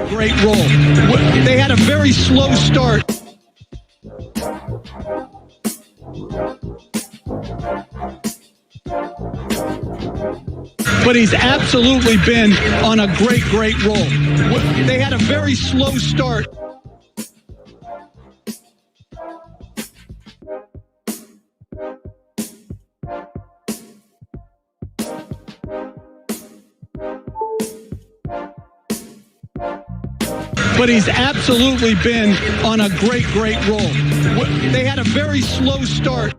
Great roll. They had a very slow start. But he's absolutely been on a great roll. They had a very slow start. but he's absolutely been on a great roll. They had a very slow start.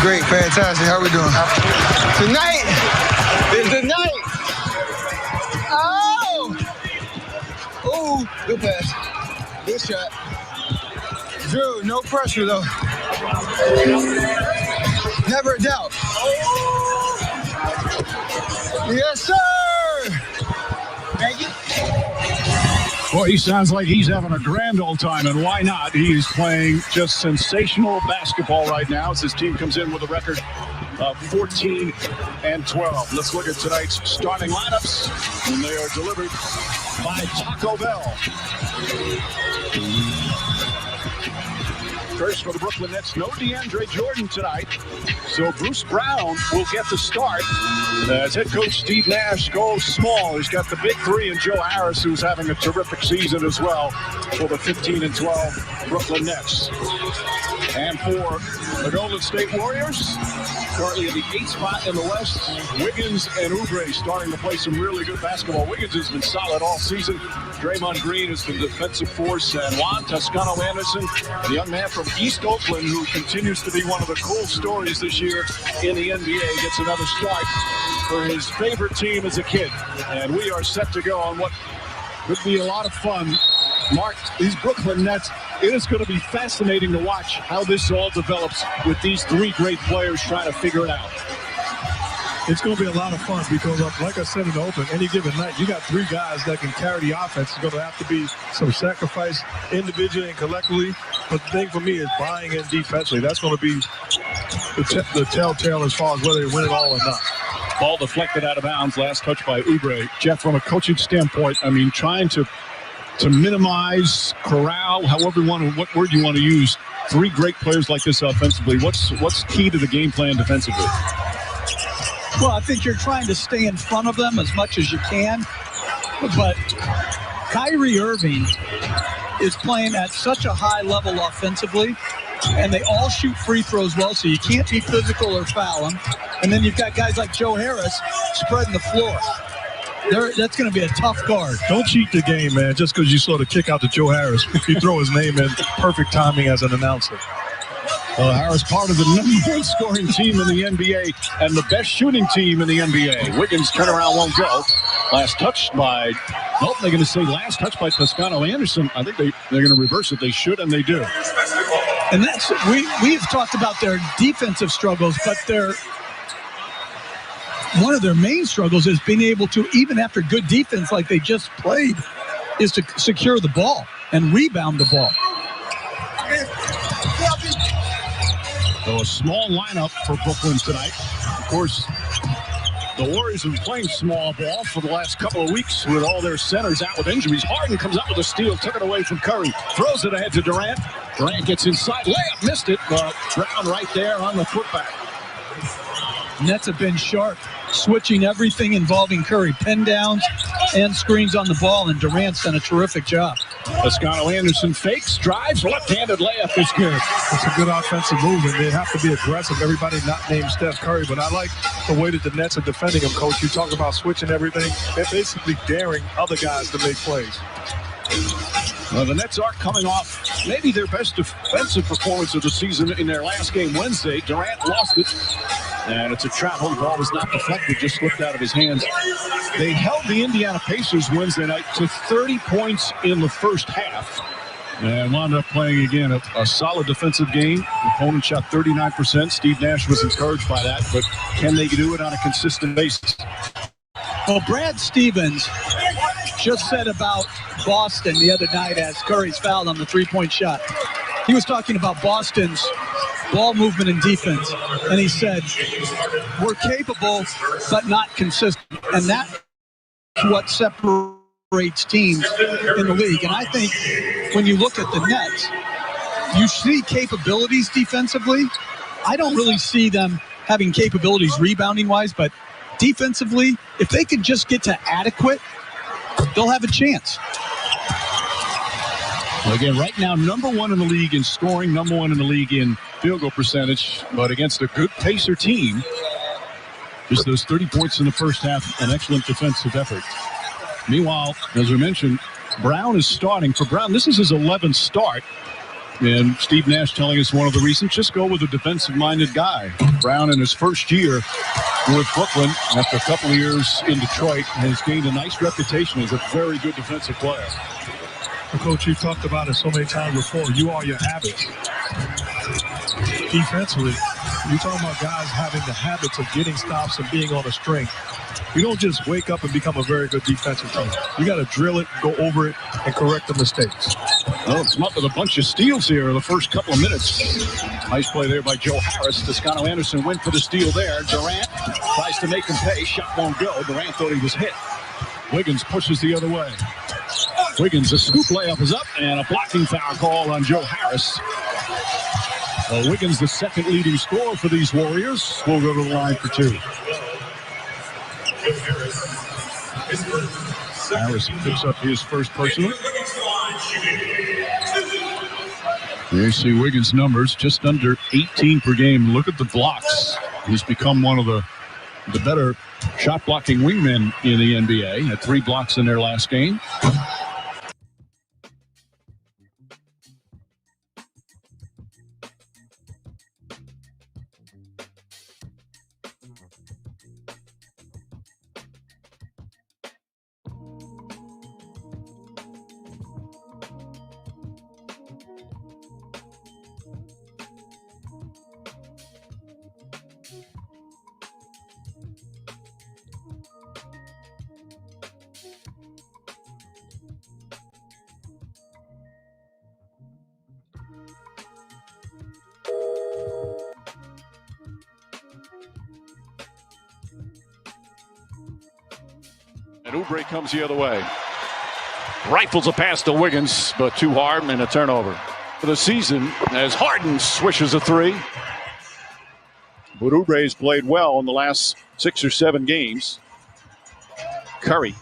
Great, fantastic. How we doing? Tonight is the night. Oh, good pass. Good shot. Drew, no pressure though. Never a doubt. Yes, sir. Thank you. Well, he sounds like he's having a grand old time, and why not? He's playing just sensational basketball right now as his team comes in with a record of 14-12. Let's look at tonight's starting lineups, and they are delivered by Taco Bell. First for the Brooklyn Nets, no DeAndre Jordan tonight, so Bruce Brown will get the start as head coach Steve Nash goes small. He's got the big three and Joe Harris, who's having a terrific season as well for the 15-12 Brooklyn Nets. And for the Golden State Warriors, currently in the 8th spot in the West, Wiggins and Oubre starting to play some really good basketball. Wiggins has been solid all season. Draymond Green has been the defensive force, and Juan Toscano-Anderson, the young man from East Oakland, who continues to be one of the cool stories this year in the NBA, gets another start for his favorite team as a kid. And we are set to go on what could be a lot of fun. Mark, these Brooklyn Nets, it is going to be fascinating to watch how this all develops with these three great players trying to figure it out. It's going to be a lot of fun because, like I said in the open, any given night, you got three guys that can carry the offense. It's going to have to be some sacrifice individually and collectively. But the thing for me is buying in defensively. That's going to be the telltale as far as whether they win it all or not. Ball deflected out of bounds, last touch by Oubre. Jeff, from a coaching standpoint, I mean, trying to minimize, corral, however you want to, what word you want to use, three great players like this offensively. What's key to the game plan defensively? Well, I think you're trying to stay in front of them as much as you can. But Kyrie Irving is playing at such a high level offensively, and they all shoot free throws well, so you can't be physical or foul them. And then you've got guys like Joe Harris spreading the floor. That's going to be a tough guard. Don't cheat the game, man, just because you saw the kick out to Joe Harris. You throw his name in, perfect timing as an announcer. Harris, part of the #1 scoring team in the NBA and the best shooting team in the NBA. Wiggins turnaround won't go. Last touch by, well, they're going to say last touch by Toscano-Anderson. I think they're going to reverse it. They should, and they do. And that's, we've talked about their defensive struggles, but one of their main struggles is being able to, even after good defense like they just played, is to secure the ball and rebound the ball. So a small lineup for Brooklyn tonight. Of course, the Warriors have been playing small ball for the last couple of weeks with all their centers out with injuries. Harden comes up with a steal, took it away from Curry, throws it ahead to Durant. Durant gets inside, layup, missed it, but Brown right there on the putback. Nets have been sharp, switching everything involving Curry, pin downs and screens on the ball, and Durant's done a terrific job. Toscano Anderson fakes, drives, left-handed layup is good. It's a good offensive move, and they have to be aggressive. Everybody not named Steph Curry, but I like the way that the Nets are defending him, Coach. You talk about switching everything. They're basically daring other guys to make plays. Well, the Nets are coming off maybe their best defensive performance of the season in their last game Wednesday. Durant lost it, and it's a travel. The ball was not deflected, just slipped out of his hands. They held the Indiana Pacers Wednesday night to 30 points in the first half and wound up playing, again, a solid defensive game. The opponent shot 39%. Steve Nash was encouraged by that, but can they do it on a consistent basis? Well, Brad Stevens just said about Boston the other night as Curry's fouled on the three-point shot. He was talking about Boston's ball movement and defense, and he said, we're capable but not consistent, and that's what separates teams in the league. And I think when you look at the Nets, you see capabilities defensively. I don't really see them having capabilities rebounding-wise, but defensively, if they could just get to adequate, they'll have a chance. Well, again, right now, number one in the league in scoring, number one in the league in field goal percentage, but against a good Pacer team, just those 30 points in the first half, an excellent defensive effort. Meanwhile, as we mentioned, Brown is starting. For Brown, this is his 11th start. And Steve Nash telling us one of the reasons, just go with a defensive-minded guy. Brown in his first year with Brooklyn, after a couple of years in Detroit, has gained a nice reputation as a very good defensive player. Well, Coach, you've talked about it so many times before. You are your habits. Defensively, you're talking about guys having the habits of getting stops and being on a string. You don't just wake up and become a very good defensive team. You got to drill it, go over it, and correct the mistakes. Well, it's up with a bunch of steals here in the first couple of minutes. Nice play there by Joe Harris. Toscano Anderson went for the steal there. Durant tries to make him pay. Shot won't go. Durant thought he was hit. Wiggins pushes the other way. Wiggins, a scoop layup is up, and a blocking foul call on Joe Harris. Well, Wiggins, the second leading scorer for these Warriors, will go to the line for two. Harris picks up his first personal. There you see Wiggins' numbers, just under 18 per game. Look at the blocks. He's become one of the better shot-blocking wingmen in the NBA. Had 3 blocks in their last game. And Oubre comes the other way. Rifles a pass to Wiggins, but too hard and a turnover. For the season, as Harden swishes a 3. But Oubre's played well in the last 6 or 7 games. Curry.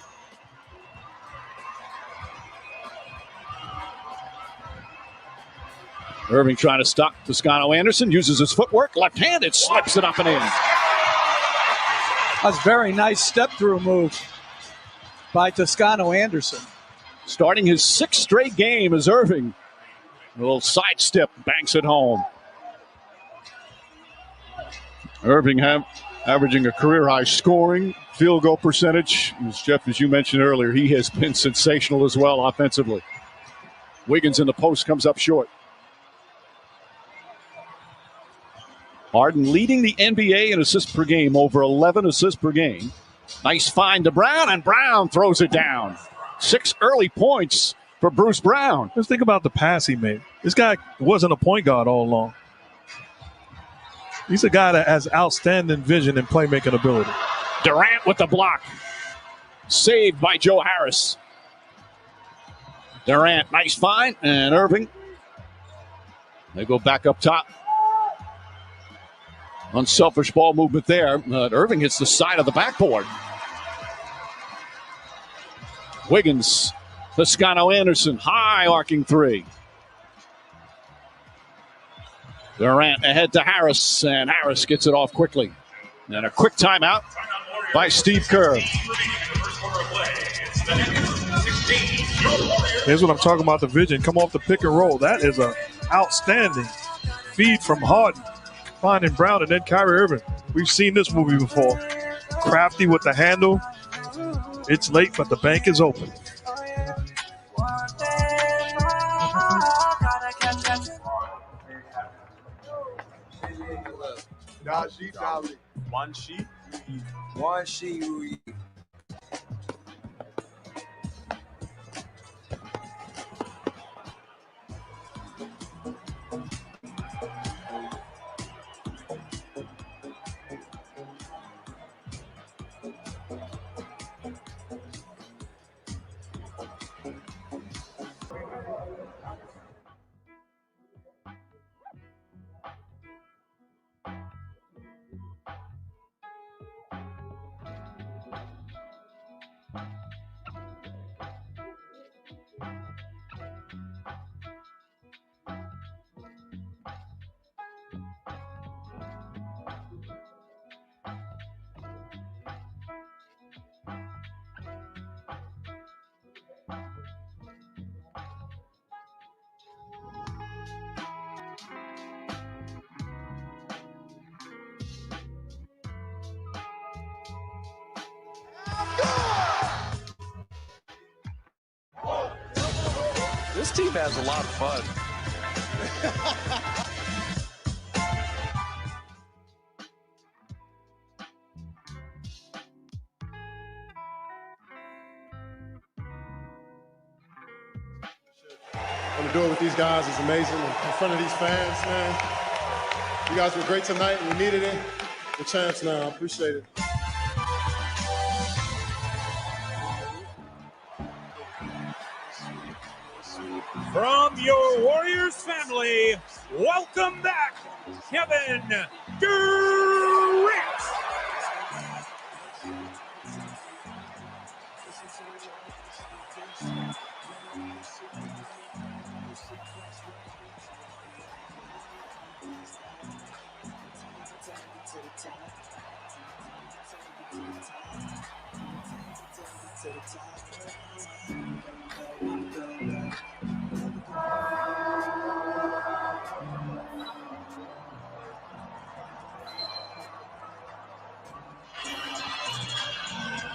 Irving trying to stop Toscano Anderson, uses his footwork, left-handed, slips it up and in. That's a very nice step-through move by Toscano Anderson. Starting his 6th straight game as Irving. A little sidestep, banks it home. Irving averaging a career-high scoring, field goal percentage. Jeff, as you mentioned earlier, he has been sensational as well offensively. Wiggins in the post comes up short. Harden leading the NBA in assists per game, over 11 assists per game. Nice find to Brown, and Brown throws it down. 6 early points for Bruce Brown. Let's think about the pass he made. This guy wasn't a point guard all along. He's a guy that has outstanding vision and playmaking ability. Durant with the block. Saved by Joe Harris. Durant, nice find. And Irving. They go back up top. Unselfish ball movement there. Irving hits the side of the backboard. Wiggins, Toscano Anderson, high arcing three. Durant ahead to Harris, and Harris gets it off quickly. And a quick timeout by Steve Kerr. Here's what I'm talking about, the vision. Come off the pick and roll. That is an outstanding feed from Harden, finding Brown, and then Kyrie Irving. We've seen this movie before. Crafty with the handle. It's late, but the bank is open. One sheet. This team has a lot of fun. And to do it with these guys is amazing. In front of these fans, man. You guys were great tonight. We needed it. The chance now. I appreciate it. From your Warriors family, welcome back, Kevin Durant.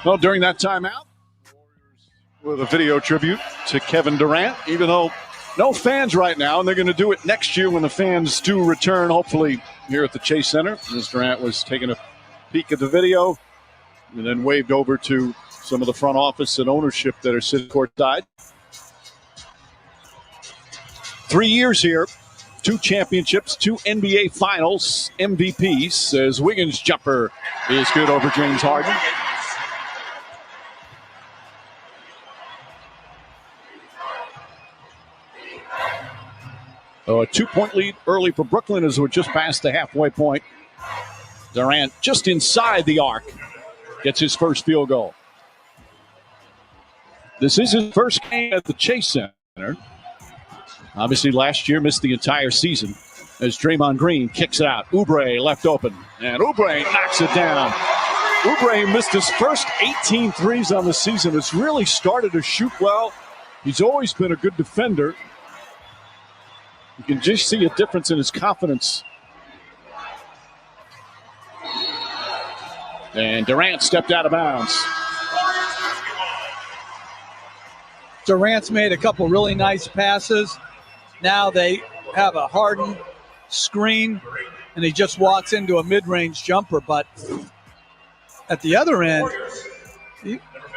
Well, during that timeout, with a video tribute to Kevin Durant, even though no fans right now, and they're going to do it next year when the fans do return, hopefully here at the Chase Center. As Durant was taking a peek at the video and then waved over to some of the front office and ownership that are sitting courtside. 3 years here, 2 championships, 2 NBA Finals MVPs, as Wiggins' jumper is good over James Harden. A 2-point lead early for Brooklyn as we're just past the halfway point. Durant just inside the arc gets his first field goal. This is his first game at the Chase Center. Obviously last year missed the entire season as Draymond Green kicks it out. Oubre left open, and Oubre knocks it down. Oubre missed his first 18 threes on the season. It's really started to shoot well. He's always been a good defender. You can just see a difference in his confidence. And Durant stepped out of bounds. Durant's made a couple really nice passes. Now they have a Harden screen, and he just walks into a mid-range jumper. But at the other end,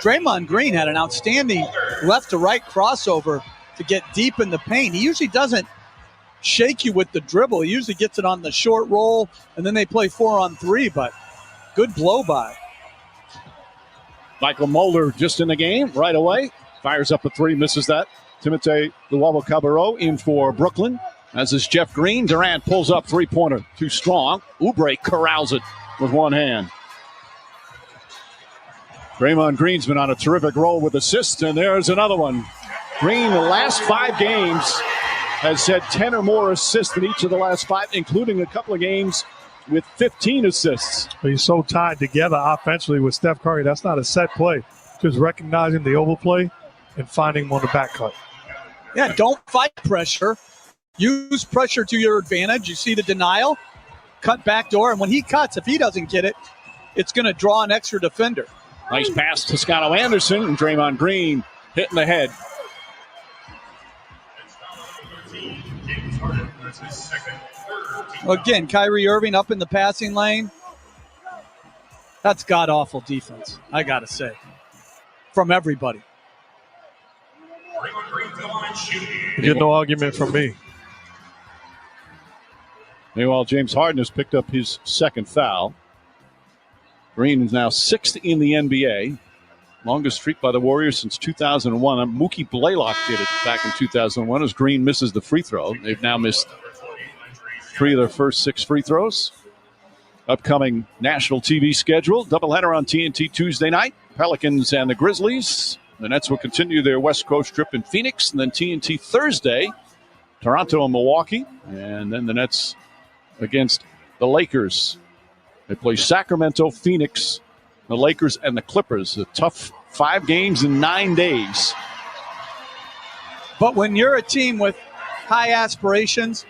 Draymond Green had an outstanding left-to-right crossover to get deep in the paint. He usually doesn't shake you with the dribble. He usually gets it on the short roll, and then they play 4-on-3, but good blow by. Michael Mulder just in the game right away. Fires up a three, misses that. Timothé Luwawu-Cabarrot in for Brooklyn. As is Jeff Green. Durant pulls up three-pointer. Too strong. Oubre corrals it with one hand. Draymond Green's been on a terrific roll with assists, and there's another one. Green, the last 5 games, has had 10 or more assists in each of the last 5, including a couple of games with 15 assists. He's so tied together offensively with Steph Curry. That's not a set play. Just recognizing the overplay and finding him on the back cut. Yeah, don't fight pressure. Use pressure to your advantage. You see the denial, cut back door, and when he cuts, if he doesn't get it, it's going to draw an extra defender. Nice pass to Toscano Anderson, and Draymond Green hitting the head. Again, Kyrie Irving up in the passing lane. That's god-awful defense, I got to say, from everybody. You get no argument from me. Meanwhile, James Harden has picked up his second foul. Green is now 6th in the NBA. Longest streak by the Warriors since 2001. Mookie Blaylock did it back in 2001 as Green misses the free throw. They've now missed 3 of their first 6 free throws. Upcoming national TV schedule. Doubleheader on TNT Tuesday night. Pelicans and the Grizzlies. The Nets will continue their West Coast trip in Phoenix. And then TNT Thursday. Toronto and Milwaukee. And then the Nets against the Lakers. They play Sacramento, Phoenix, the Lakers, and the Clippers. A tough 5 games in 9 days. But when you're a team with high aspirations,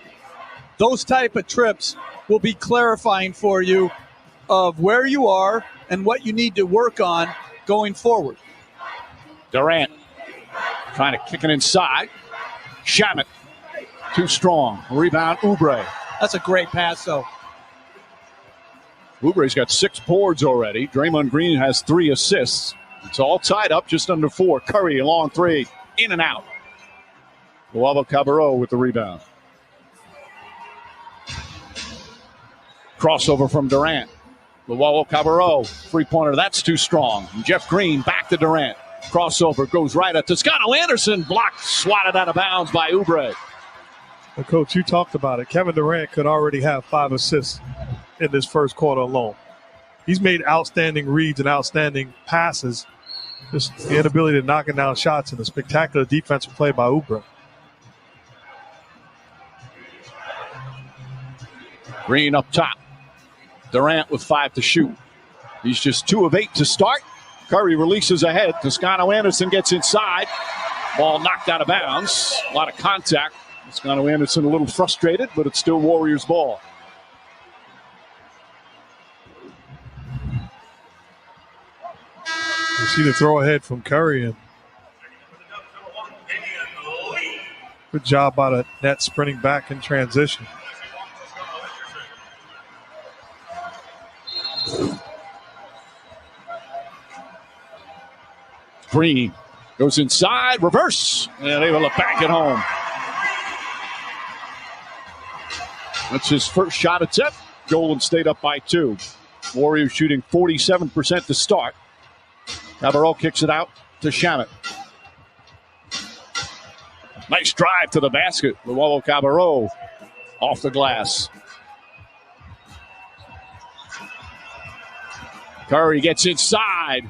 those type of trips will be clarifying for you of where you are and what you need to work on going forward. Durant trying to kick it inside. Shamet, too strong. Rebound, Oubre. That's a great pass, though. Oubre's got 6 boards already. Draymond Green has 3 assists. It's all tied up, just under 4. Curry, a long 3, in and out. Luwawu-Cabarrot with the rebound. Crossover from Durant. Luwawu-Cabarrot, three-pointer, that's too strong. And Jeff Green back to Durant. Crossover goes right at Toscano Anderson. Blocked, swatted out of bounds by Oubre. Well, Coach, you talked about it. Kevin Durant could already have 5 assists in this first quarter alone. He's made outstanding reads and outstanding passes. Just the inability to knock down shots and a spectacular defensive play by Oubre. Green up top. Durant with 5 to shoot. He's just 2 of 8 to start. Curry releases ahead. Toscano Anderson gets inside. Ball knocked out of bounds. A lot of contact. Toscano Anderson a little frustrated, but it's still Warriors ball. You see the throw ahead from Curry. And good job by the Nets sprinting back in transition. Green goes inside, reverse, and able to back it home. That's his first shot attempt. Golden State up by 2. Warriors shooting 47% to start. Cabarrot kicks it out to Shamet. Nice drive to the basket. Luwawu-Cabarrot off the glass. Curry gets inside.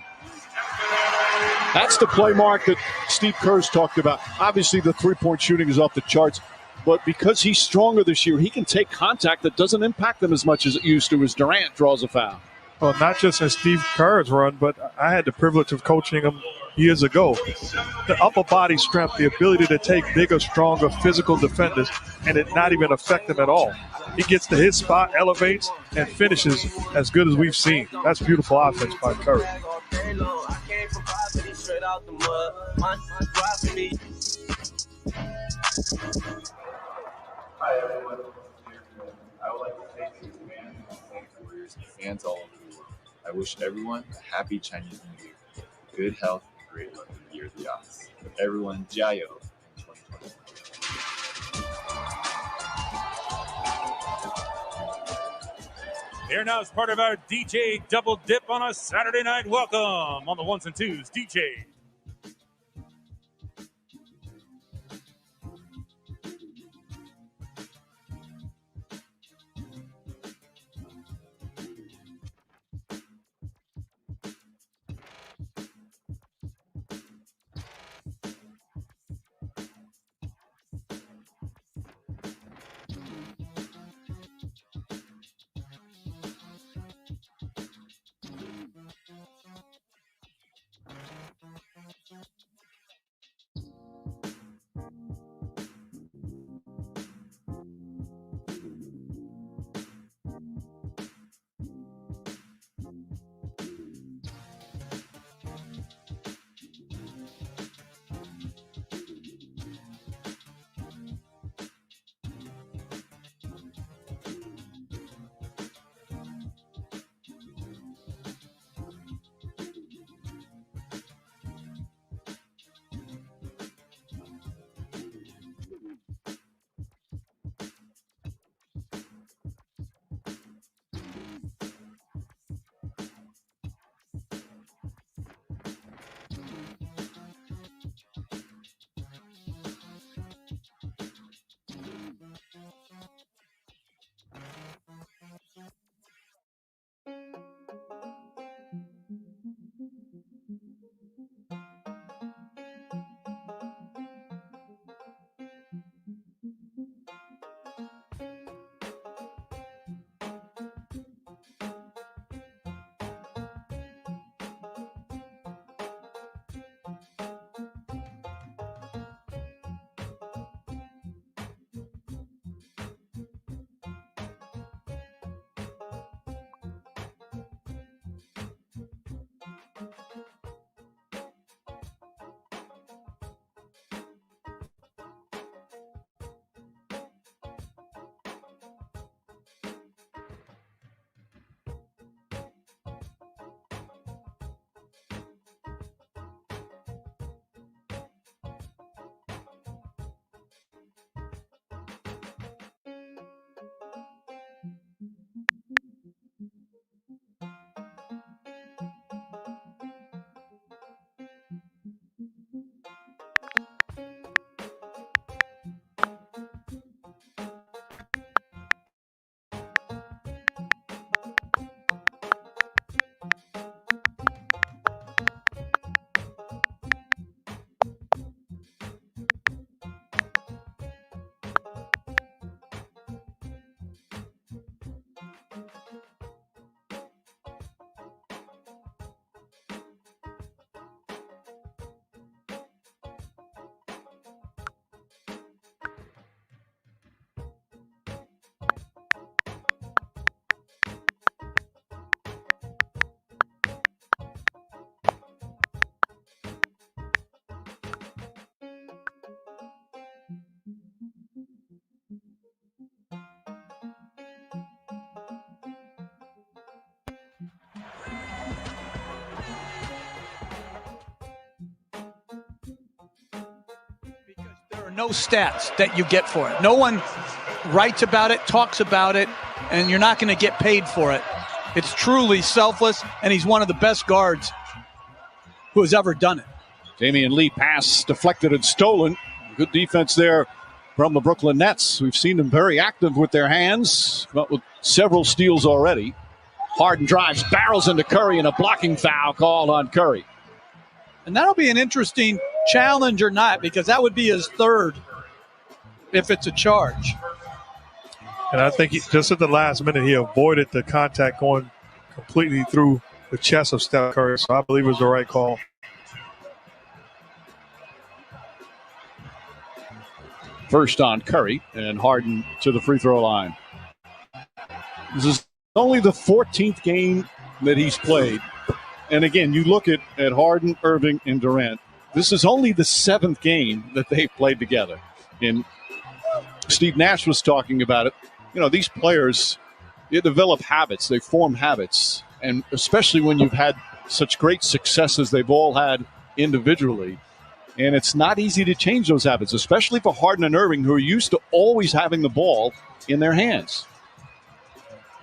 That's the play, Mark, that Steve Kerr's talked about. Obviously, the three-point shooting is off the charts, but because he's stronger this year, he can take contact that doesn't impact them as much as it used to as Durant draws a foul. Well, not just in Steve Kerr's run, but I had the privilege of coaching him years ago. The upper body strength, the ability to take bigger, stronger, physical defenders, and it not even affect them at all. He gets to his spot, elevates, and finishes as good as we've seen. That's beautiful offense by Curry. Hi, everyone. I would like to thank you, fans, Warriors, and fans all over the world. I wish everyone a happy Chinese New Year, good health, and great luck in the year of the ox. Everyone, jiayo in 2020. Here now is part of our DJ Double Dip on a Saturday night. Welcome on the ones and twos, DJ. There are no stats that you get for it. No one writes about it, talks about it, and you're not going to get paid for it. It's truly selfless, and he's one of the best guards who has ever done it. Damian Lee pass deflected and stolen. Good defense there from the Brooklyn Nets. We've seen them very active with their hands, but with several steals already. Harden drives, barrels into Curry, and a blocking foul called on Curry. And that'll be an interesting challenge or not, because that would be his third if it's a charge. And I think just at the last minute, he avoided the contact going completely through the chest of Steph Curry. So I believe it was the right call. First on Curry, and Harden to the free throw line. This is only the 14th game that he's played. And again, you look at Harden, Irving, and Durant. This is only the 7th game that they've played together. And Steve Nash was talking about it. You know, these players, they develop habits. They form habits. And especially when you've had such great success as they've all had individually. And it's not easy to change those habits, especially for Harden and Irving, who are used to always having the ball in their hands.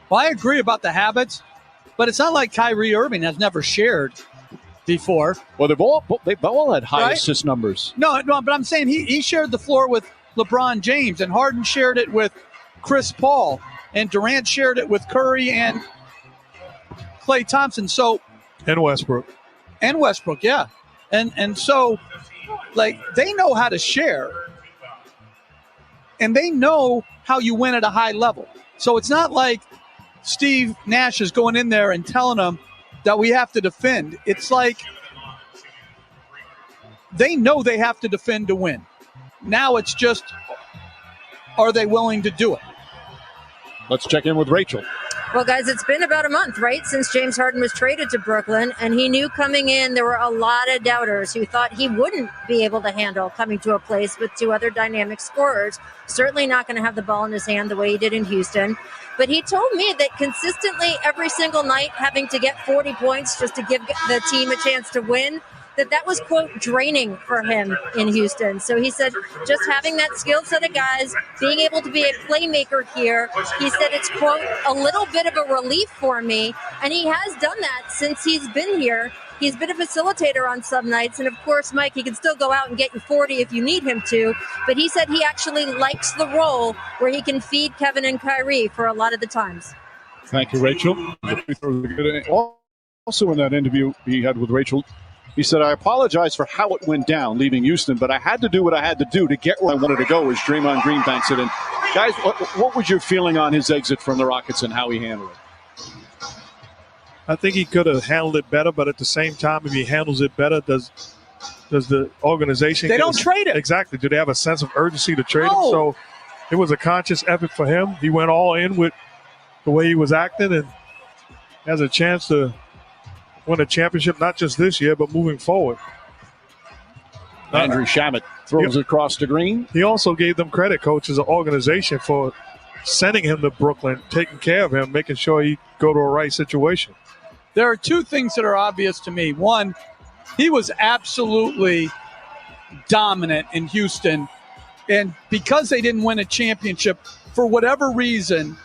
Well, I agree about the habits, but it's not like Kyrie Irving has never shared before. Well, they've all had high assist numbers. No, but I'm saying he shared the floor with LeBron James, and Harden shared it with Chris Paul, and Durant shared it with Curry and Klay Thompson. So And Westbrook. Yeah. And so, like, they know how to share, and they know how you win at a high level. So it's not like Steve Nash is going in there and telling them that we have to defend. It's like they know they have to defend to win. Now it's just, are they willing to do it? Let's check in with Rachel. Well, guys, it's been about a month, right, since James Harden was traded to Brooklyn, and he knew coming in there were a lot of doubters who thought he wouldn't be able to handle coming to a place with two other dynamic scorers. Certainly not going to have the ball in his hand the way he did in Houston. But he told me that consistently every single night having to get 40 points just to give the team a chance to win, that was, quote, draining for him in Houston. So he said just having that skill set of guys, being able to be a playmaker here, he said it's, quote, a little bit of a relief for me. And he has done that since he's been here. He's been a facilitator on some nights. And, of course, Mike, he can still go out and get you 40 if you need him to. But he said he actually likes the role where he can feed Kevin and Kyrie for a lot of the times. Thank you, Rachel. Also in that interview he had with Rachel, he said, I apologize for how it went down leaving Houston, but I had to do what I had to do to get where I wanted to go, as Draymond Green banks it in. Guys, what was your feeling on his exit from the Rockets and how he handled it? I think he could have handled it better, but at the same time, if he handles it better, does the organization... They don't trade him. Exactly. Do they have a sense of urgency to trade him? No. So it was a conscious effort for him. He went all in with the way he was acting and has a chance to win a championship, not just this year, but moving forward. Andrew Shamet throws it across to Green. He also gave them credit, coach, as an organization for sending him to Brooklyn, taking care of him, making sure he go to a right situation. There are two things that are obvious to me. One, he was absolutely dominant in Houston, and because they didn't win a championship, for whatever reason,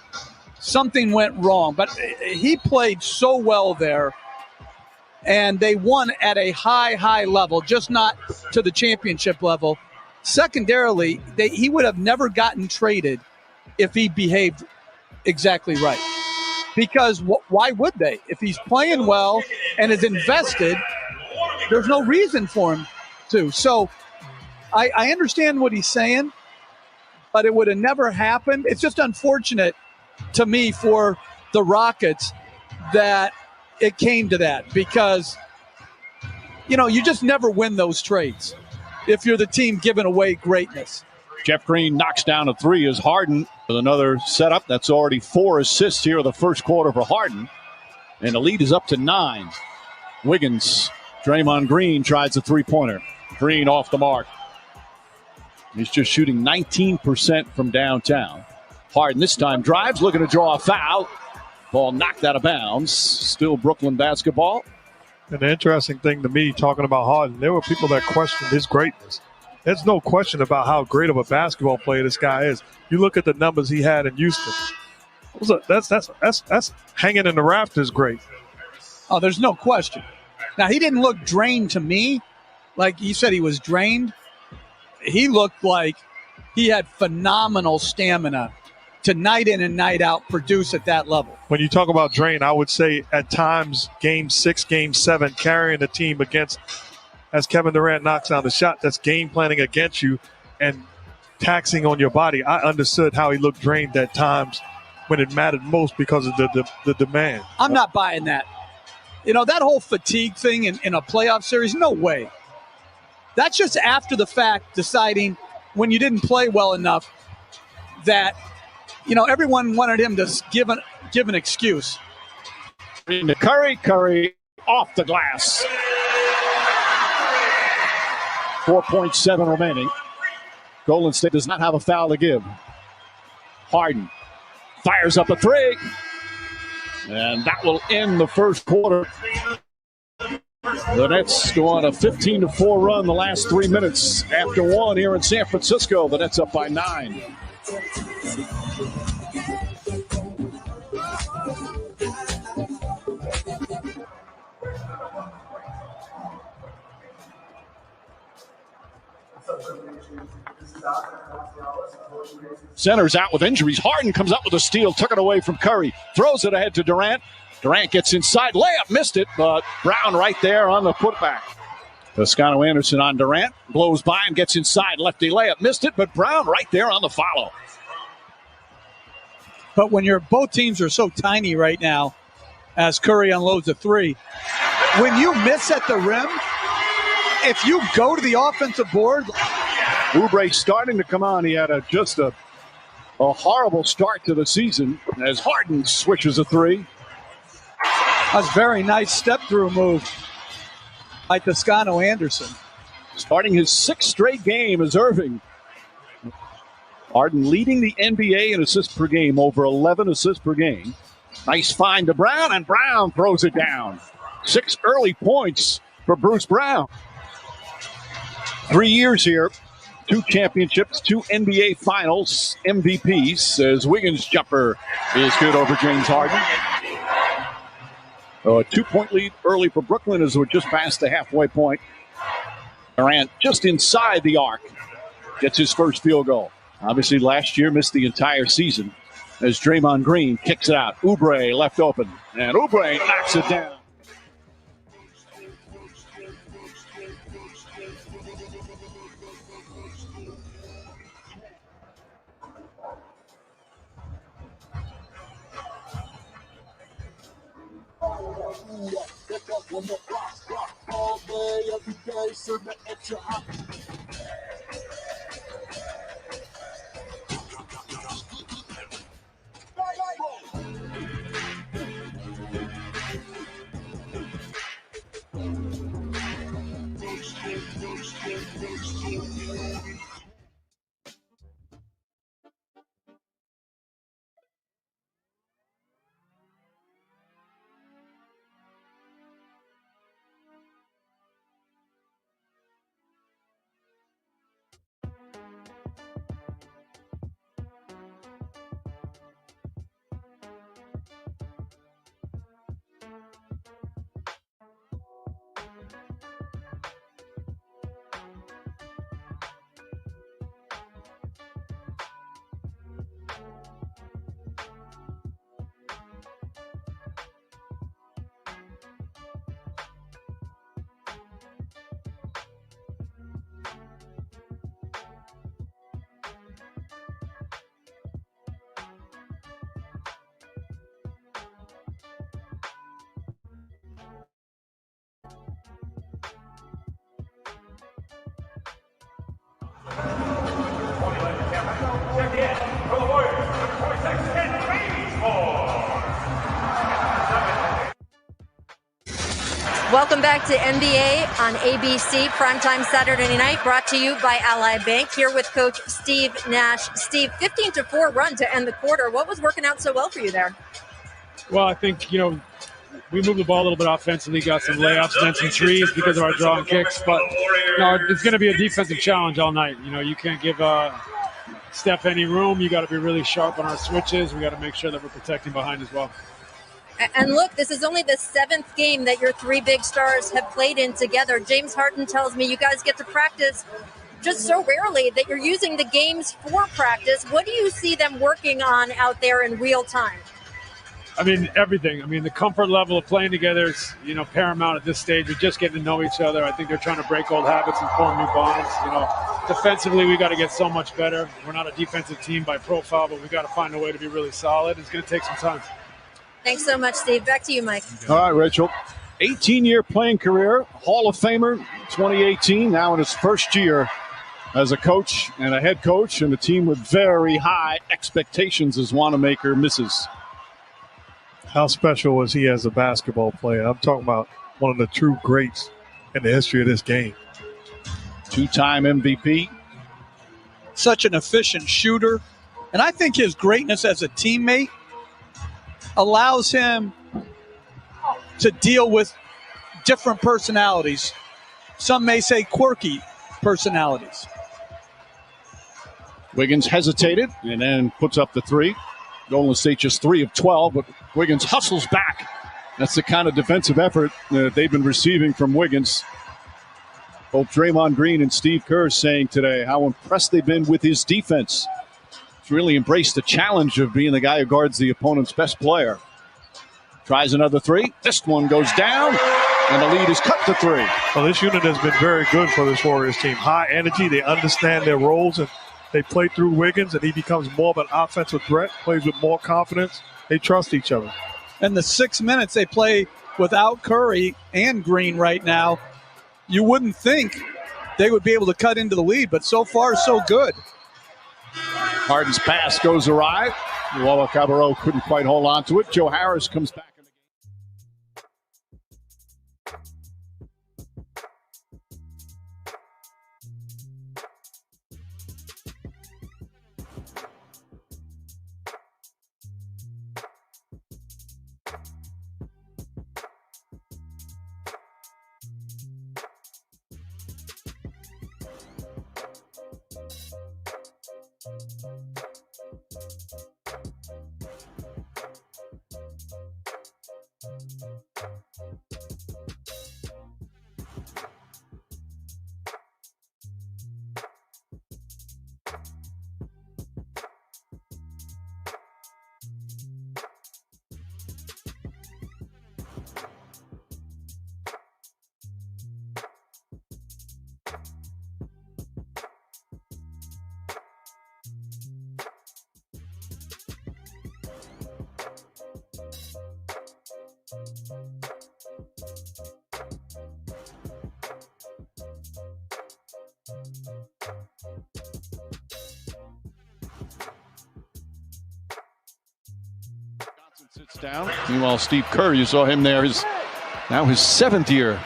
something went wrong. But he played so well there, and they won at a high level, just not to the championship level. Secondarily, he would have never gotten traded if he behaved exactly right. Because why would they? If he's playing well and is invested, there's no reason for him to. So I understand what he's saying, but it would have never happened. It's just unfortunate to me for the Rockets that it came to that, because, you just never win those trades if you're the team giving away greatness. Jeff Green knocks down a three as Harden with another setup. That's already 4 assists here in the first quarter for Harden. And the lead is up to 9. Wiggins, Draymond Green tries a three-pointer. Green off the mark. He's just shooting 19% from downtown. Harden this time drives, looking to draw a foul. Ball knocked out of bounds. Still Brooklyn basketball. And the interesting thing to me, talking about Harden, there were people that questioned his greatness. There's no question about how great of a basketball player this guy is. You look at the numbers he had in Houston. That's hanging in the rafters great. Oh, there's no question. Now, he didn't look drained to me. Like you said, he was drained. He looked like he had phenomenal stamina to night in and night out produce at that level. When you talk about drain, I would say at times, game 6, game 7, carrying the team against, as Kevin Durant knocks down the shot, that's game planning against you and taxing on your body. I understood how he looked drained at times when it mattered most because of the demand. I'm not buying that. That whole fatigue thing in a playoff series, no way. That's just after the fact, deciding when you didn't play well enough that, everyone wanted him to give an excuse. Into Curry off the glass. 4.7 remaining. Golden State does not have a foul to give. Harden fires up a three. And that will end the first quarter. The Nets go on a 15-4 run the last 3 minutes. After 1 here in San Francisco, the Nets up by 9. Center's out with injuries. Harden comes up with a steal, took it away from Curry, throws it ahead to Durant. Durant gets inside, layup, missed it, but Brown right there on the putback. Toscano Anderson on Durant, blows by him, gets inside, lefty layup, missed it, but Brown right there on the follow. But when both teams are so tiny right now, as Curry unloads a three, when you miss at the rim, if you go to the offensive board. Oubre starting to come on. He had just a horrible start to the season as Harden switches a three. That's a very nice step-through move by Toscano Anderson. Starting his 6th straight game as Irving. Harden leading the NBA in assists per game, over 11 assists per game. Nice find to Brown, and Brown throws it down. 6 early points for Bruce Brown. 3 years here, 2 championships, 2 NBA Finals MVPs. As Wiggins' jumper is good over James Harden. A 2-point lead early for Brooklyn as we're just past the halfway point. Durant just inside the arc gets his first field goal. Obviously last year missed the entire season as Draymond Green kicks it out. Oubre left open, and Oubre knocks it down. Welcome back to NBA on ABC Primetime Saturday night, brought to you by Ally Bank. Here with Coach Steve Nash. Steve, 15-4 run to end the quarter. What was working out so well for you there? Well, I think, we moved the ball a little bit offensively, got some layups and then some threes because of our draw and kicks. But, it's going to be a defensive challenge all night. You can't give Steph any room. You got to be really sharp on our switches. We got to make sure that we're protecting behind as well. And look, this is only the 7th game that your 3 big stars have played in together. James Harden tells me you guys get to practice just so rarely that you're using the games for practice. What do you see them working on out there in real time? Everything. The comfort level of playing together is, paramount at this stage. We're just getting to know each other. I think they're trying to break old habits and form new bonds. Defensively, we got to get so much better. We're not a defensive team by profile, but we got to find a way to be really solid. It's going to take some time. Thanks so much, Steve. Back to you, Mike. All right, Rachel. 18-year playing career, Hall of Famer, 2018, now in his first year as a coach and a head coach, and a team with very high expectations as Wanamaker misses. How special was he as a basketball player? I'm talking about one of the true greats in the history of this game. 2-time MVP. Such an efficient shooter. And I think his greatness as a teammate allows him to deal with different personalities. Some may say quirky personalities. Wiggins hesitated and then puts up the three. Golden State just 3 of 12, but Wiggins hustles back. That's the kind of defensive effort that they've been receiving from Wiggins. Both Draymond Green and Steve Kerr saying today how impressed they've been with his defense. really embraced the challenge of being the guy who guards the opponent's best player. Tries another three. This one goes down, and the lead is cut to 3. Well, this unit has been very good for this Warriors team. High energy. They understand their roles, and they play through Wiggins, and he becomes more of an offensive threat, plays with more confidence. They trust each other. And the 6 minutes they play without Curry and Green right now, you wouldn't think they would be able to cut into the lead, but so far, so good. Harden's pass goes awry. Luau Cabarro couldn't quite hold on to it. Joe Harris comes back. Sits down. Meanwhile, Steve Kerr, you saw him there, is now his 7th year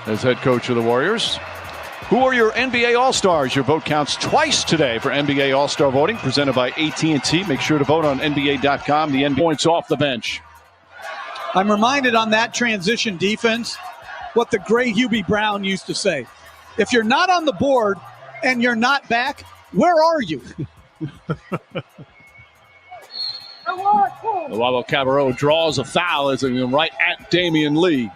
as head coach of the Warriors. Who are your NBA All-Stars? Your vote counts twice today for NBA All-Star voting, presented by AT&T. Make sure to vote on NBA.com. The NBA points off the bench. I'm reminded on that transition defense what the great Hubie Brown used to say. If you're not on the board and you're not back, where are you? Luau Cabarro draws a foul as it's right at Damian Lee.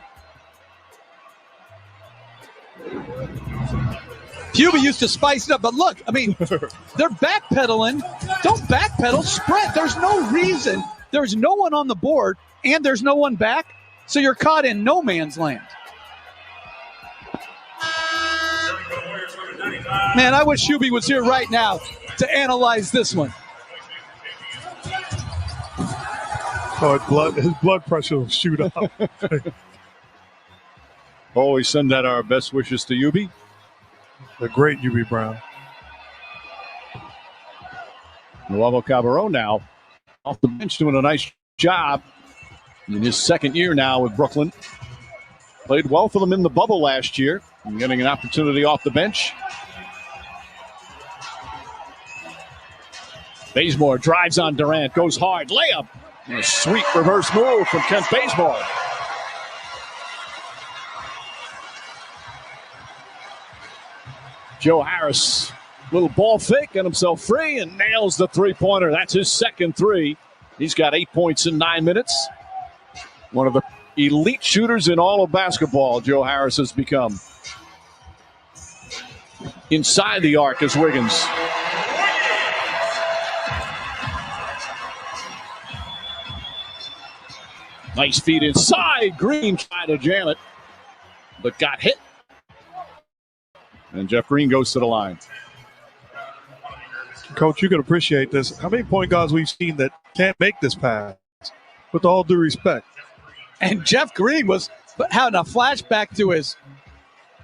Hubie used to spice it up, but look, I mean, they're backpedaling. Don't backpedal, sprint. There's no reason. There's no one on the board, and there's no one back, so you're caught in no man's land. Man, I wish Hubie was here right now to analyze this one. Oh, his blood pressure will shoot up. Always send out our best wishes to Hubie. The great Hubie Brown. Luau Cabarro now off the bench doing a nice job in his 2nd year now with Brooklyn. Played well for them in the bubble last year and getting an opportunity off the bench. Bazemore drives on Durant, goes hard, layup. And a sweet reverse move from Kent Bazemore. Joe Harris, little ball fake, got himself free and nails the three-pointer. That's his 2nd 3. He's got 8 points in 9 minutes. One of the elite shooters in all of basketball, Joe Harris has become. Inside the arc is Wiggins. Nice feed inside. Green tried to jam it, but got hit. And Jeff Green goes to the line. Coach, you can appreciate this. How many point guards we've seen that can't make this pass? With all due respect. And Jeff Green was having a flashback to his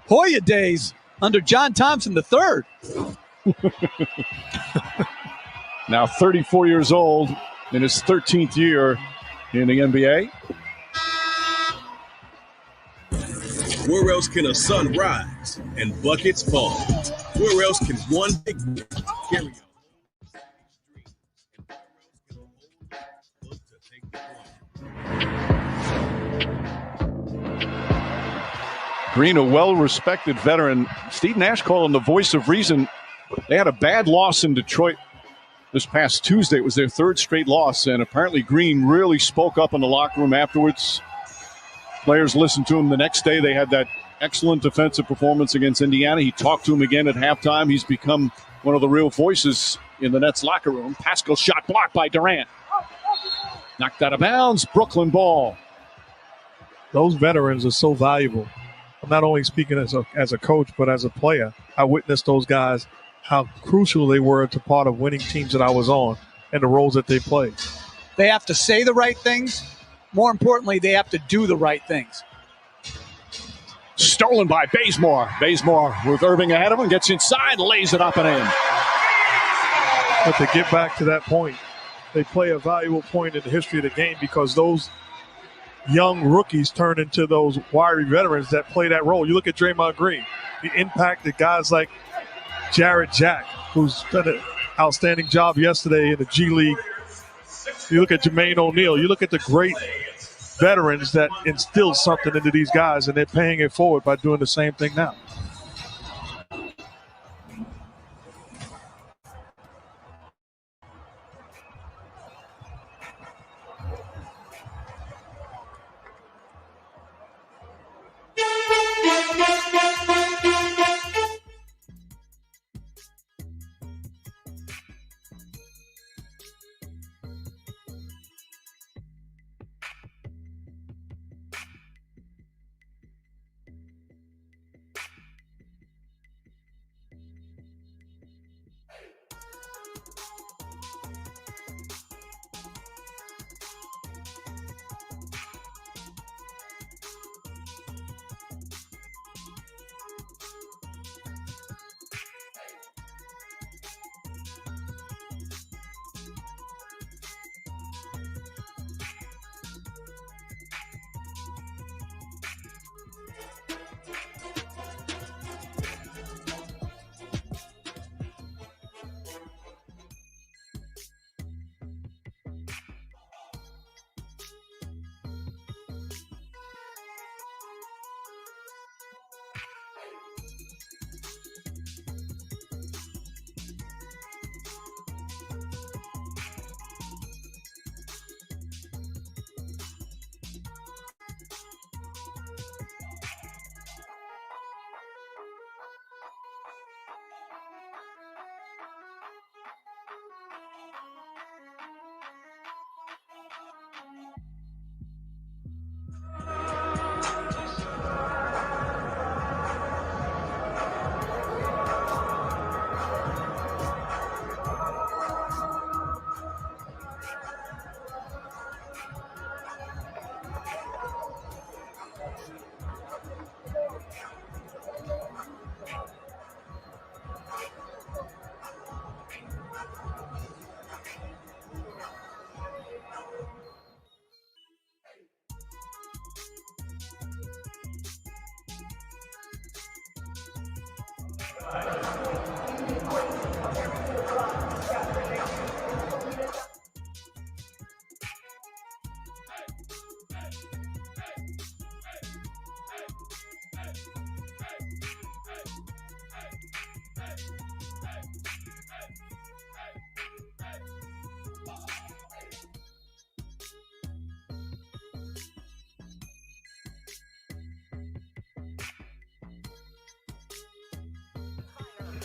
Hoya days under John Thompson III. Now 34 years old in his 13th year in the NBA. Where else can a sun rise and buckets fall? Where else can one big man carry Green, a well-respected veteran. Steve Nash called him the voice of reason. They had a bad loss in Detroit this past Tuesday. It was their 3rd straight loss, and apparently Green really spoke up in the locker room afterwards. Players listened to him the next day. They had that excellent defensive performance against Indiana. He talked to him again at halftime. He's become one of the real voices in the Nets locker room. Pascal's shot blocked by Durant. Knocked out of bounds. Brooklyn ball. Those veterans are so valuable. I'm not only speaking as a coach, but as a player. I witnessed those guys, how crucial they were to part of winning teams that I was on and the roles that they played. They have to say the right things. More importantly, they have to do the right things. Stolen by Bazemore. Bazemore with Irving ahead of him, gets inside, lays it up and in. But to get back to that point, they play a valuable point in the history of the game because those young rookies turn into those wiry veterans that play that role. You look at Draymond Green, the impact that guys like Jarrett Jack, who's done an outstanding job yesterday in the G League. You look at Jermaine O'Neal. You look at the great veterans that instill something into these guys, and they're paying it forward by doing the same thing now.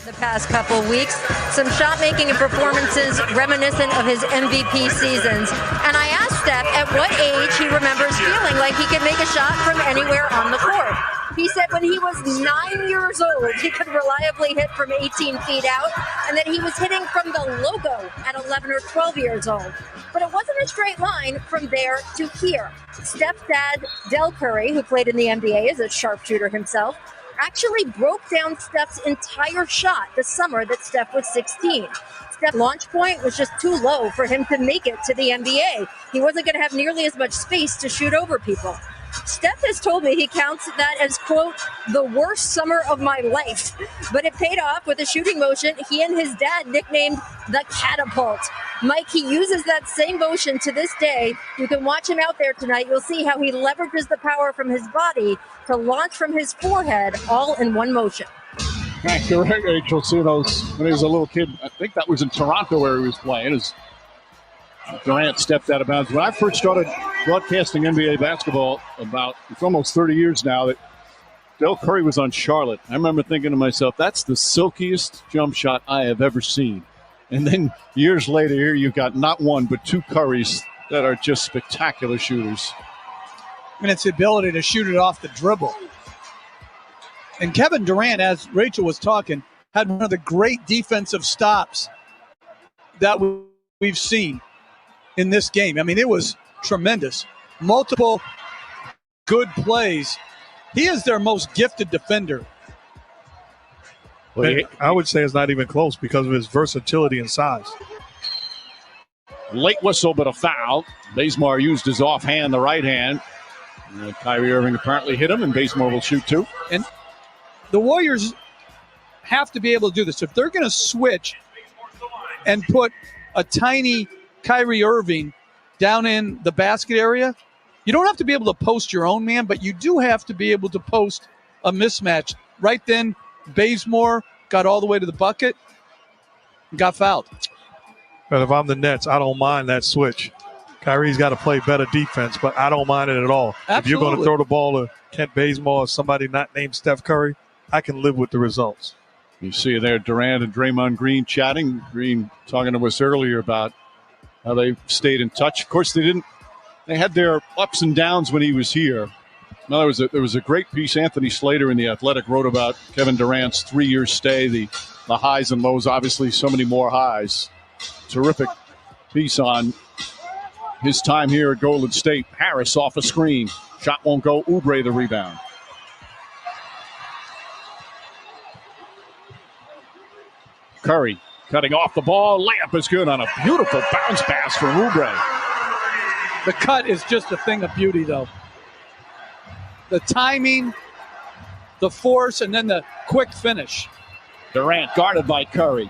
The past couple weeks, some shot making and performances reminiscent of his MVP seasons. And I asked Steph at what age he remembers feeling like he could make a shot from anywhere on the court. He said when he was 9 years old, he could reliably hit from 18 feet out, and that he was hitting from the logo at 11 or 12 years old. But it wasn't a straight line from there to here. Steph's dad, Del Curry, who played in the NBA as a sharpshooter himself, actually broke down Steph's entire shot the summer that Steph was 16. Steph's launch point was just too low for him to make it to the NBA. He wasn't going to have nearly as much space to shoot over people. Steph has told me he counts that as, quote, the worst summer of my life. But it paid off with a shooting motion he and his dad nicknamed the catapult. Mike, he uses that same motion to this day. You can watch him out there tonight. You'll see how he leverages the power from his body to launch from his forehead all in one motion. Right, you're right, Rachel. See those when he was a little kid. I think that was in Toronto where he was playing. As Durant stepped out of bounds. When I first started broadcasting NBA basketball, it's almost 30 years now, that Steph Curry was on Charlotte, I remember thinking to myself, that's the silkiest jump shot I have ever seen. And then years later, here you've got not one, but two Currys that are just spectacular shooters. And it's the ability to shoot it off the dribble. And Kevin Durant, as Rachel was talking, had one of the great defensive stops that we've seen in this game. I mean, it was tremendous. Multiple good plays. He is their most gifted defender. Well, I would say it's not even close because of his versatility and size. Late whistle, but a foul. Bazemore used his offhand, the right hand. Kyrie Irving apparently hit him, and Bazemore will shoot two. And the Warriors have to be able to do this. If they're going to switch and put a tiny Kyrie Irving down in the basket area, you don't have to be able to post your own man, but you do have to be able to post a mismatch. Right then, Bazemore got all the way to the bucket and got fouled. But if I'm the Nets, I don't mind that switch. Kyrie's got to play better defense, but I don't mind it at all. Absolutely. If you're going to throw the ball to Kent Bazemore or somebody not named Steph Curry, I can live with the results. You see there Durant and Draymond Green chatting. Green talking to us earlier about how they stayed in touch. Of course, they had their ups and downs when he was here. Now, there was a great piece Anthony Slater in The Athletic wrote about Kevin Durant's 3-year stay, the highs and lows, obviously so many more highs. Terrific piece on his time here at Golden State. Harris off a screen. Shot won't go. Oubre the rebound. Curry cutting off the ball. Layup is good on a beautiful bounce pass from Oubre. The cut is just a thing of beauty, though. The timing, the force, and then the quick finish. Durant guarded by Curry.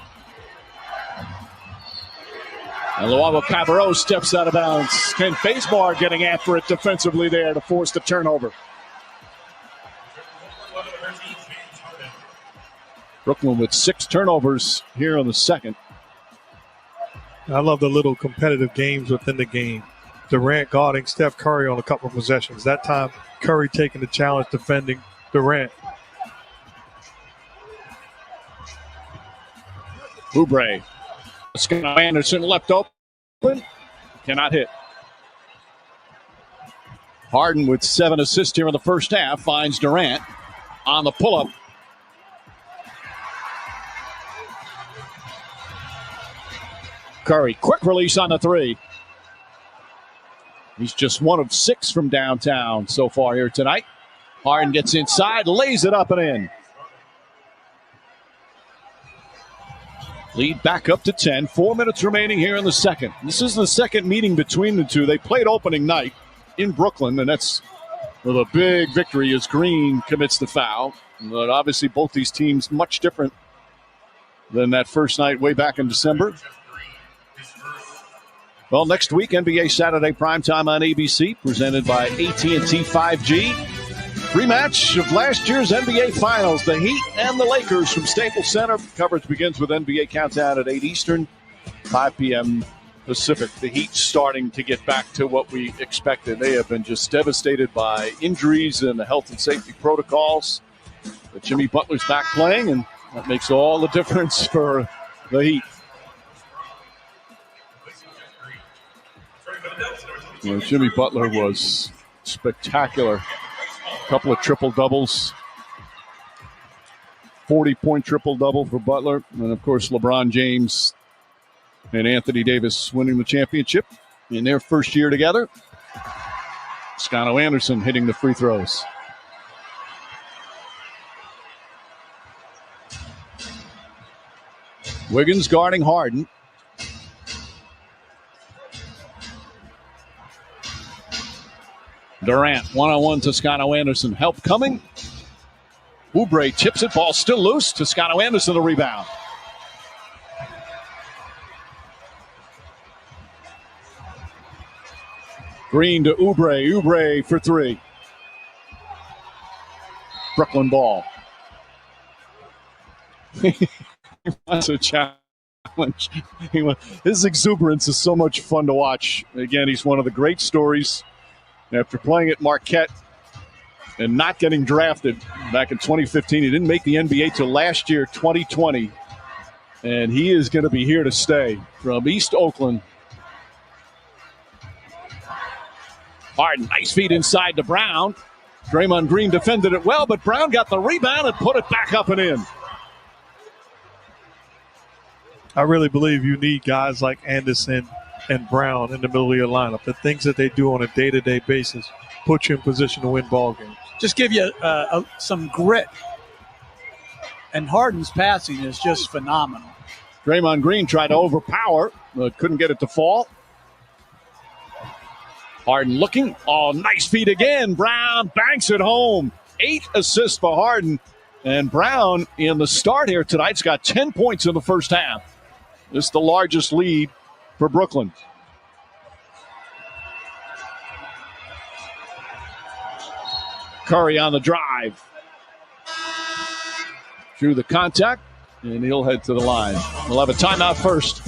And Luavo Cabarrot steps out of bounds. Kent Bazemore getting after it defensively there to force the turnover. Brooklyn with 6 turnovers here in the second. I love the little competitive games within the game. Durant guarding Steph Curry on a couple of possessions. That time, Curry taking the challenge defending Durant. Oubre. Scott Anderson left open. Cannot hit. Harden with 7 assists here in the first half finds Durant on the pull-up. Curry, quick release on the 3. He's just 1 of 6 from downtown so far here tonight. Harden gets inside, lays it up and in. Lead back up to 10. 4 minutes remaining here in the second. This is the second meeting between the two. They played opening night in Brooklyn, and that's with a big victory as Green commits the foul. But obviously both these teams much different than that first night way back in December. Well, next week, NBA Saturday primetime on ABC, presented by AT&T 5G. Rematch of last year's NBA Finals, the Heat and the Lakers from Staples Center. Coverage begins with NBA Countdown at 8 Eastern, 5 p.m. Pacific. The Heat starting to get back to what we expected. They have been just devastated by injuries and the health and safety protocols. But Jimmy Butler's back playing, and that makes all the difference for the Heat. You know, Jimmy Butler was spectacular. A couple of triple-doubles. 40-point triple-double for Butler. And, of course, LeBron James and Anthony Davis winning the championship in their first year together. Scotto Anderson hitting the free throws. Wiggins guarding Harden. Durant, one-on-one to Toscano Anderson. Help coming. Oubre tips it. Ball still loose. Toscano Anderson the rebound. Green to Oubre. Oubre for 3. Brooklyn ball. That's a challenge. His exuberance is so much fun to watch. Again, he's one of the great stories. After playing at Marquette and not getting drafted back in 2015. He didn't make the NBA till last year, 2020. And he is going to be here to stay from East Oakland. Harden, nice feed inside to Brown. Draymond Green defended it well, but Brown got the rebound and put it back up and in. I really believe you need guys like Anderson and Brown in the middle of your lineup. The things that they do on a day-to-day basis put you in position to win ball games. Just give you some grit. And Harden's passing is just phenomenal. Draymond Green tried to overpower, but couldn't get it to fall. Harden looking. Oh, nice feed again. Brown banks it home. 8 assists for Harden. And Brown in the start here tonight's got 10 points in the first half. This is the largest lead for Brooklyn. Curry on the drive. Through the contact, and he'll head to the line. We'll have a timeout first.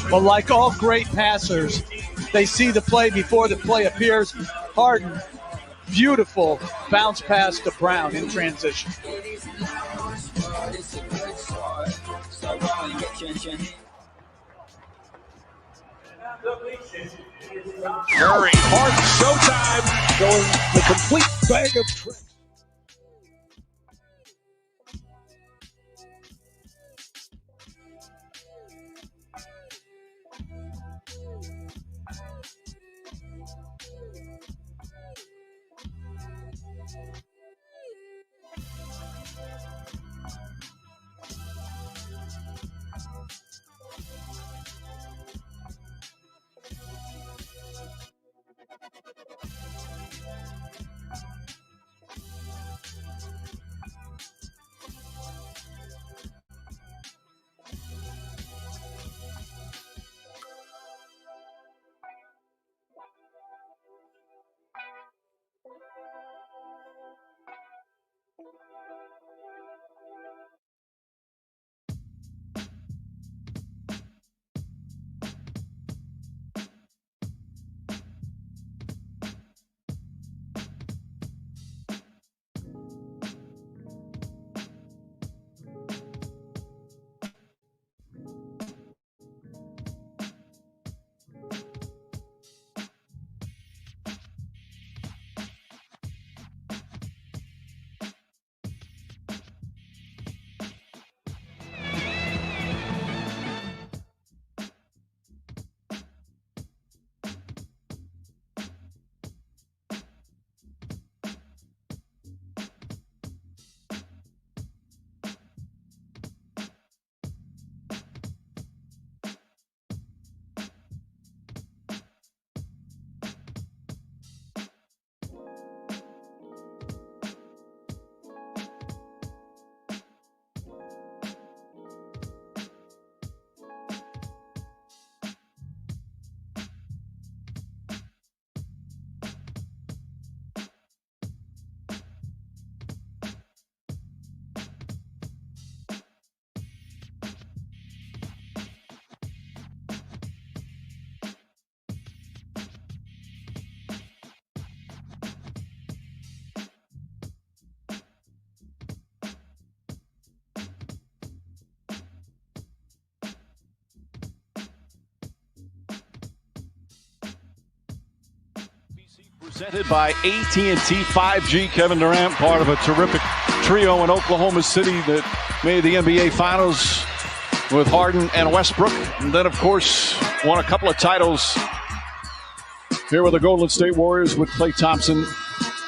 But like all great passers, they see the play before the play appears. Harden, beautiful bounce pass to Brown in transition. Curry, Harden, showtime, going the complete bag of tricks. Presented by AT&T 5G. Kevin Durant, part of a terrific trio in Oklahoma City that made the NBA Finals with Harden and Westbrook. And then, of course, won a couple of titles here with the Golden State Warriors with Klay Thompson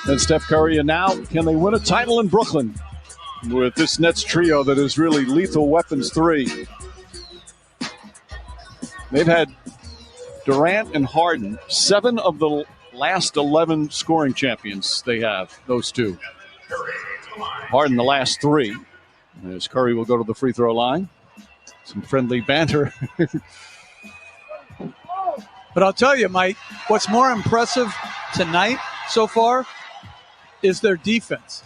and Steph Curry. And now, can they win a title in Brooklyn with this Nets trio that is really lethal weapons 3? They've had Durant and Harden, 7 of the last 11 scoring champions they have, those two. Harden the last 3. As Curry will go to the free throw line. Some friendly banter. But I'll tell you, Mike, what's more impressive tonight so far is their defense.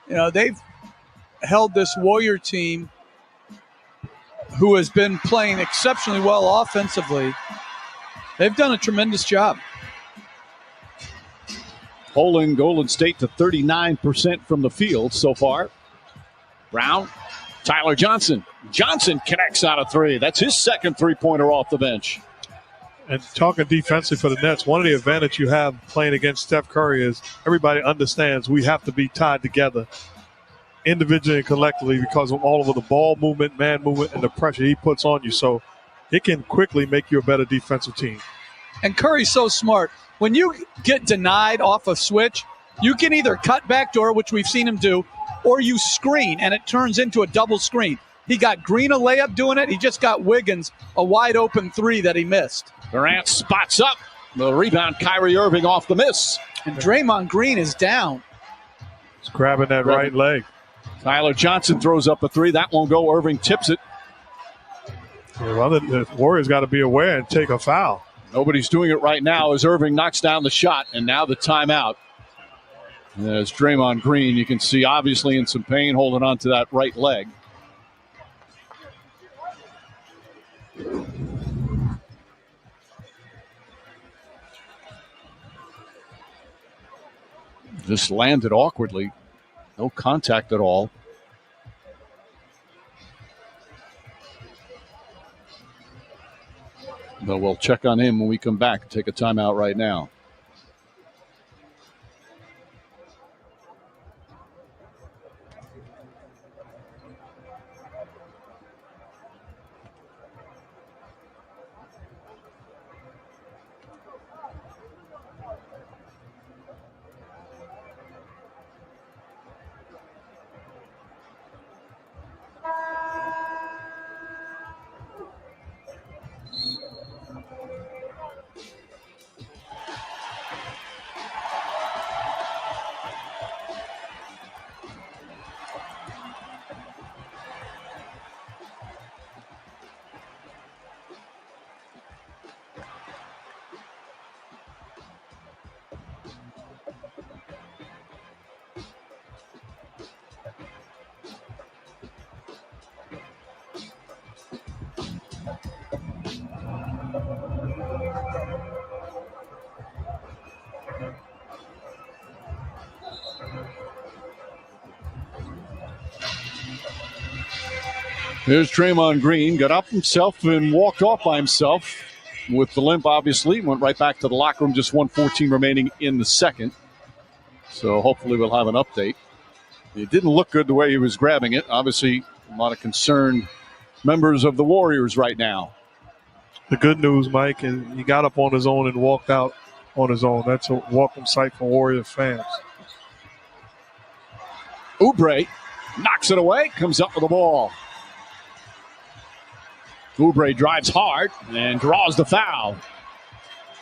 You know, they've held this Warrior team who has been playing exceptionally well offensively. They've done a tremendous job. holding Golden State to 39% from the field so far. Brown, Tyler Johnson. Johnson connects out of three. That's his second three-pointer off the bench. And talking defensively for the Nets, one of the advantages you have playing against Steph Curry is everybody understands we have to be tied together individually and collectively because of all of the ball movement, man movement, and the pressure he puts on you. So it can quickly make you a better defensive team. And Curry's so smart. When you get denied off a switch, you can either cut backdoor, which we've seen him do, or you screen, and it turns into a double screen. He got Green a layup doing it. He just got Wiggins a wide-open three that he missed. Durant spots up. The rebound, Kyrie Irving off the miss. And Draymond Green is down. He's grabbing that right leg. Tyler Johnson throws up a three. That won't go. Irving tips it. Yeah, well, the Warriors got to be aware and take a foul. Nobody's doing it right now as Irving knocks down the shot, and now the timeout. As Draymond Green, you can see obviously in some pain holding on to that right leg. Just landed awkwardly. No contact at all. But we'll check on him when we come back and take a timeout right now. Here's Draymond Green, got up himself and walked off by himself with the limp, obviously. Went right back to the locker room, just 1:14 remaining in the second. So hopefully we'll have an update. It didn't look good the way he was grabbing it. Obviously, a lot of concerned members of the Warriors right now. The good news, Mike, is he got up on his own and walked out on his own. That's a welcome sight for Warrior fans. Oubre knocks it away, comes up with the ball. Oubre drives hard and draws the foul.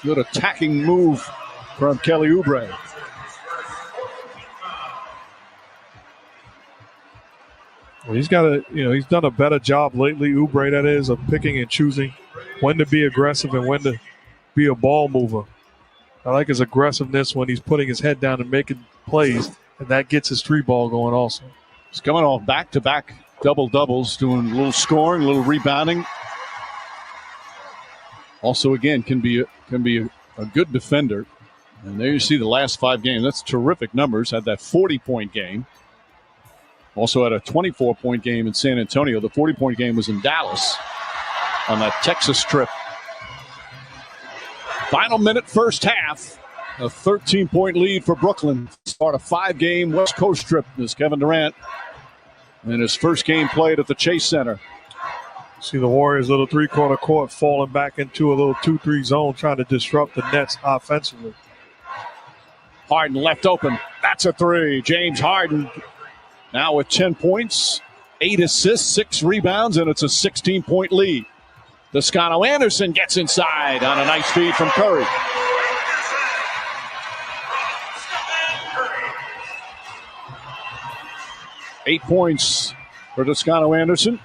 Good attacking move from Kelly Oubre. Well, he's done a better job lately, Oubre, that is, of picking and choosing when to be aggressive and when to be a ball mover. I like his aggressiveness when he's putting his head down and making plays, and that gets his three ball going also. He's coming off back-to-back double-doubles, doing a little scoring, a little rebounding. Also, again, can be a good defender. And there you see the last 5 games. That's terrific numbers. Had that 40-point game. Also had a 24-point game in San Antonio. The 40-point game was in Dallas on that Texas trip. Final minute, first half. A 13-point lead for Brooklyn. Start a 5-game West Coast trip as Kevin Durant in his first game played at the Chase Center. See the Warriors' little three-quarter court falling back into a little 2-3 zone, trying to disrupt the Nets offensively. Harden left open. That's a three. James Harden now with 10 points, 8 assists, 6 rebounds, and it's a 16-point lead. Toscano Anderson gets inside on a nice feed from Curry. Eight points for Toscano Anderson.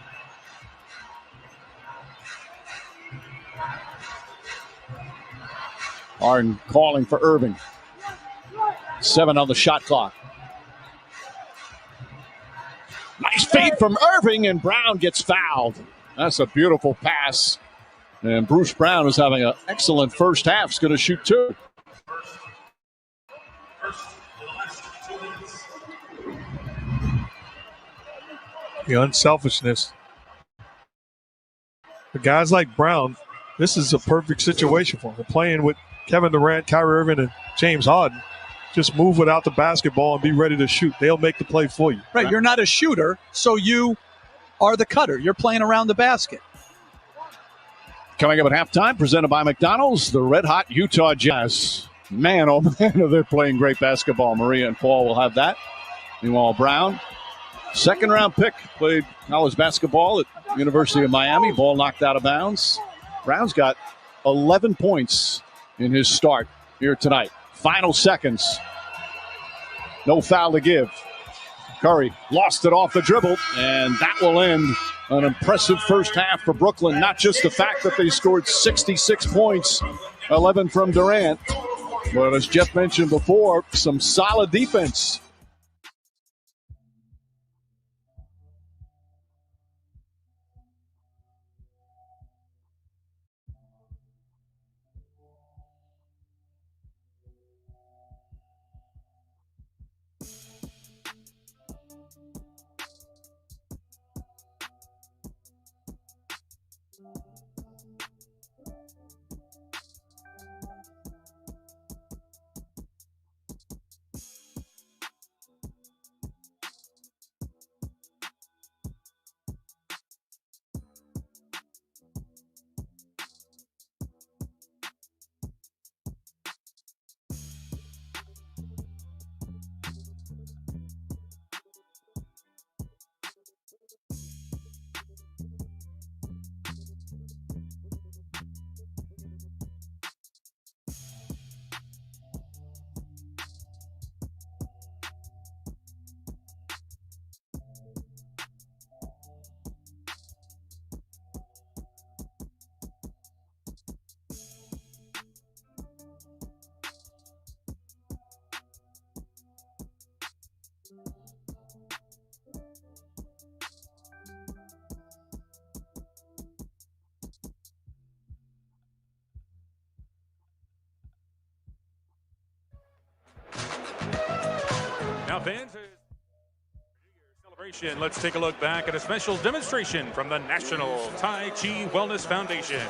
Harden calling for Irving. 7 on the shot clock. Nice feed from Irving, and Brown gets fouled. That's a beautiful pass. And Bruce Brown is having an excellent first half. He's going to shoot 2. The unselfishness. The guys like Brown, this is a perfect situation for them. They're playing with Kevin Durant, Kyrie Irving, and James Harden. Just move without the basketball and be ready to shoot. They'll make the play for you. Right, you're not a shooter, so you are the cutter. You're playing around the basket. Coming up at halftime, presented by McDonald's, the red-hot Utah Jazz. Man, oh man, they're playing great basketball. Maria and Paul will have that. Meanwhile, Brown, second-round pick, played college basketball at University of Miami. Ball knocked out of bounds. Brown's got 11 points in his start here tonight. Final seconds. No foul to give. Curry lost it off the dribble, and that will end an impressive first half for Brooklyn. Not just the fact that they scored 66 points, 11 from Durant, but as Jeff mentioned before, some solid defense. Now, fans, celebration. Let's take a look back at a special demonstration from the National Tai Chi Wellness Foundation.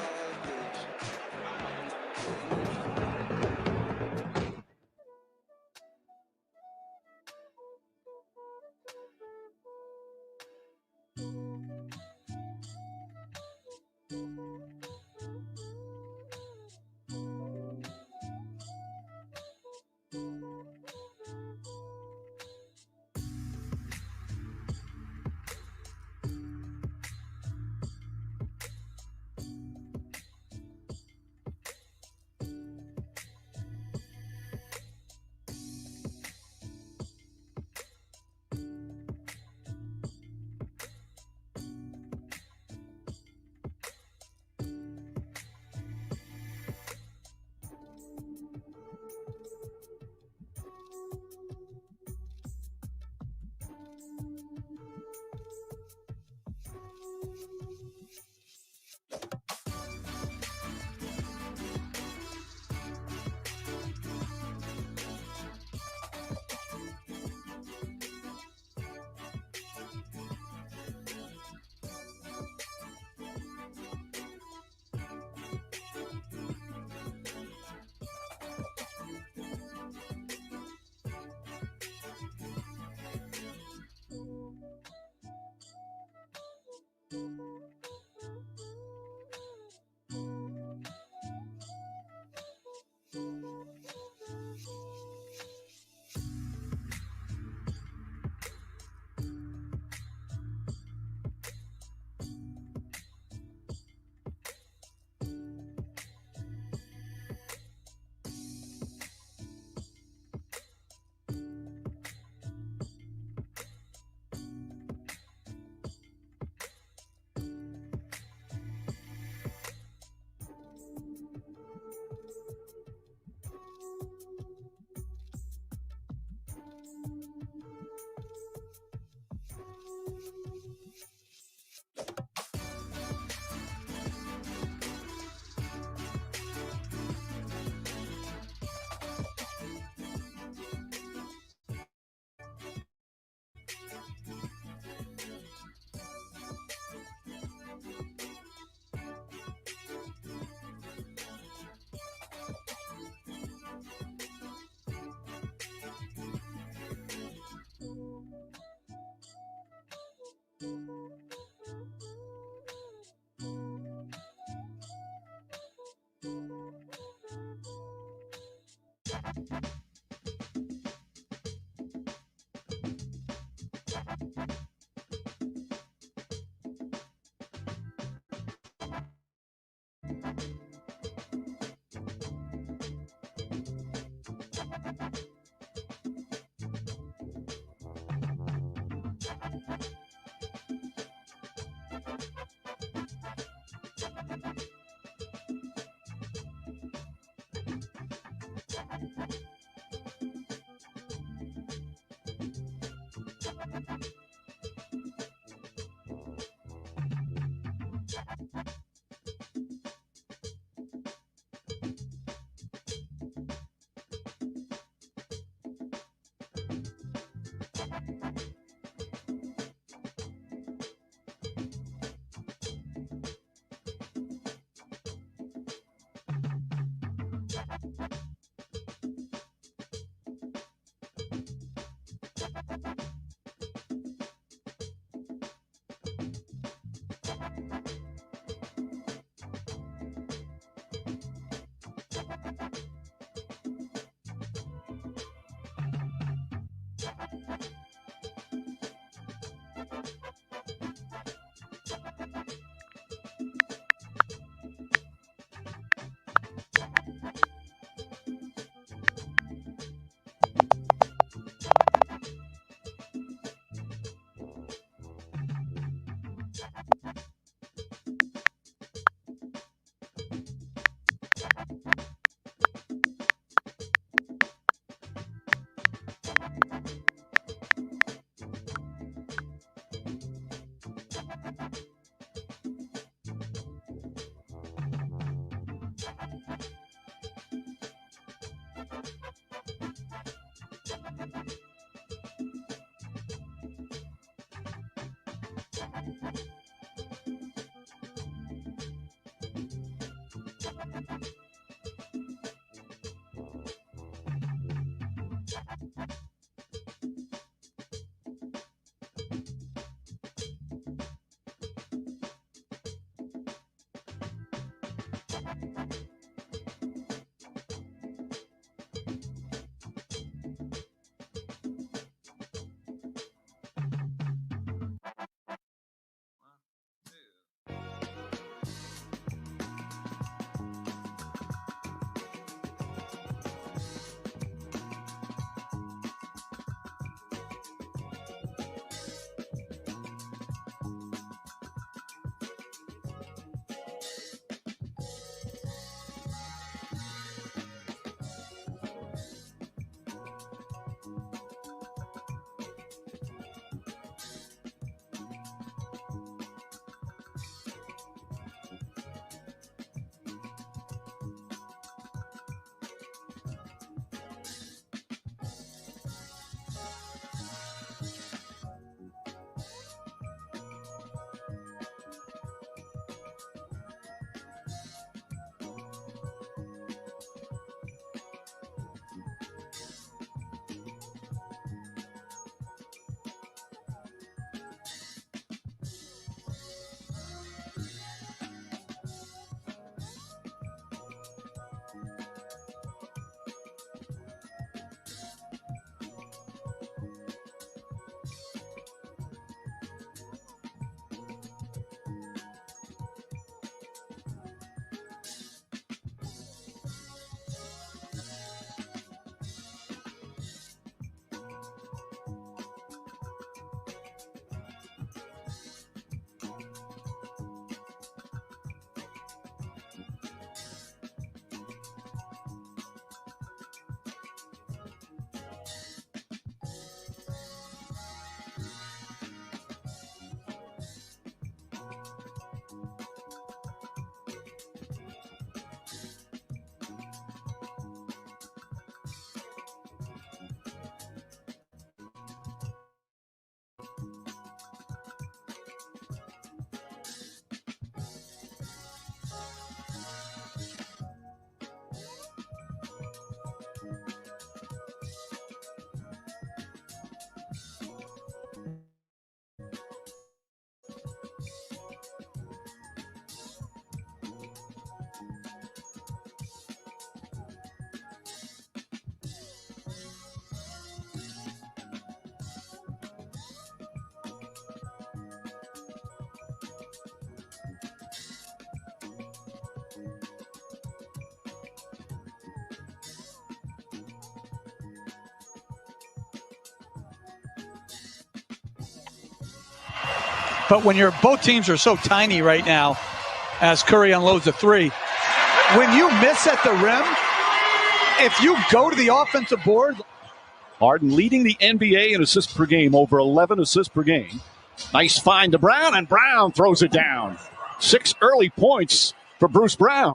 But when both teams are so tiny right now, as Curry unloads a three, when you miss at the rim, if you go to the offensive board. Harden leading the NBA in assists per game, over 11 assists per game. Nice find to Brown, and Brown throws it down. 6 early points for Bruce Brown.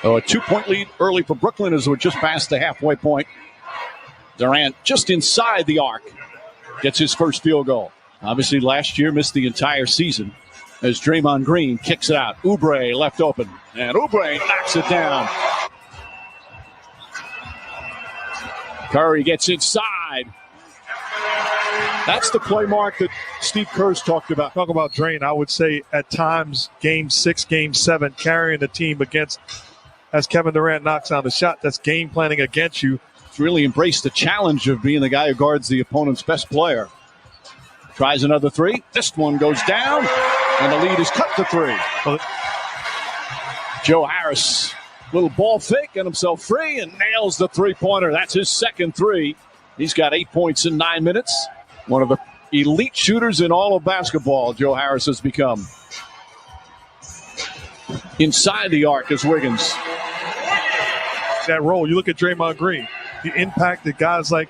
A 2-point lead early for Brooklyn as we're just past the halfway point. Durant just inside the arc gets his first field goal. Obviously last year missed the entire season as Draymond Green kicks it out. Oubre left open, and Oubre knocks it down. Curry gets inside. That's the play mark that Steve Kerr's talked about. Talk about drain. I would say at times, game 6, game 7, carrying the team against, as Kevin Durant knocks down the shot, that's game planning against you. He's really embraced the challenge of being the guy who guards the opponent's best player. Tries another three. This one goes down, and the lead is cut to 3. Joe Harris, little ball fake, get himself free, and nails the three-pointer. That's his second 3. He's got 8 points in 9 minutes. One of the elite shooters in all of basketball, Joe Harris has become. Inside the arc is Wiggins. That role, you look at Draymond Green, he impacted guys like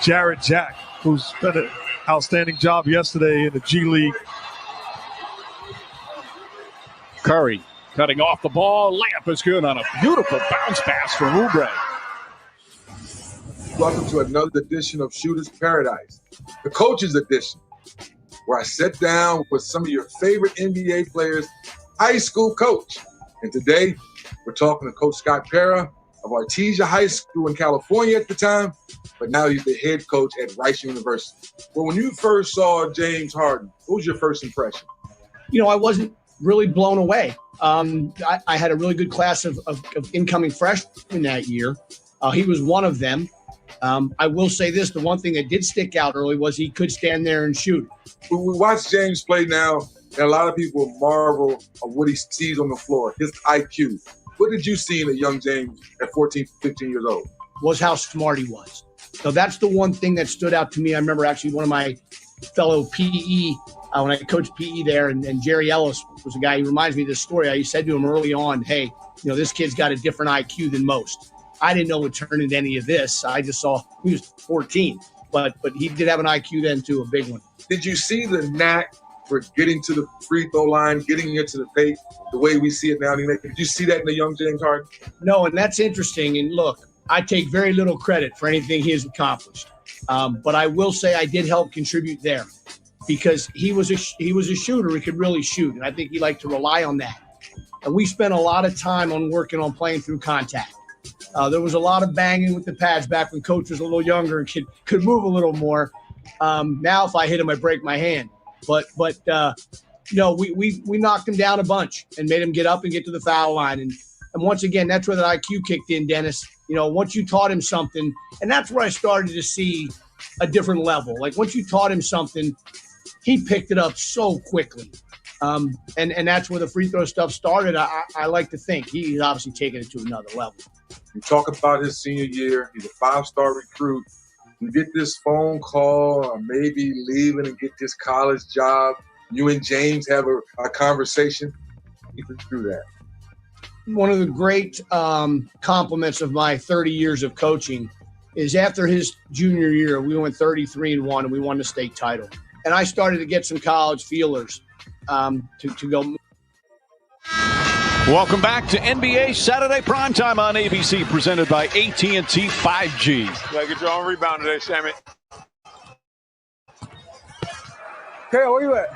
Jarrett Jack, who's done an outstanding job yesterday in the G League. Curry cutting off the ball. Layup is good on a beautiful bounce pass from Oubre. Welcome to another edition of Shooter's Paradise, the Coach's Edition, where I sit down with some of your favorite NBA players' high school coach. And today, we're talking to Coach Scott Pera of Artesia High School in California at the time, but now he's the head coach at Rice University. Well, when you first saw James Harden, what was your first impression? I wasn't really blown away. I had a really good class of incoming freshmen that year. He was one of them. I will say this, the one thing that did stick out early was he could stand there and shoot. We watch James play now, and a lot of people marvel at what he sees on the floor, his IQ. What did you see in a young James at 14, 15 years old? Was how smart he was. So that's the one thing that stood out to me. I remember actually one of my fellow PE, when I coached PE there, and Jerry Ellis was a guy, he reminds me of this story. I said to him early on, hey, this kid's got a different IQ than most. I didn't know it would turn into any of this. I just saw he was 14, but he did have an IQ then too, a big one. Did you see the knack for getting to the free throw line, getting into the paint, the way we see it now? Did you see that in the young James Harden? No, and that's interesting. And look, I take very little credit for anything he has accomplished. But I will say I did help contribute there because he was a shooter. He could really shoot, and I think he liked to rely on that. And we spent a lot of time on working on playing through contact. There was a lot of banging with the pads back when coach was a little younger and could move a little more. Now if I hit him, I break my hand. But we knocked him down a bunch and made him get up and get to the foul line. And once again, that's where that IQ kicked in, Dennis. Once you taught him something, and that's where I started to see a different level. Like once you taught him something, he picked it up so quickly. And that's where the free throw stuff started. I like to think he's obviously taken it to another level. You talk about his senior year. He's a 5-star recruit. You get this phone call, or maybe leaving and get this college job. You and James have a conversation. You can do that. One of the great compliments of my 30 years of coaching is after his junior year, we went 33-1 and we won the state title. And I started to get some college feelers to go. Welcome back to NBA Saturday Primetime on ABC, presented by AT&T 5G. Gotta get your own rebound today, Sammy. Kale, where you at?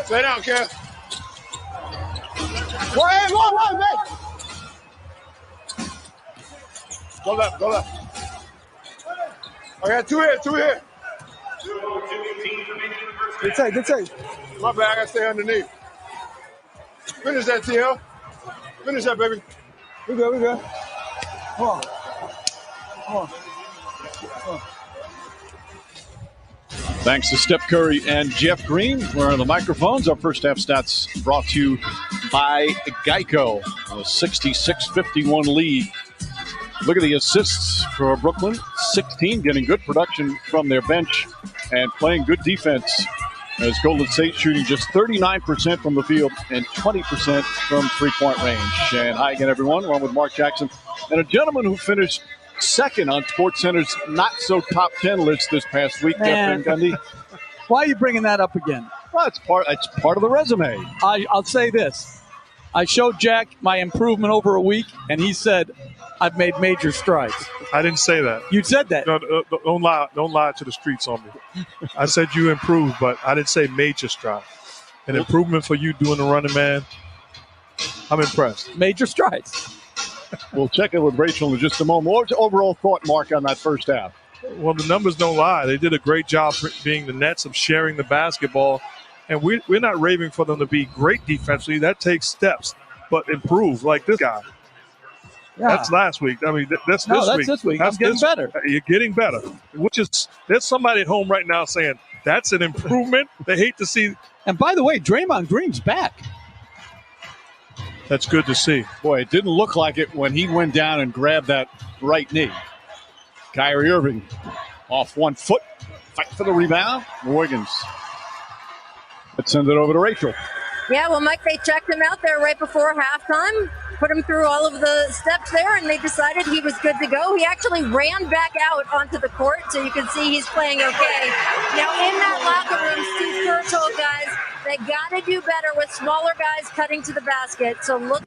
Stay down, Kev. Hey, one, man. Go left. I got two here. Good take. My bad, I gotta stay underneath. Finish that, TL. Finish that, baby. We good. Come on. Thanks to Steph Curry and Jeff Green. We're on the microphones. Our first half stats brought to you by Geico. A 66-51 lead. Look at the assists for Brooklyn. 16, getting good production from their bench and playing good defense as Golden State shooting just 39% from the field and 20% from three-point range. And hi again, everyone. Along with Mark Jackson and a gentleman who finished second on SportsCenter's not-so-top 10 list this past week, Man. Jeff Van Gundy. Why are you bringing that up again? Well, it's part of the resume. I'll say this. I showed Jack my improvement over a week, and he said, I've made major strides. I didn't say that. You said that. No, don't lie. Don't lie to the streets on me. I said you improved, but I didn't say major stride. An improvement for you doing the running, man. I'm impressed. Major strides. We'll check in with Rachel in just a moment. What was your overall thought, Mark, on that first half? Well, the numbers don't lie. They did a great job being the Nets of sharing the basketball. And we're not raving for them to be great defensively. That takes steps, but improve like this guy. Yeah. That's last week. I mean, that's this week. I'm getting better. You're getting better. Which is, there's somebody at home right now saying that's an improvement. They hate to see. And by the way, Draymond Green's back. That's good to see. Boy, it didn't look like it when he went down and grabbed that right knee. Kyrie Irving off 1 foot. Fight for the rebound. Wiggins. Let's send it over to Rachel. Yeah, well, Mike, they checked him out there right before halftime, put him through all of the steps there, and they decided he was good to go. He actually ran back out onto the court, so you can see he's playing okay. Now, in that locker room, Steve Kerr told guys they got to do better with smaller guys cutting to the basket. So look.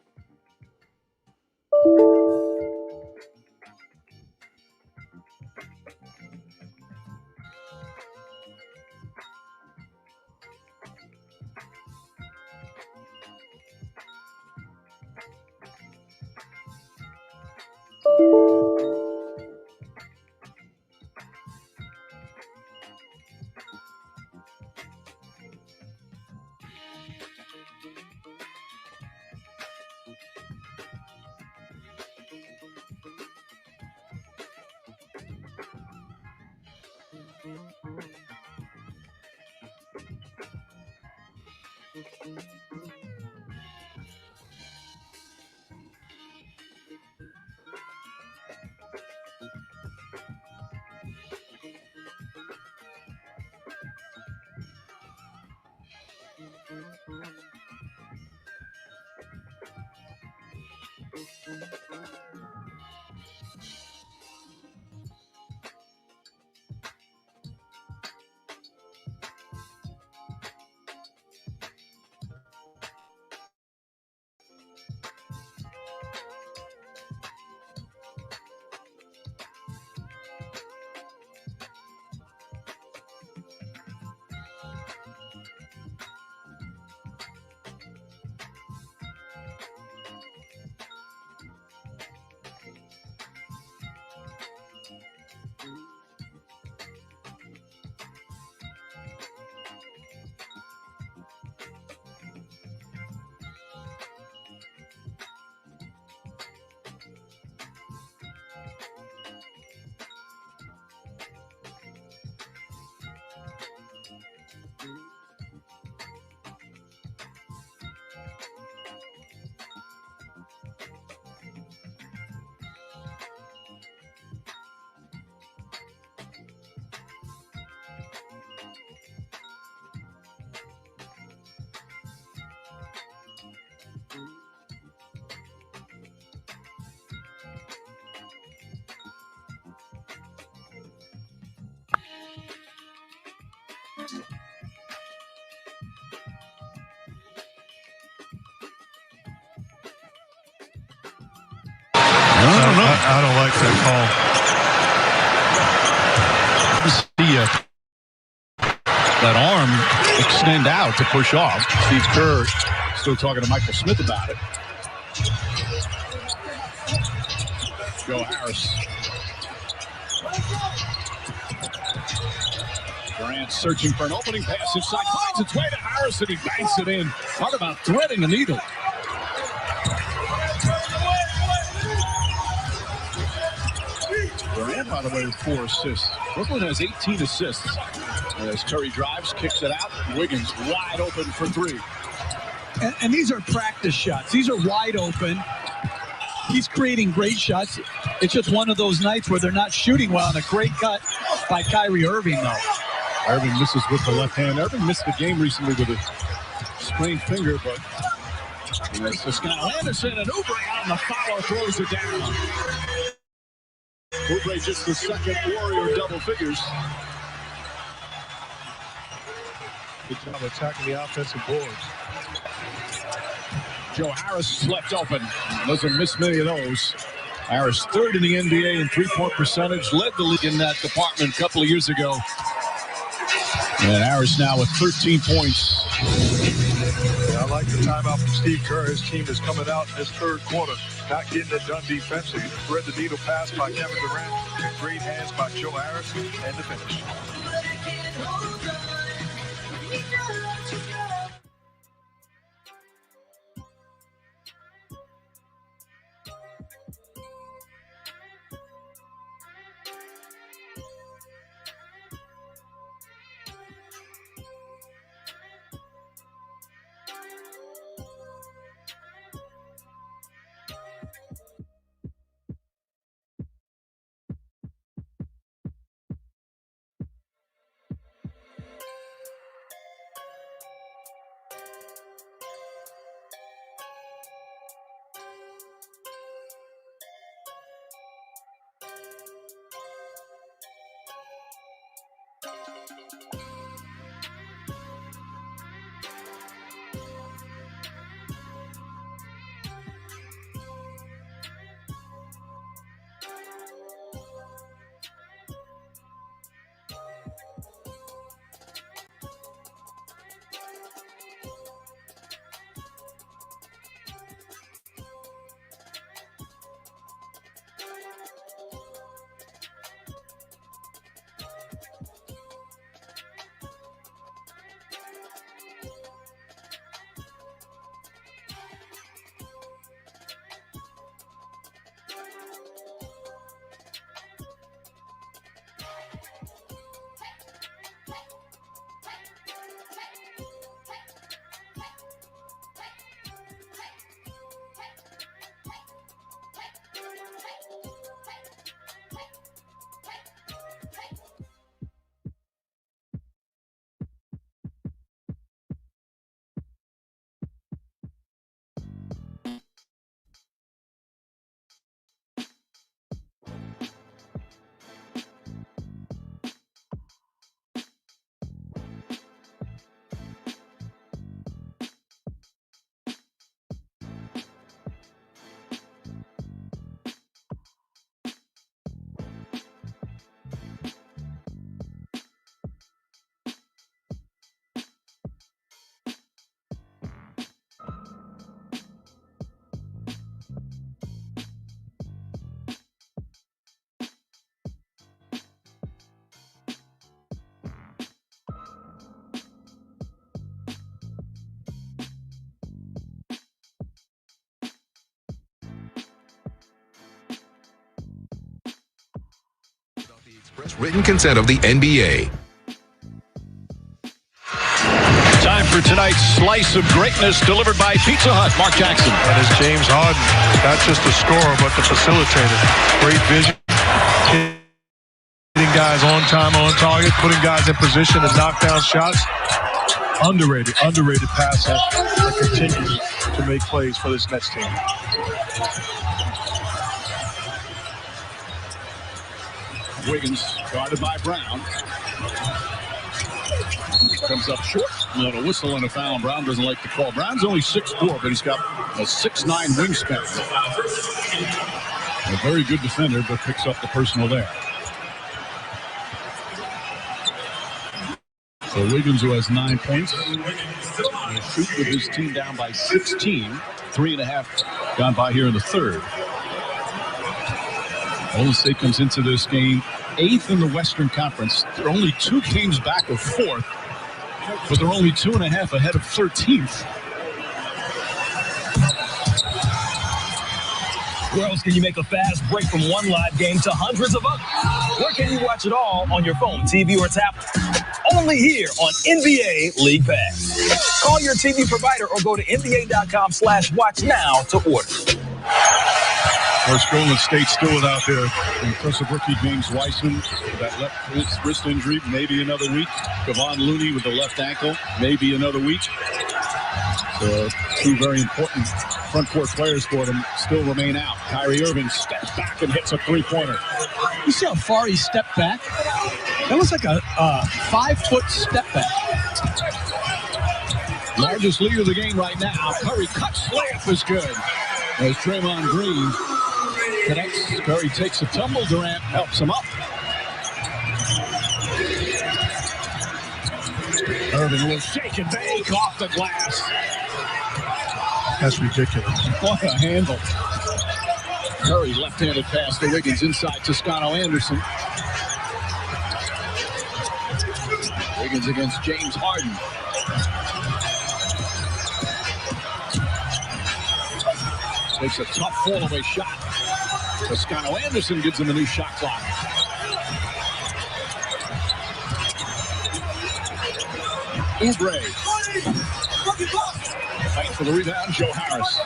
I don't like that call. See that arm extend out to push off. Steve Kerr still talking to Michael Smith about it. Joe Harris. Durant searching for an opening pass inside. Finds its way to Harris and he banks it in. Talk about threading the needle. Durant, by the way, with 4 assists. Brooklyn has 18 assists. As Curry drives, kicks it out. Wiggins wide open for 3. And these are practice shots. These are wide open. He's creating great shots. It's just one of those nights where they're not shooting well. And a great cut by Kyrie Irving, though. Irving misses with the left hand. Irving missed the game recently with a sprained finger, but that's just Kyle Anderson, and Oubre on the foul throws it down. Oubre just the second Warrior double figures. Good job attacking the offensive boards. Joe Harris is left open. Doesn't miss many of those. Harris third in the NBA in three-point percentage. Led the league in that department a couple of years ago. And Harris now with 13 points. I like the timeout from Steve Kerr. His team is coming out in this third quarter, not getting it done defensively. Thread the needle pass by Kevin Durant, and great hands by Joe Harris, and the finish. Written consent of the NBA. Time for tonight's Slice of Greatness delivered by Pizza Hut. Mark Jackson. And it's James Harden, not just the scorer, but the facilitator. Great vision. Hitting guys on time, on target, putting guys in position to knock down shots. Underrated passer that continues to make plays for this Nets team. Wiggins guarded by Brown. Comes up short. A little whistle and a foul. Brown doesn't like the call. Brown's only 6'4", but he's got a 6'9" wingspan. A very good defender, but picks up the personal there. So Wiggins, who has 9 points, will shoot with his team down by 16. 3.5 gone by here in the third. Golden State comes into this game 8th in the Western Conference. They're only 2 games back of 4th, but they're only 2.5 ahead of 13th. Where else can you make a fast break from one live game to hundreds of others? Where can you watch it all on your phone, TV, or tablet? Only here on NBA League Pass. Call your TV provider or go to NBA.com/watch now to order. course, Golden State still without their impressive rookie James Wiseman with that left wrist injury, maybe another week. Kevon Looney with the left ankle, maybe another week. So two very important front court players for them still remain out. Kyrie Irving steps back and hits a three-pointer. You see how far he stepped back? That was like a 5-foot step back. Largest leader of the game right now. Curry cuts, layup is good. As Draymond Green connects, Curry takes a tumble. Durant helps him up. Irving will shake and bake off the glass. That's ridiculous. What a handle. Curry left-handed pass to Wiggins inside Toscano Anderson. Wiggins against James Harden. Takes a tough fall-away shot. Toscano Anderson gives him a new shot clock. Oubre. Fight for the rebound, Joe Harris.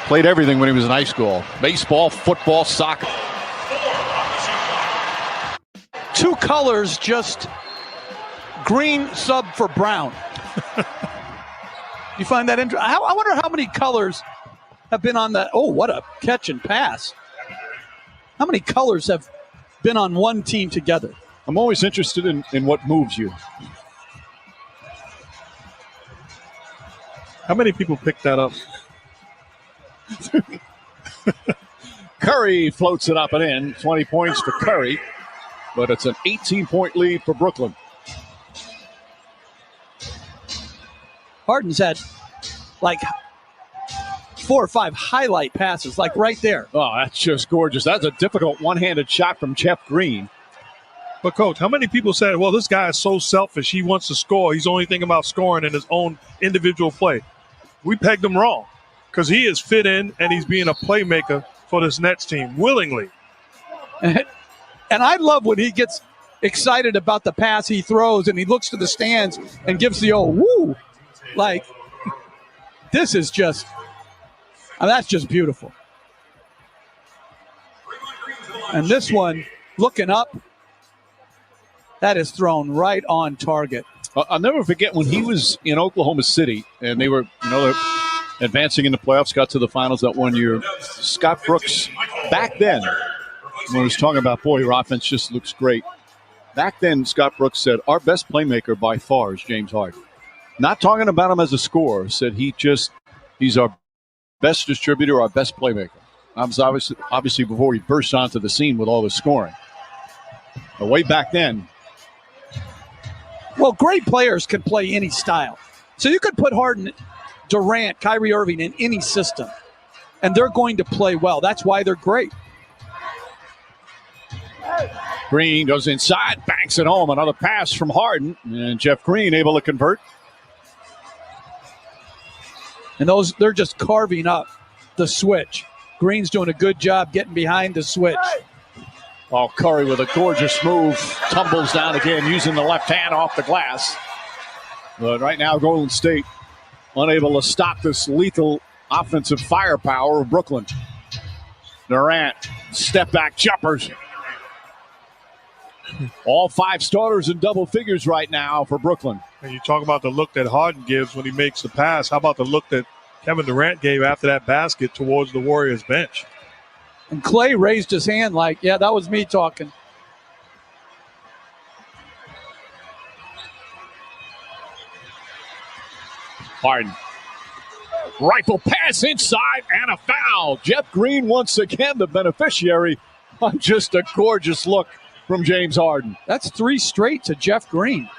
Played everything when he was in high school. Baseball, football, soccer. Two colors, just green sub for brown. You find that interesting? I wonder how many colors have been on that. Oh, what a catch and pass. How many colors have been on one team together? I'm always interested in what moves you. How many people picked that up? Curry floats it up and in. 20 points for Curry, but it's an 18-point lead for Brooklyn. Harden's had like 4 or 5 highlight passes, like right there. Oh, that's just gorgeous. That's a difficult one-handed shot from Jeff Green. But, Coach, how many people said, well, this guy is so selfish, he wants to score. He's only thinking about scoring in his own individual play. We pegged him wrong. Because he is fit in and he's being a playmaker for this Nets team willingly. And I love when he gets excited about the pass he throws and he looks to the stands and gives the old woo. Like, this is just, that's just beautiful. And this one, looking up, that is thrown right on target. I'll never forget when he was in Oklahoma City and they were, advancing in the playoffs, got to the finals that one year. Scott Brooks, back then, when he was talking about, boy, your offense just looks great. Back then, Scott Brooks said, our best playmaker by far is James Harden. Not talking about him as a scorer, said he's our best distributor, our best playmaker. Obviously before he burst onto the scene with all the scoring. But way back then. Well, great players can play any style. So you could put Harden, Durant, Kyrie Irving in any system, and they're going to play well. That's why they're great. Green goes inside, banks it home. Another pass from Harden, and Jeff Green able to convert. And they're just carving up the switch. Green's doing a good job getting behind the switch. Oh, Curry with a gorgeous move. Tumbles down again using the left hand off the glass. But right now, Golden State unable to stop this lethal offensive firepower of Brooklyn. Durant, step back jumpers. All 5 starters in double figures right now for Brooklyn. And you talk about the look that Harden gives when he makes the pass. How about the look that Kevin Durant gave after that basket towards the Warriors bench? And Clay raised his hand like, yeah, that was me talking. Harden. Rifle pass inside and a foul. Jeff Green once again the beneficiary on just a gorgeous look from James Harden. That's 3 straight to Jeff Green.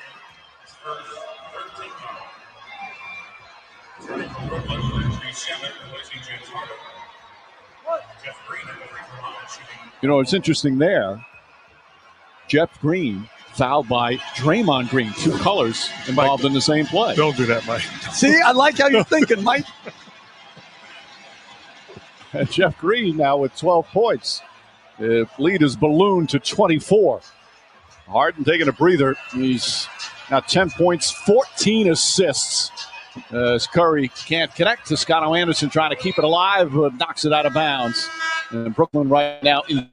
You know, it's interesting there. Jeff Green fouled by Draymond Green. 2 colors involved in the same play. Don't do that, Mike. See, I like how you're thinking, Mike. And Jeff Green now with 12 points. The lead is ballooned to 24. Harden taking a breather. He's now 10 points, 14 assists. As Curry can't connect to Scotto Anderson, trying to keep it alive, but knocks it out of bounds. And Brooklyn right now in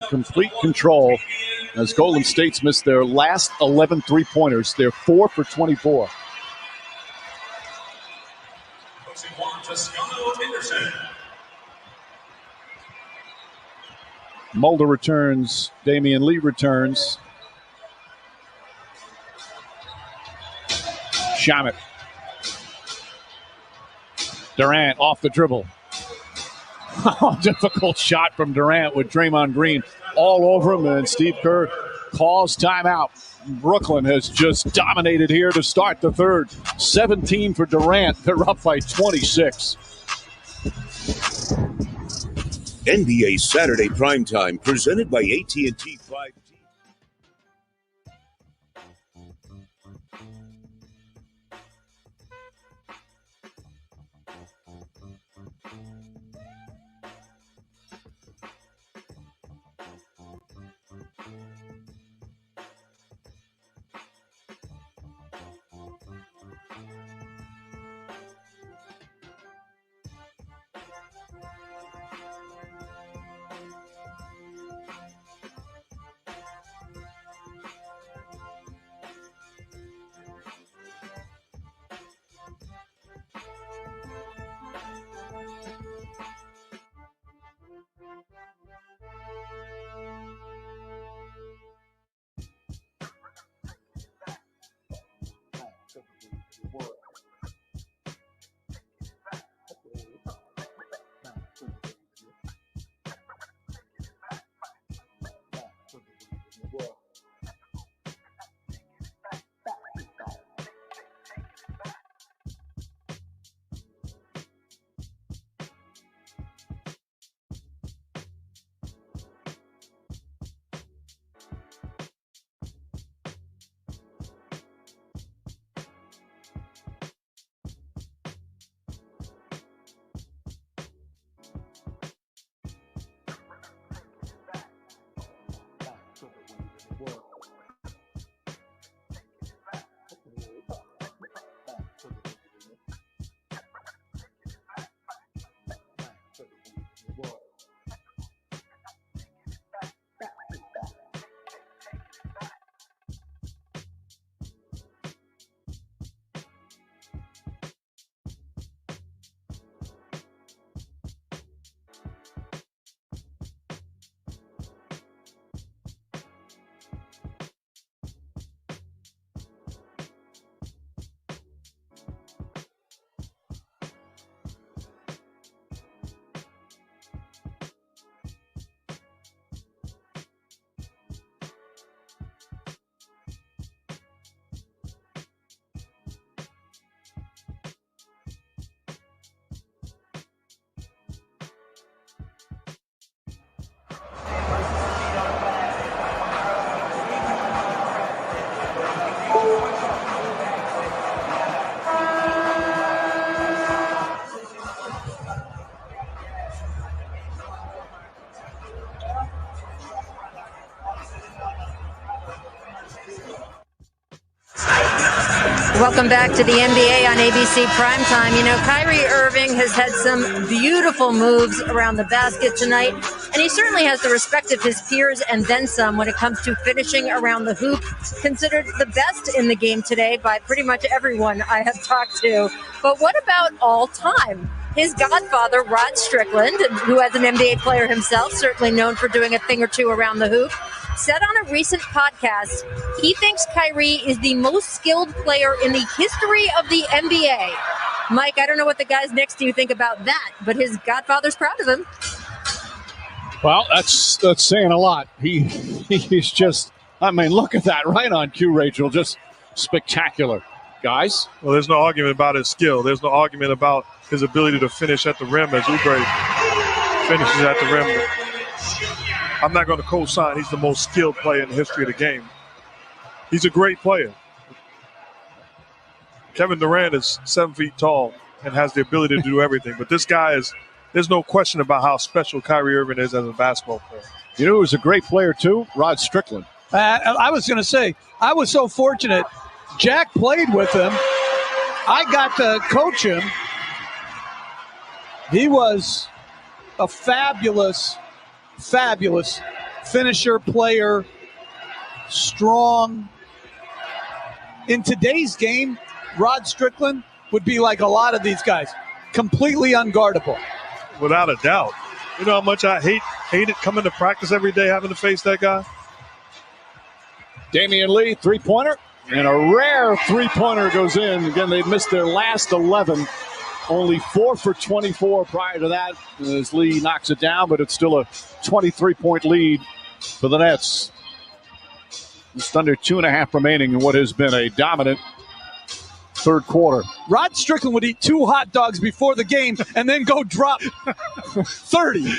complete control as Golden State's missed their last 11 three-pointers. They're 4 for 24. Mulder returns. Damian Lee returns. Shamet. Durant off the dribble. Difficult shot from Durant with Draymond Green all over him, and Steve Kerr calls timeout. Brooklyn has just dominated here to start the third. 17 for Durant. They're up by 26. NBA Saturday Primetime, presented by AT&T 5G. Welcome back to the NBA on ABC Primetime. You know, Kyrie Irving has had some beautiful moves around the basket tonight, and he certainly has the respect of his peers and then some when it comes to finishing around the hoop. Considered the best in the game today by pretty much everyone I have talked to. But what about all time? His godfather, Rod Strickland, who as an NBA player himself, certainly known for doing a thing or two around the hoop, said on a recent podcast he thinks Kyrie is the most skilled player in the history of the NBA. Mike, I don't know what the guys next to you think about that, but his godfather's proud of him. Well, that's saying a lot. He's just, I mean, look at that, right on cue, Rachel. Just spectacular. Guys? Well, there's no argument about his skill. There's no argument about his ability to finish at the rim as Oubre finishes at the rim. I'm not going to co-sign he's the most skilled player in the history of the game. He's a great player. Kevin Durant is 7 feet tall and has the ability to do everything. But this guy is, there's no question about how special Kyrie Irving is as a basketball player. You know who was a great player too? Rod Strickland. I was going to say, I was so fortunate. Jack played with him. I got to coach him. He was a fabulous finisher, player, strong. In today's game, Rod Strickland would be like a lot of these guys, completely unguardable. Without a doubt. You know how much I hate it coming to practice every day having to face that guy? Damian Lee, three-pointer. And a rare three-pointer goes in. Again, they've missed their last 11. Only 4 for 24 prior to that as Lee knocks it down, but it's still a 23-point lead for the Nets. Just under 2.5 remaining in what has been a dominant third quarter. Rod Strickland would eat 2 hot dogs before the game and then go drop 30.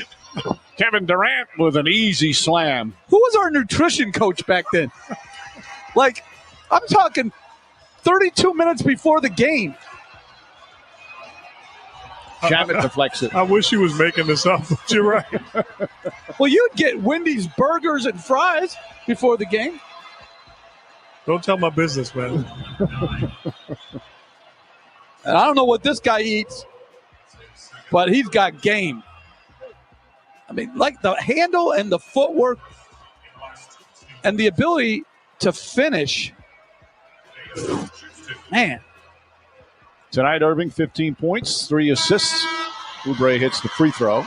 Kevin Durant with an easy slam. Who was our nutrition coach back then? Like, I'm talking 32 minutes before the game. Shabbat deflects it. I wish he was making this up, but you're right. Well, you'd get Wendy's burgers and fries before the game. Don't tell my business, man. And I don't know what this guy eats, but he's got game. I mean, like the handle and the footwork and the ability to finish. Man. Tonight, Irving, 15 points, 3 assists. Oubre hits the free throw.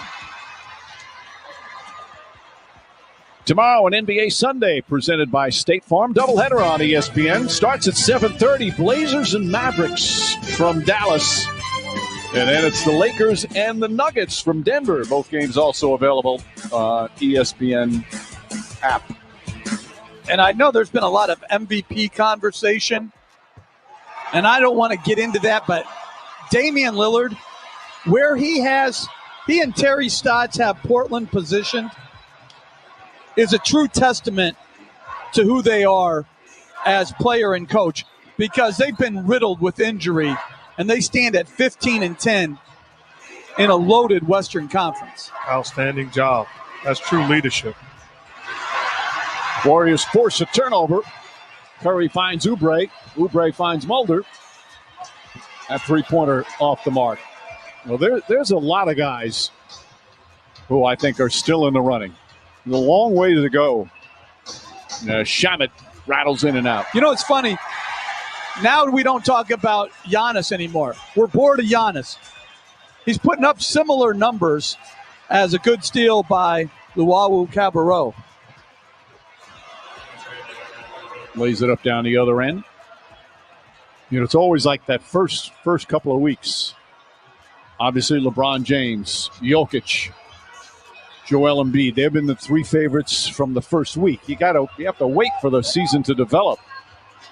Tomorrow, an NBA Sunday presented by State Farm. Doubleheader on ESPN. Starts at 7:30. Blazers and Mavericks from Dallas. And then it's the Lakers and the Nuggets from Denver. Both games also available on ESPN app. And I know there's been a lot of MVP conversation. And I don't want to get into that, but Damian Lillard, where he and Terry Stotts have Portland positioned, is a true testament to who they are as player and coach, because they've been riddled with injury, and they stand at 15-10 in a loaded Western Conference. Outstanding job. That's true leadership. Warriors force a turnover. Curry finds Oubre. Oubre finds Mulder. That three-pointer off the mark. Well, there's a lot of guys who I think are still in the running. A long way to go. Shamet rattles in and out. You know, it's funny. Now we don't talk about Giannis anymore. We're bored of Giannis. He's putting up similar numbers as a good steal by Luau Cabarro. Lays it up down the other end. You know, it's always like that first couple of weeks. Obviously, LeBron James, Jokic, Joel Embiid. They've been the 3 favorites from the first week. You have to wait for the season to develop.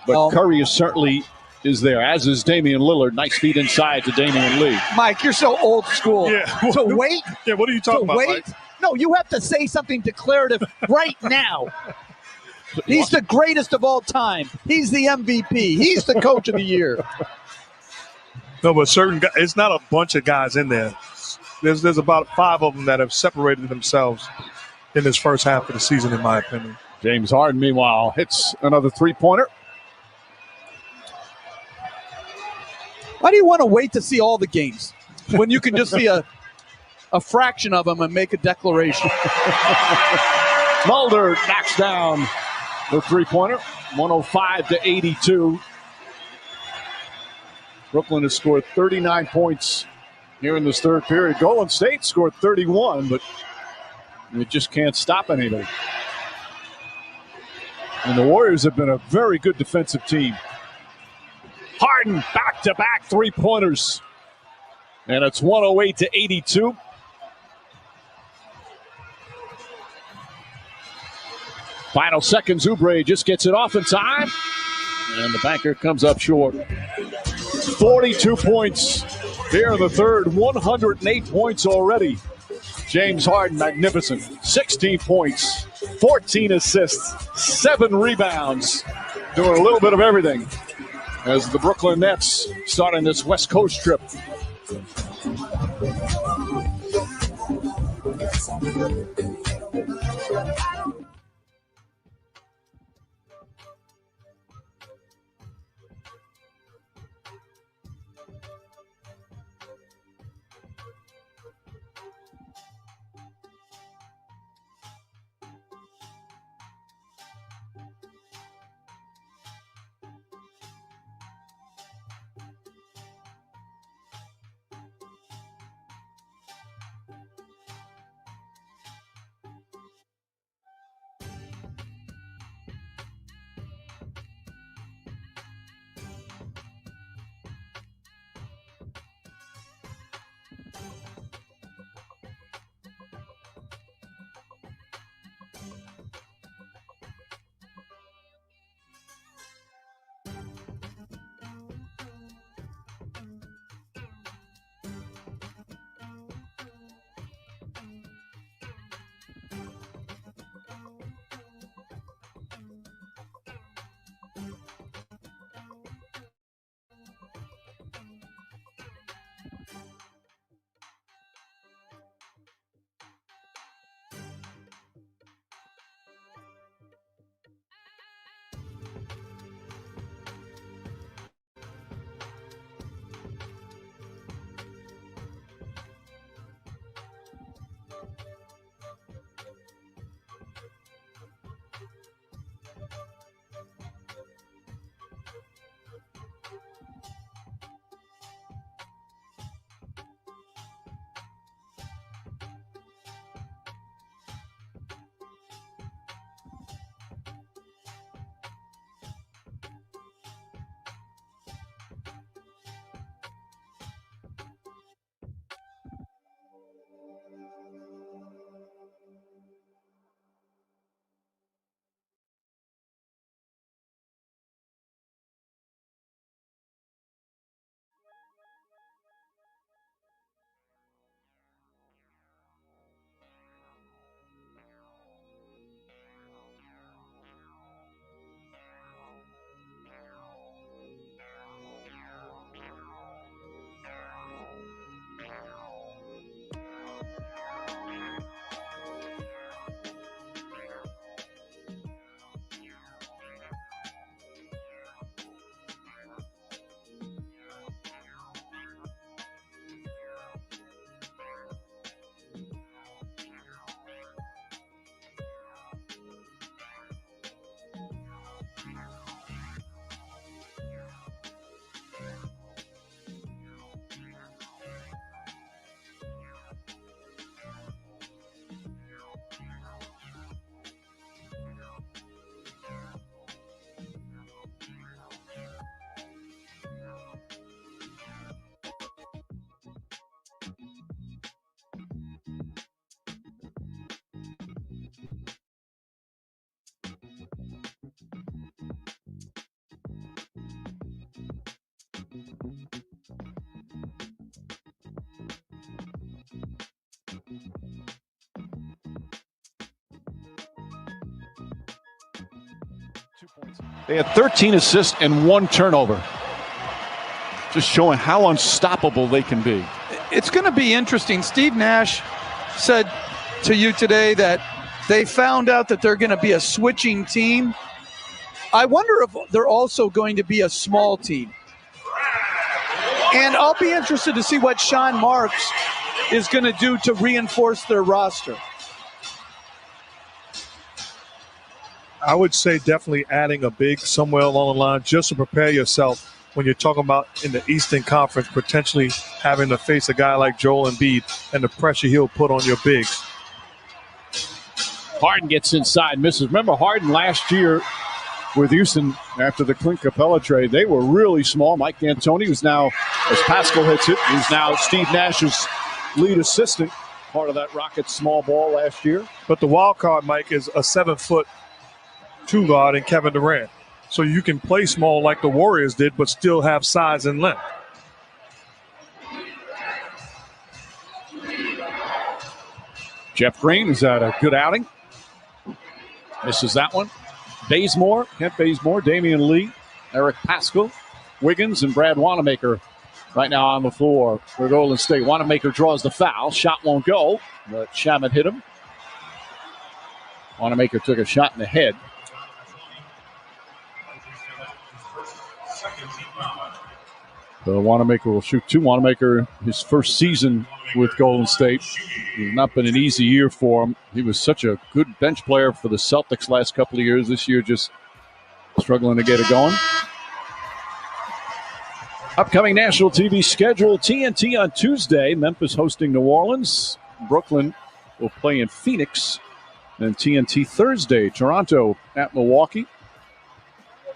But Curry certainly is there, as is Damian Lillard. Nice feed inside to Damian Lee. Mike, you're so old school. Yeah. To wait? Yeah, what are you talking about, wait? Mike? No, you have to say something declarative right now. He's the greatest of all time. He's the MVP. He's the coach of the year. No, but certain guys, it's not a bunch of guys in there. There's about 5 of them that have separated themselves in this first half of the season, in my opinion. James Harden, meanwhile, hits another three-pointer. Why do you want to wait to see all the games when you can just see a fraction of them and make a declaration? Mulder knocks down the three-pointer, 105-82. Brooklyn has scored 39 points here in this third period. Golden State scored 31, but it just can't stop anybody. And the Warriors have been a very good defensive team. Harden back-to-back three-pointers. And it's 108-82. Final seconds, Oubre just gets it off in time. And the banker comes up short. 42 points here in the third. 108 points already. James Harden, magnificent. 16 points, 14 assists, 7 rebounds. Doing a little bit of everything as the Brooklyn Nets starting this West Coast trip. They had 13 assists and 1 turnover. Just showing how unstoppable they can be. It's going to be interesting. Steve Nash said to you today that they found out that they're going to be a switching team. I wonder if they're also going to be a small team. And I'll be interested to see what Sean Marks is going to do to reinforce their roster. I would say definitely adding a big somewhere along the line just to prepare yourself when you're talking about in the Eastern Conference potentially having to face a guy like Joel Embiid and the pressure he'll put on your bigs. Harden gets inside, misses. Remember, Harden last year with Houston after the Clint Capella trade. They were really small. Mike D'Antoni, who's now, as Pascal hits it, who's now Steve Nash's lead assistant, part of that Rockets small ball last year. But the wild card, Mike, is a 7-foot two-guard in Kevin Durant. So you can play small like the Warriors did, but still have size and length. Jeff Green has had a good outing. Misses that one. Kent Bazemore, Damian Lee, Eric Pascal, Wiggins, and Brad Wanamaker right now on the floor for Golden State. Wanamaker draws the foul. Shot won't go, but Shamet hit him. Wanamaker took a shot in the head. So Wanamaker will shoot two. Wanamaker, his first season with Golden State. It's not been an easy year for him. He was such a good bench player for the Celtics last couple of years. This year just struggling to get it going. Upcoming national TV schedule, TNT on Tuesday. Memphis hosting New Orleans. Brooklyn will play in Phoenix. And TNT Thursday, Toronto at Milwaukee.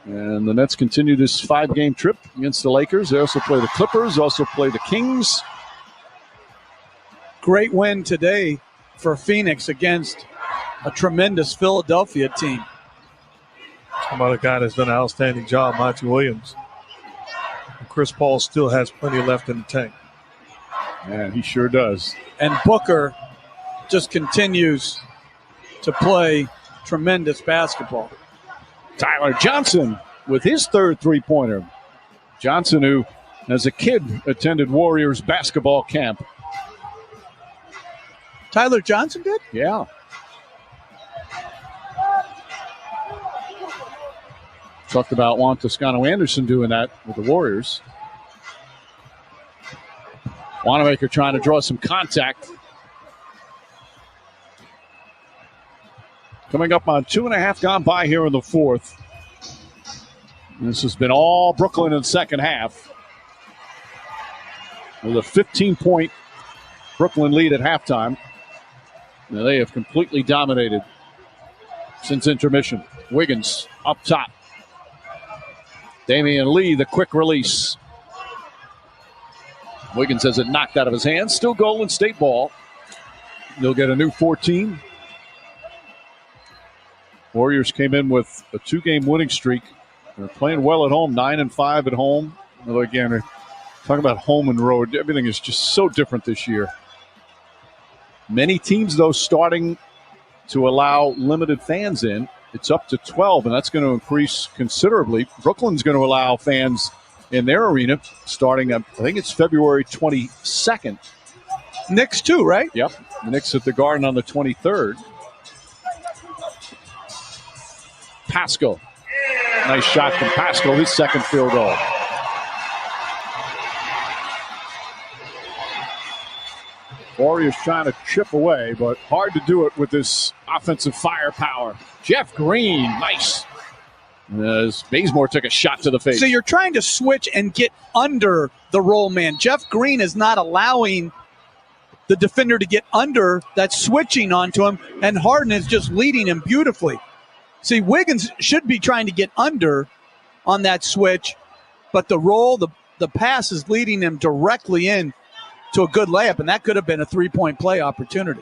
And the Nets continue this 5-game trip against the Lakers. They also play the Clippers, also play the Kings. Great win today for Phoenix against a tremendous Philadelphia team. Another guy that's done an outstanding job, Monty Williams. And Chris Paul still has plenty left in the tank. And he sure does. And Booker just continues to play tremendous basketball. Tyler Johnson with his third three-pointer. Johnson, who as a kid attended Warriors basketball camp. Tyler Johnson did? Yeah. Talked about Juan Toscano-Anderson doing that with the Warriors. Wanamaker trying to draw some contact. Coming up on 2.5 gone by here in the fourth. This has been all Brooklyn in the second half. With a 15-point Brooklyn lead at halftime. Now they have completely dominated since intermission. Wiggins up top. Damian Lee, the quick release. Wiggins has it knocked out of his hands. Still Golden State ball. They'll get a new 14. Warriors came in with a 2-game winning streak. They're playing well at home, 9-5 at home. Although again, talking about home and road, everything is just so different this year. Many teams, though, starting to allow limited fans in. It's up to 12, and that's going to increase considerably. Brooklyn's going to allow fans in their arena starting, I think it's February 22nd. Knicks too, right? Yep. The Knicks at the Garden on the 23rd. Pascal. Nice shot from Pascal, his second field goal. Warriors trying to chip away, but hard to do it with this offensive firepower. Jeff Green, nice. As Bazemore took a shot to the face. So you're trying to switch and get under the roll man. Jeff Green is not allowing the defender to get under. That's switching onto him, and Harden is just leading him beautifully. See, Wiggins should be trying to get under on that switch, but the roll, the pass is leading him directly in to a good layup, and that could have been a three-point play opportunity.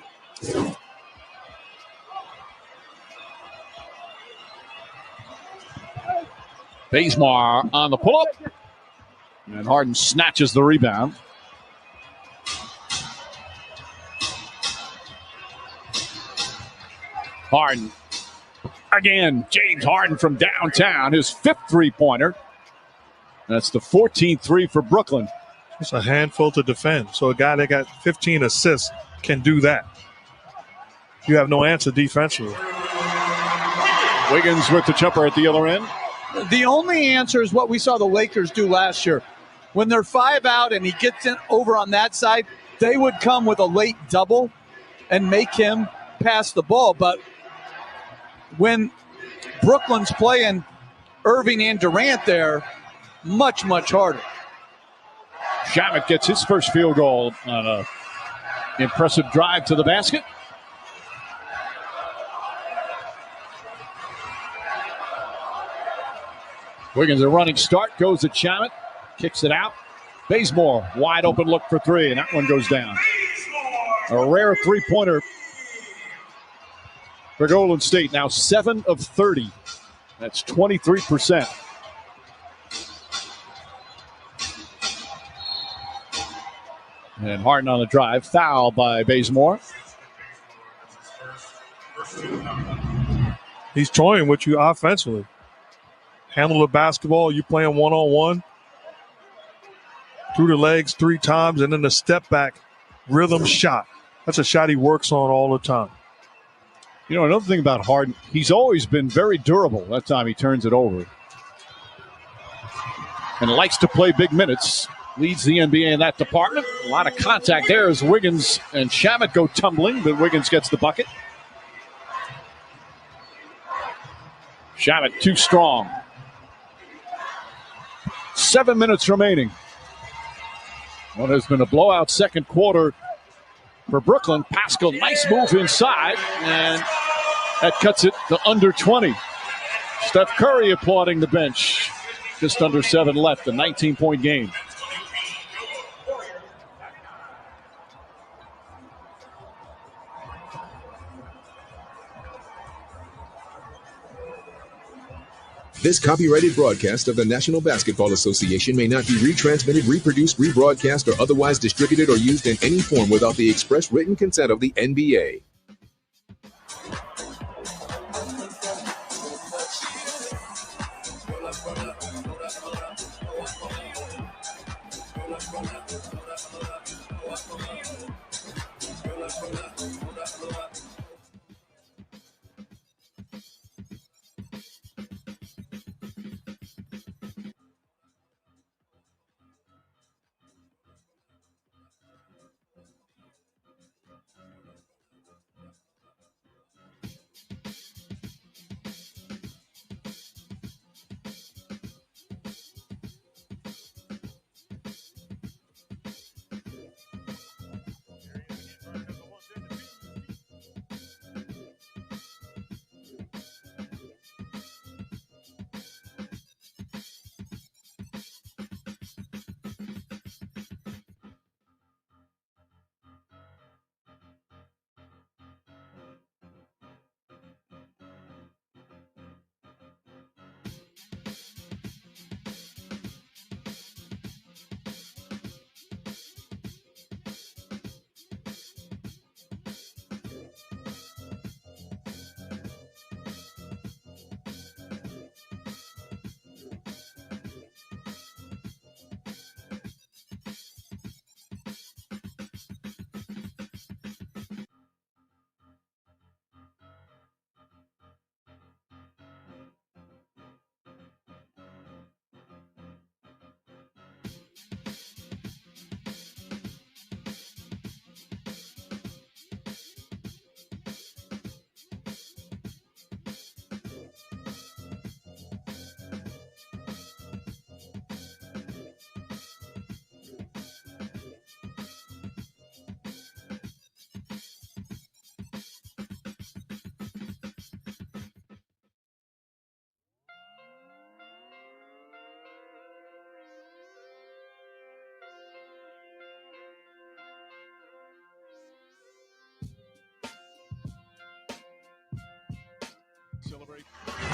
Bazemore on the pull-up, and Harden snatches the rebound. Harden. Again, James Harden from downtown, his fifth three-pointer. That's the 14th three for Brooklyn. It's a handful to defend. So a guy that got 15 assists can do that. You have no answer defensively. Wiggins with the jumper at the other end. The only answer is what we saw the Lakers do last year. When they're 5 out and he gets in over on that side, they would come with a late double and make him pass the ball. But when Brooklyn's playing Irving and Durant there, much, much harder. Shamet gets his first field goal on an impressive drive to the basket. Wiggins, a running start, goes to Chamet, kicks it out. Bazemore, wide open look for three, and that one goes down. A rare three-pointer for Golden State, now 7 of 30. That's 23%. And Harden on the drive, foul by Bazemore. He's toying with you offensively. Handle the basketball, you playing one-on-one. Through the legs 3 times, and then the step back rhythm shot. That's a shot he works on all the time. You know, another thing about Harden, he's always been very durable. That time he turns it over. And likes to play big minutes. Leads the NBA in that department. A lot of contact there as Wiggins and Shamet go tumbling, but Wiggins gets the bucket. Shamet too strong. 7 minutes remaining. Well, there's been a blowout second quarter for Brooklyn. Pascal, nice move inside, and that cuts it to under 20. Steph Curry applauding the bench. Just under 7 left, a 19-point game. This copyrighted broadcast of the National Basketball Association may not be retransmitted, reproduced, rebroadcast, or otherwise distributed or used in any form without the express written consent of the NBA.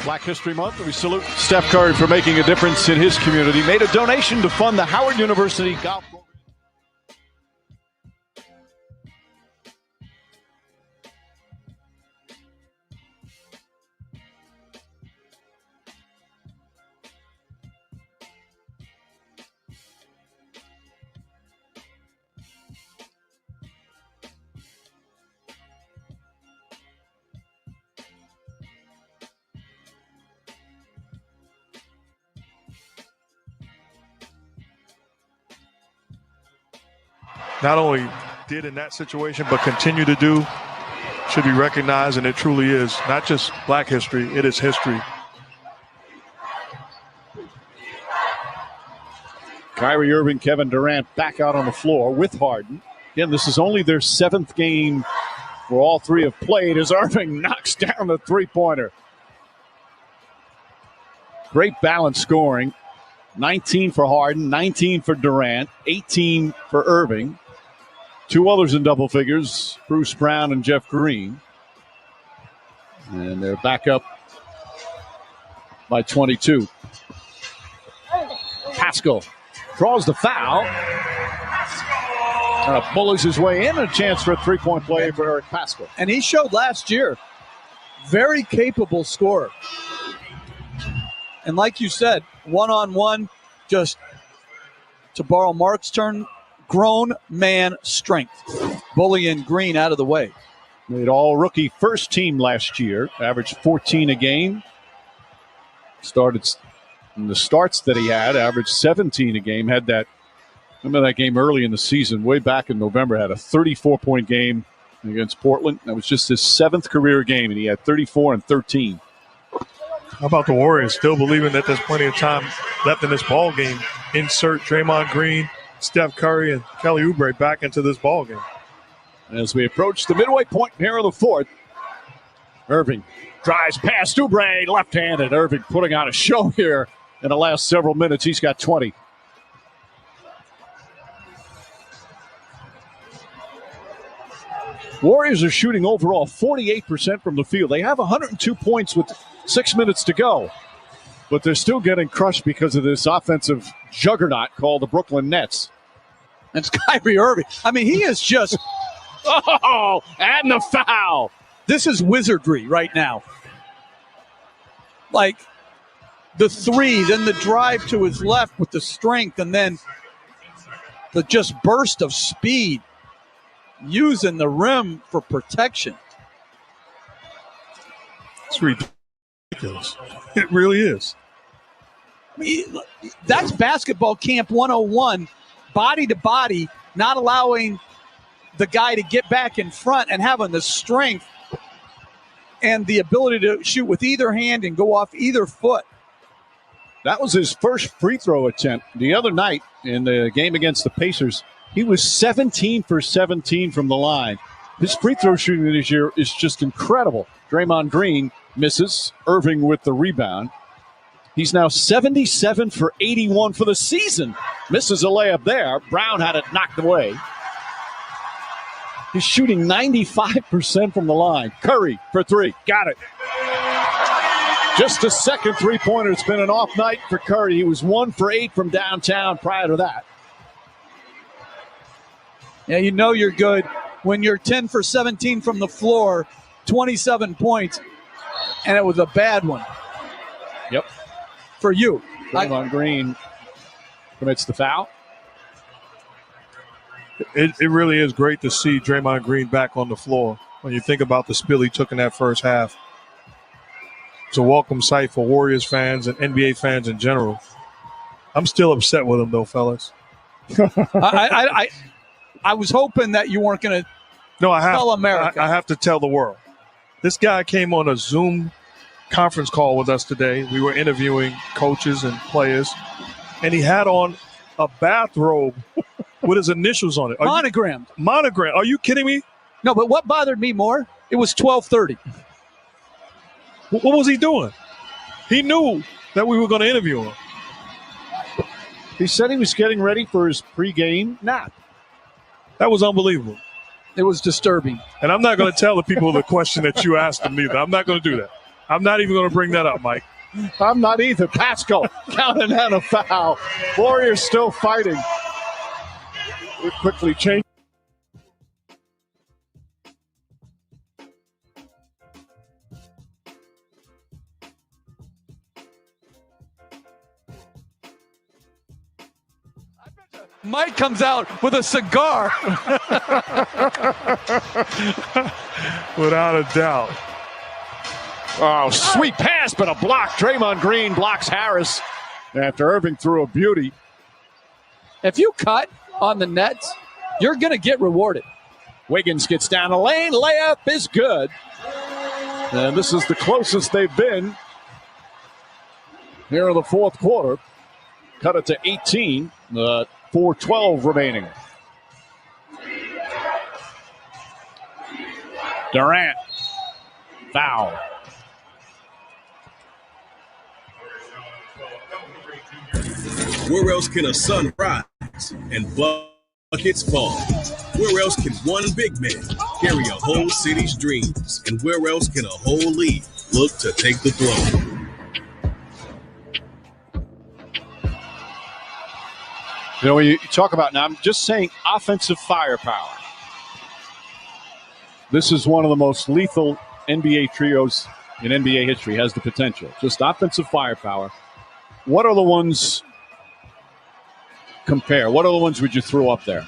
Black History Month, we salute Steph Curry for making a difference in his community. Made a donation to fund the Howard University golf program. Not only did in that situation, but continue to do, should be recognized, and it truly is not just Black history, it is history. Kyrie Irving, Kevin Durant back out on the floor with Harden. Again, this is only their 7th game where all three have played as Irving knocks down the three-pointer. Great balance scoring. 19 for Harden, 19 for Durant, 18 for Irving. Two others in double figures, Bruce Brown and Jeff Green. And they're back up by 22. Pascal draws the foul. Bullies his way in. A chance for a three-point play for Eric Pascal. And he showed last year, very capable scorer. And like you said, one-on-one, just to borrow Mark's term, grown man strength. Bullying Green out of the way. Made all rookie first team last year. Averaged 14 a game. Started in the starts that he had, averaged 17 a game. Had that, remember that game early in the season, way back in November, had a 34-point game against Portland. That was just his 7th career game, and he had 34 and 13. How about the Warriors still believing that there's plenty of time left in this ball game? Insert Draymond Green, Steph Curry, and Kelly Oubre back into this ball game. As we approach the midway point here of the fourth, Irving drives past Oubre, left-handed. Irving putting on a show here in the last several minutes. He's got 20. Warriors are shooting overall 48% from the field. They have 102 points with 6 minutes to go. But they're still getting crushed because of this offensive juggernaut called the Brooklyn Nets. And it's Kyrie Irving. I mean, he is just... oh, and the foul. This is wizardry right now. Like the three, then the drive to his left with the strength, and then the just burst of speed, using the rim for protection. It's ridiculous. It really is. I mean, that's basketball camp 101, body to body, not allowing the guy to get back in front and having the strength and the ability to shoot with either hand and go off either foot. That was his first free throw attempt. The other night in the game against the Pacers, he was 17 for 17 from the line. His free throw shooting this year is just incredible. Draymond Green misses. Irving with the rebound. He's now 77 for 81 for the season. Misses a layup there. Brown had it knocked away. He's shooting 95% from the line. Curry for three. Got it. Just a second three-pointer. It's been an off night for Curry. He was 1 for 8 from downtown prior to that. Yeah, you know you're good when you're 10 for 17 from the floor, 27 points, and it was a bad one. Yep. For you. Draymond Green commits the foul. It really is great to see Draymond Green back on the floor when you think about the spill he took in that first half. It's a welcome sight for Warriors fans and NBA fans in general. I'm still upset with him, though, fellas. I was hoping that you weren't going to tell America. I have to tell the world. This guy came on a Zoom conference call with us today. We were interviewing coaches and players, and he had on a bathrobe with his initials on it. Monogrammed. Monogram. Are you kidding me? No, but what bothered me more, it was 12:30. What was he doing? He knew that we were going to interview him. He said he was getting ready for his pregame nap. That was unbelievable. It was disturbing. And I'm not going to tell the people the question that you asked them either. I'm not going to do that. I'm not even going to bring that up, Mike. I'm not either. Pascal counting on a foul. Warriors still fighting. We quickly change. Mike comes out with a cigar. Without a doubt. Oh, sweet pass, but a block. Draymond Green blocks Harris after Irving threw a beauty. If you cut on the Nets, you're going to get rewarded. Wiggins gets down the lane. Layup is good. And this is the closest they've been here in the fourth quarter. Cut it to 18. 4:12 remaining. Durant. Foul. Where else can a sun rise and buckets fall? Where else can one big man carry a whole city's dreams? And where else can a whole league look to take the throne? You know, when you talk about, now I'm just saying offensive firepower. This is one of the most lethal NBA trios in NBA history, has the potential. Just offensive firepower. What are the ones compare? What are the ones would you throw up there?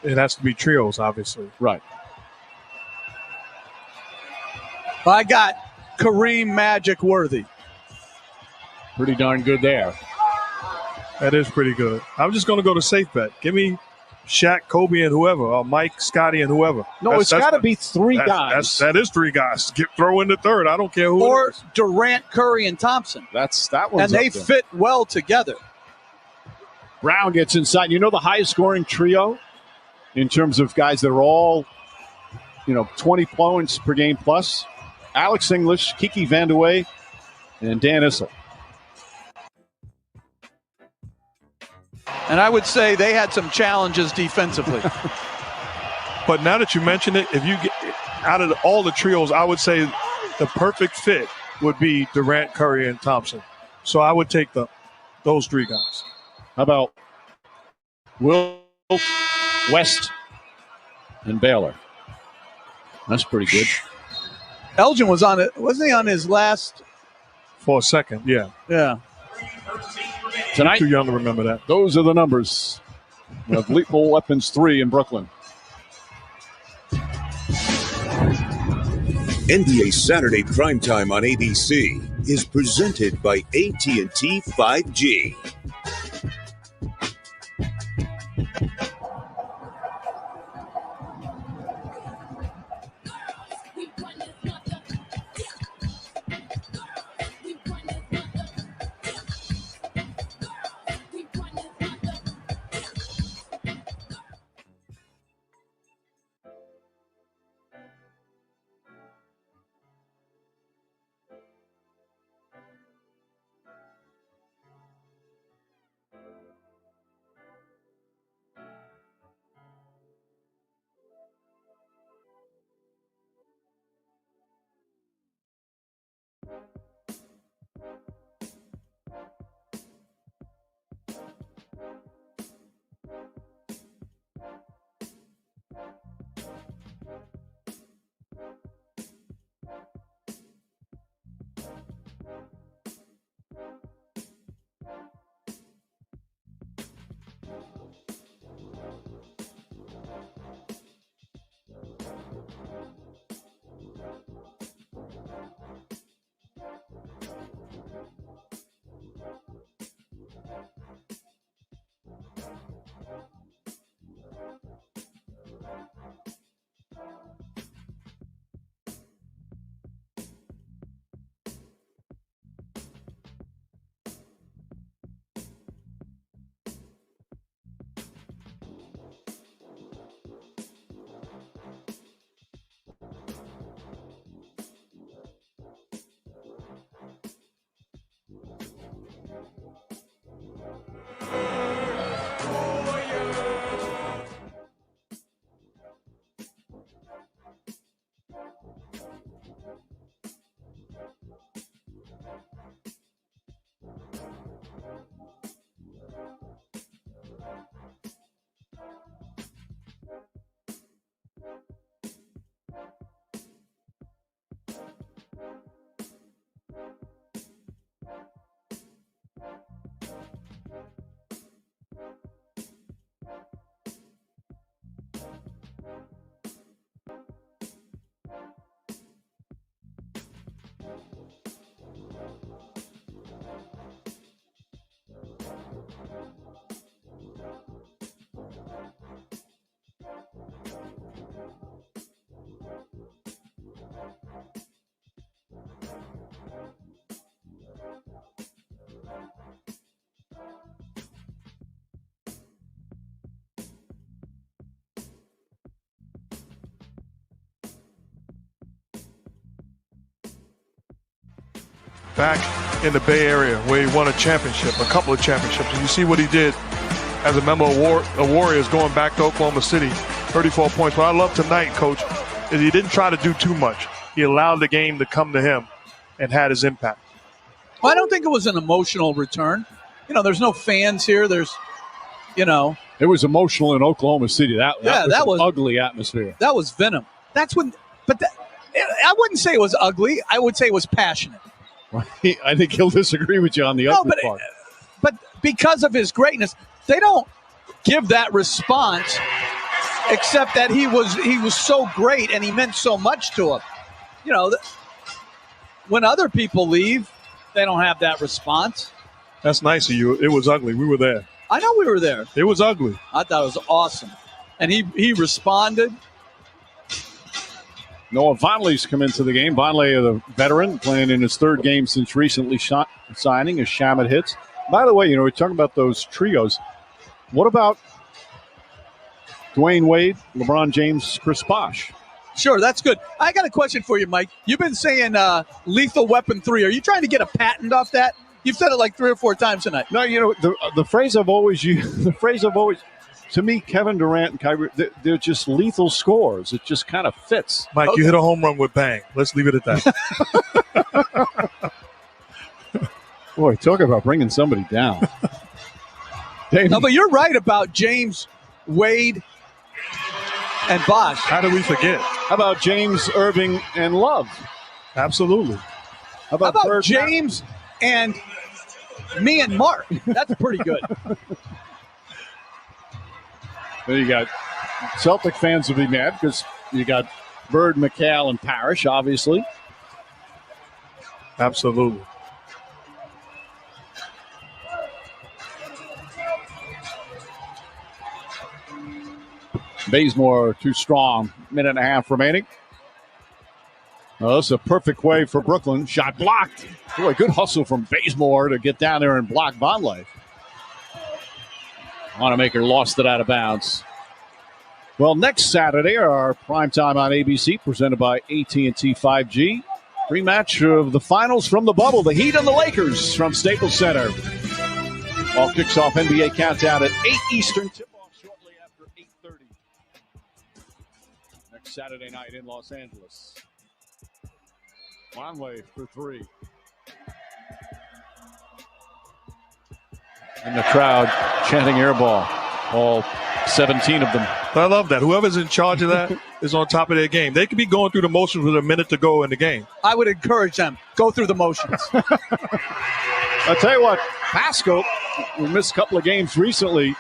It has to be trios, obviously. Right. I got Kareem Magic Worthy. Pretty darn good there. That is pretty good. I'm just going to go to safe bet. Give me Shaq, Kobe, and whoever, or Mike, Scotty, and whoever. No, it's got to be three guys. That is three guys. Throw in the third. I don't care who. Or it is. Durant, Curry, and Thompson. That one. And they fit well together. Brown gets inside. You know the highest scoring trio in terms of guys that are all, 20 points per game plus? Alex English, Kiki Vandeweghe, and Dan Issel. And I would say they had some challenges defensively. But now that you mention it, if you get out of all the trios, I would say the perfect fit would be Durant, Curry, and Thompson. So I would take those three guys. How about Will, West, and Baylor? That's pretty good. Elgin was on it. Wasn't he on his last? For a second, yeah. Yeah. Tonight, I'm too young to remember that. Those are the numbers of Lethal Weapons 3 in Brooklyn. NBA Saturday Primetime on ABC is presented by AT&T 5G. Back in the Bay Area where he won a championship, a couple of championships. And you see what he did as a member of Warriors going back to Oklahoma City, 34 points. What I love tonight, Coach, is he didn't try to do too much. He allowed the game to come to him and had his impact. Well, I don't think it was an emotional return. There's no fans here. There's, It was emotional in Oklahoma City. That was an ugly atmosphere. That was venom. That's when, I wouldn't say it was ugly. I would say it was passionate. I think he'll disagree with you on the ugly part. But because of his greatness, they don't give that response except that he was so great and he meant so much to him. When other people leave, they don't have that response. That's nice of you. It was ugly. We were there. I know we were there. It was ugly. I thought it was awesome. And he responded. Noah Vonleh's come into the game. Vonleh, the veteran, playing in his third game since recently signing as Shamet hits. By the way, we're talking about those trios. What about Dwayne Wade, LeBron James, Chris Bosh? Sure, that's good. I got a question for you, Mike. You've been saying Lethal Weapon 3. Are you trying to get a patent off that? You've said it like 3 or 4 times tonight. No, the phrase I've always used, to me, Kevin Durant and Kyrie, they're just lethal scores. It just kind of fits. Mike, You hit a home run with bang. Let's leave it at that. Boy, talk about bringing somebody down. No, but you're right about James, Wade, and Bosh. How do we forget? How about James, Irving, and Love? Absolutely. How about James and me and Mark? That's pretty good. Then you got Celtic fans will be mad because you got Bird, McHale, and Parrish, obviously. Absolutely. Bazemore too strong. Minute and a half remaining. Oh, this is a perfect way for Brooklyn. Shot blocked. Boy, good hustle from Bazemore to get down there and block Vonleh. Wanamaker lost it out of bounds. Well, next Saturday, our primetime on ABC, presented by AT&T 5G. Rematch of the finals from the bubble, the Heat and the Lakers from Staples Center. All kicks off NBA countdown at 8 Eastern. Tip-off shortly after 8:30. Next Saturday night in Los Angeles. Vonleh for 3. And the crowd chanting air ball. All 17 of them. I love that. Whoever's in charge of that is on top of their game. They could be going through the motions with a minute to go in the game. I would encourage them. Go through the motions. I'll tell you what, Pascal, we missed a couple of games recently.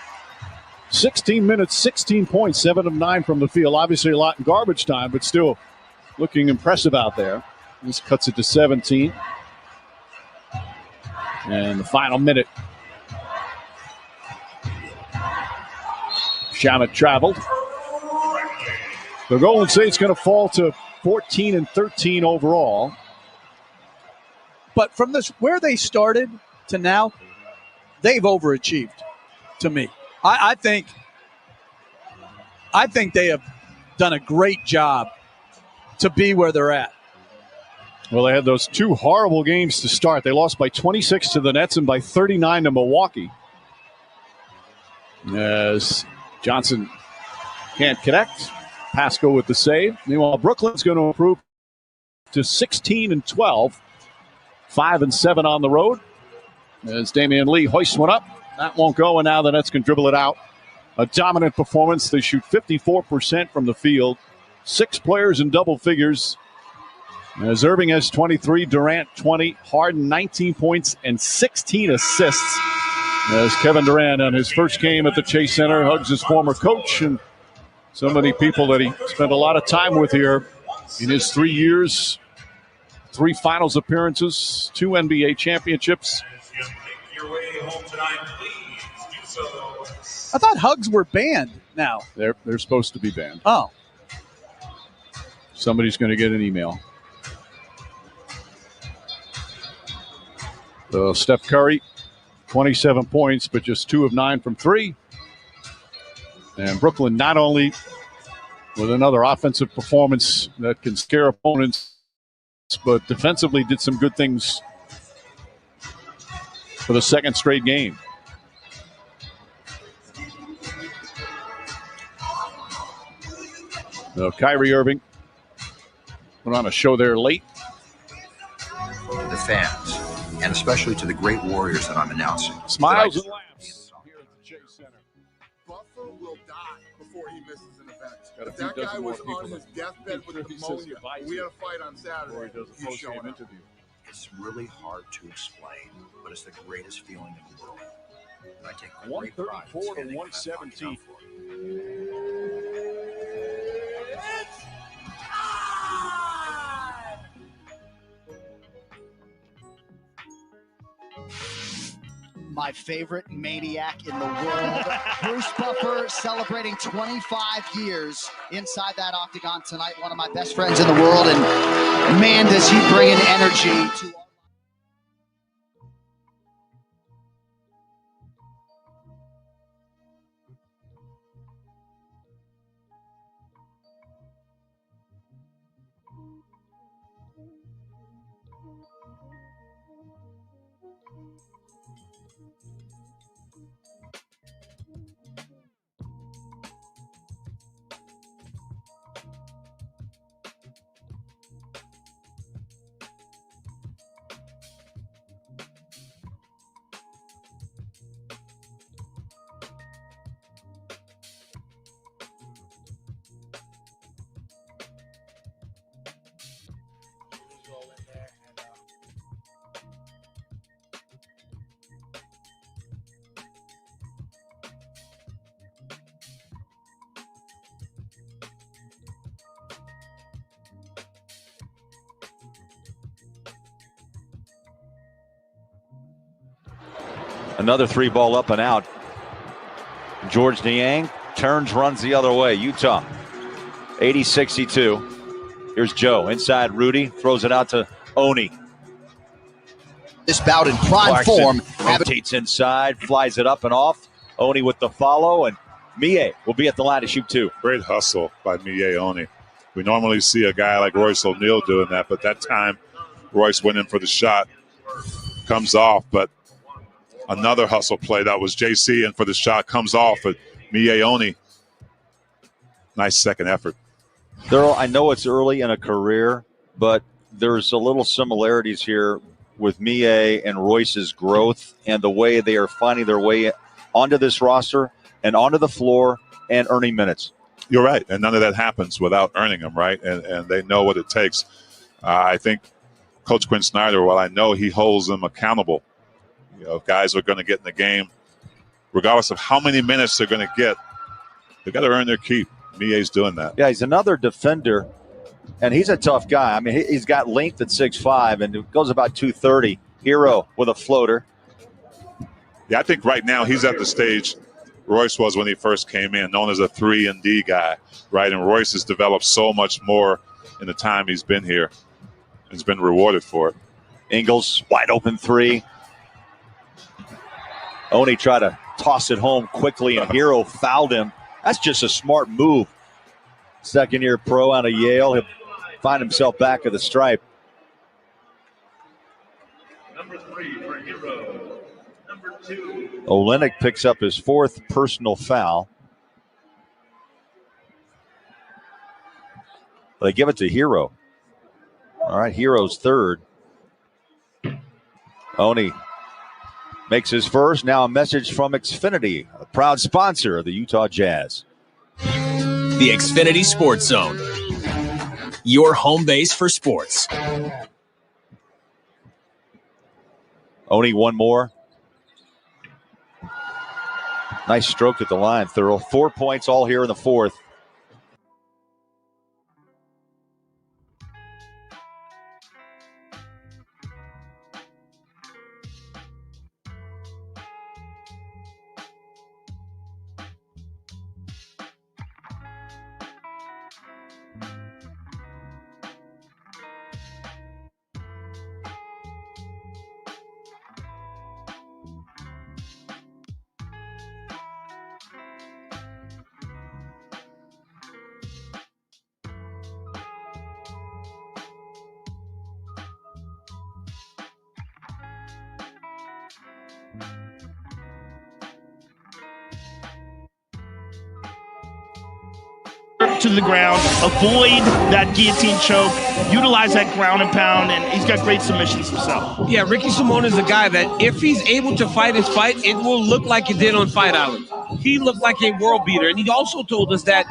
16 minutes, 16 points, 7 of 9 from the field. Obviously a lot in garbage time, but still looking impressive out there. This cuts it to 17. And the final minute. Shamet traveled. The Golden State's going to fall to 14 and 13 overall. But from this, where they started to now, they've overachieved to me. I think they have done a great job to be where they're at. Well, they had those 2 horrible games to start. They lost by 26 to the Nets and by 39 to Milwaukee. As Johnson can't connect. Pascal with the save. Meanwhile, Brooklyn's going to improve to 16 and 12. 5 and 7 on the road. As Damian Lee hoists one up. That won't go, and now the Nets can dribble it out. A dominant performance. They shoot 54% from the field. 6 players in double figures. As Irving has 23, Durant 20, Harden 19 points and 16 assists. As Kevin Durant on his first game at the Chase Center hugs his former coach and so many people that he spent a lot of time with here in his 3 years, 3 finals appearances, 2 NBA championships. I thought hugs were banned now. They're supposed to be banned. Oh. Somebody's going to get an email. Steph Curry, 27 points, but just 2 of 9 from 3. And Brooklyn not only with another offensive performance that can scare opponents, but defensively did some good things for the second straight game. So Kyrie Irving put on a show there late. To the fans, and especially to the great Warriors that I'm announcing. Smiles and laughs here at the Chase Center. Buffer will die before he misses an event. Got a If few that dozen guy more was people on his that- deathbed with he says pneumonia, goodbye we to had a fight on Saturday. before he does a He's post-game showing up. interview. It's really hard to explain, but it's the greatest feeling in the world. And I take great pride in 134 to standing for that 117. My favorite maniac in the world, Bruce Buffer, celebrating 25 years inside that octagon tonight. One of my best friends in the world, and man, does he bring an energy to. Another 3-ball up and out. George Niang turns, runs the other way. Utah, 80-62. Here's Joe inside. Rudy throws it out to Oni. This bout in prime Clarkson form. rotates inside, flies it up and off. Oni with the follow, and Mie will be at the line to shoot two. Great hustle by Mie Oni. We normally see a guy like Royce O'Neal doing that, but that time Royce went in for the shot. Comes off, but another hustle play. That was JC in for the shot. Comes off, but Mie Oni. Nice second effort. I know it's early in a career, but there's a little similarities here with Mie and Royce's growth and the way they are finding their way onto this roster and onto the floor and earning minutes. You're right, and none of that happens without earning them, right? And they know what it takes. I think Coach Quinn Snyder, while I know he holds them accountable, if guys are going to get in the game, regardless of how many minutes they're going to get, they've got to earn their keep. Mie's doing that. Yeah, he's another defender, and he's a tough guy. I mean, he's got length at 6'5", and it goes about 230. Hero with a floater. Yeah, I think right now he's at the stage Royce was when he first came in, known as a 3-and-D guy, right? And Royce has developed so much more in the time he's been here. He's been rewarded for it. Ingles, wide open three. Oni tried to toss it home quickly, and Hero fouled him. That's just a smart move. Second-year pro out of Yale. He'll find himself back at the stripe. Number 3 for Hero. Number 2. Olynyk picks up his fourth personal foul. They give it to Hero. All right, Hero's third. Oni makes his first. Now a message from Xfinity, a proud sponsor of the Utah Jazz. The Xfinity Sports Zone, your home base for sports. Oni one more. Nice stroke at the line, Thurl. 4 points all here in the fourth. work to the ground, avoid that guillotine choke, utilize that ground and pound, and he's got great submissions himself. Yeah, Ricky Simone is a guy that if he's able to fight his fight, it will look like it did on Fight Island. He looked like a world beater, and he also told us that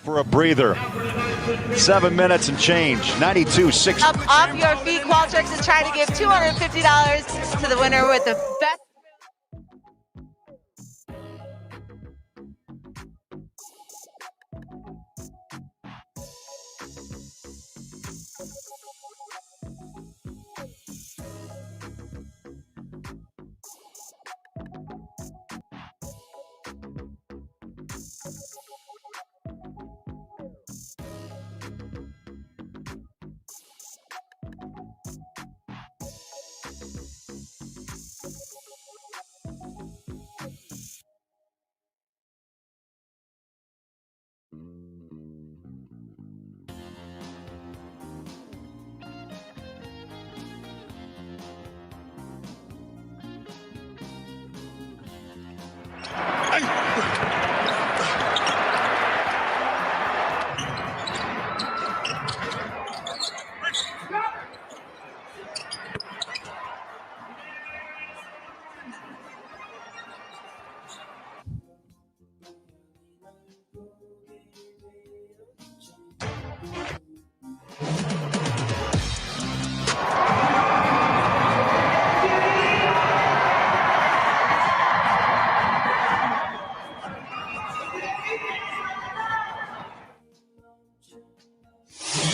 For a breather. 7 minutes and change. 92-6. Up off your feet. Qualtrics is trying to give $250 to the winner with the best.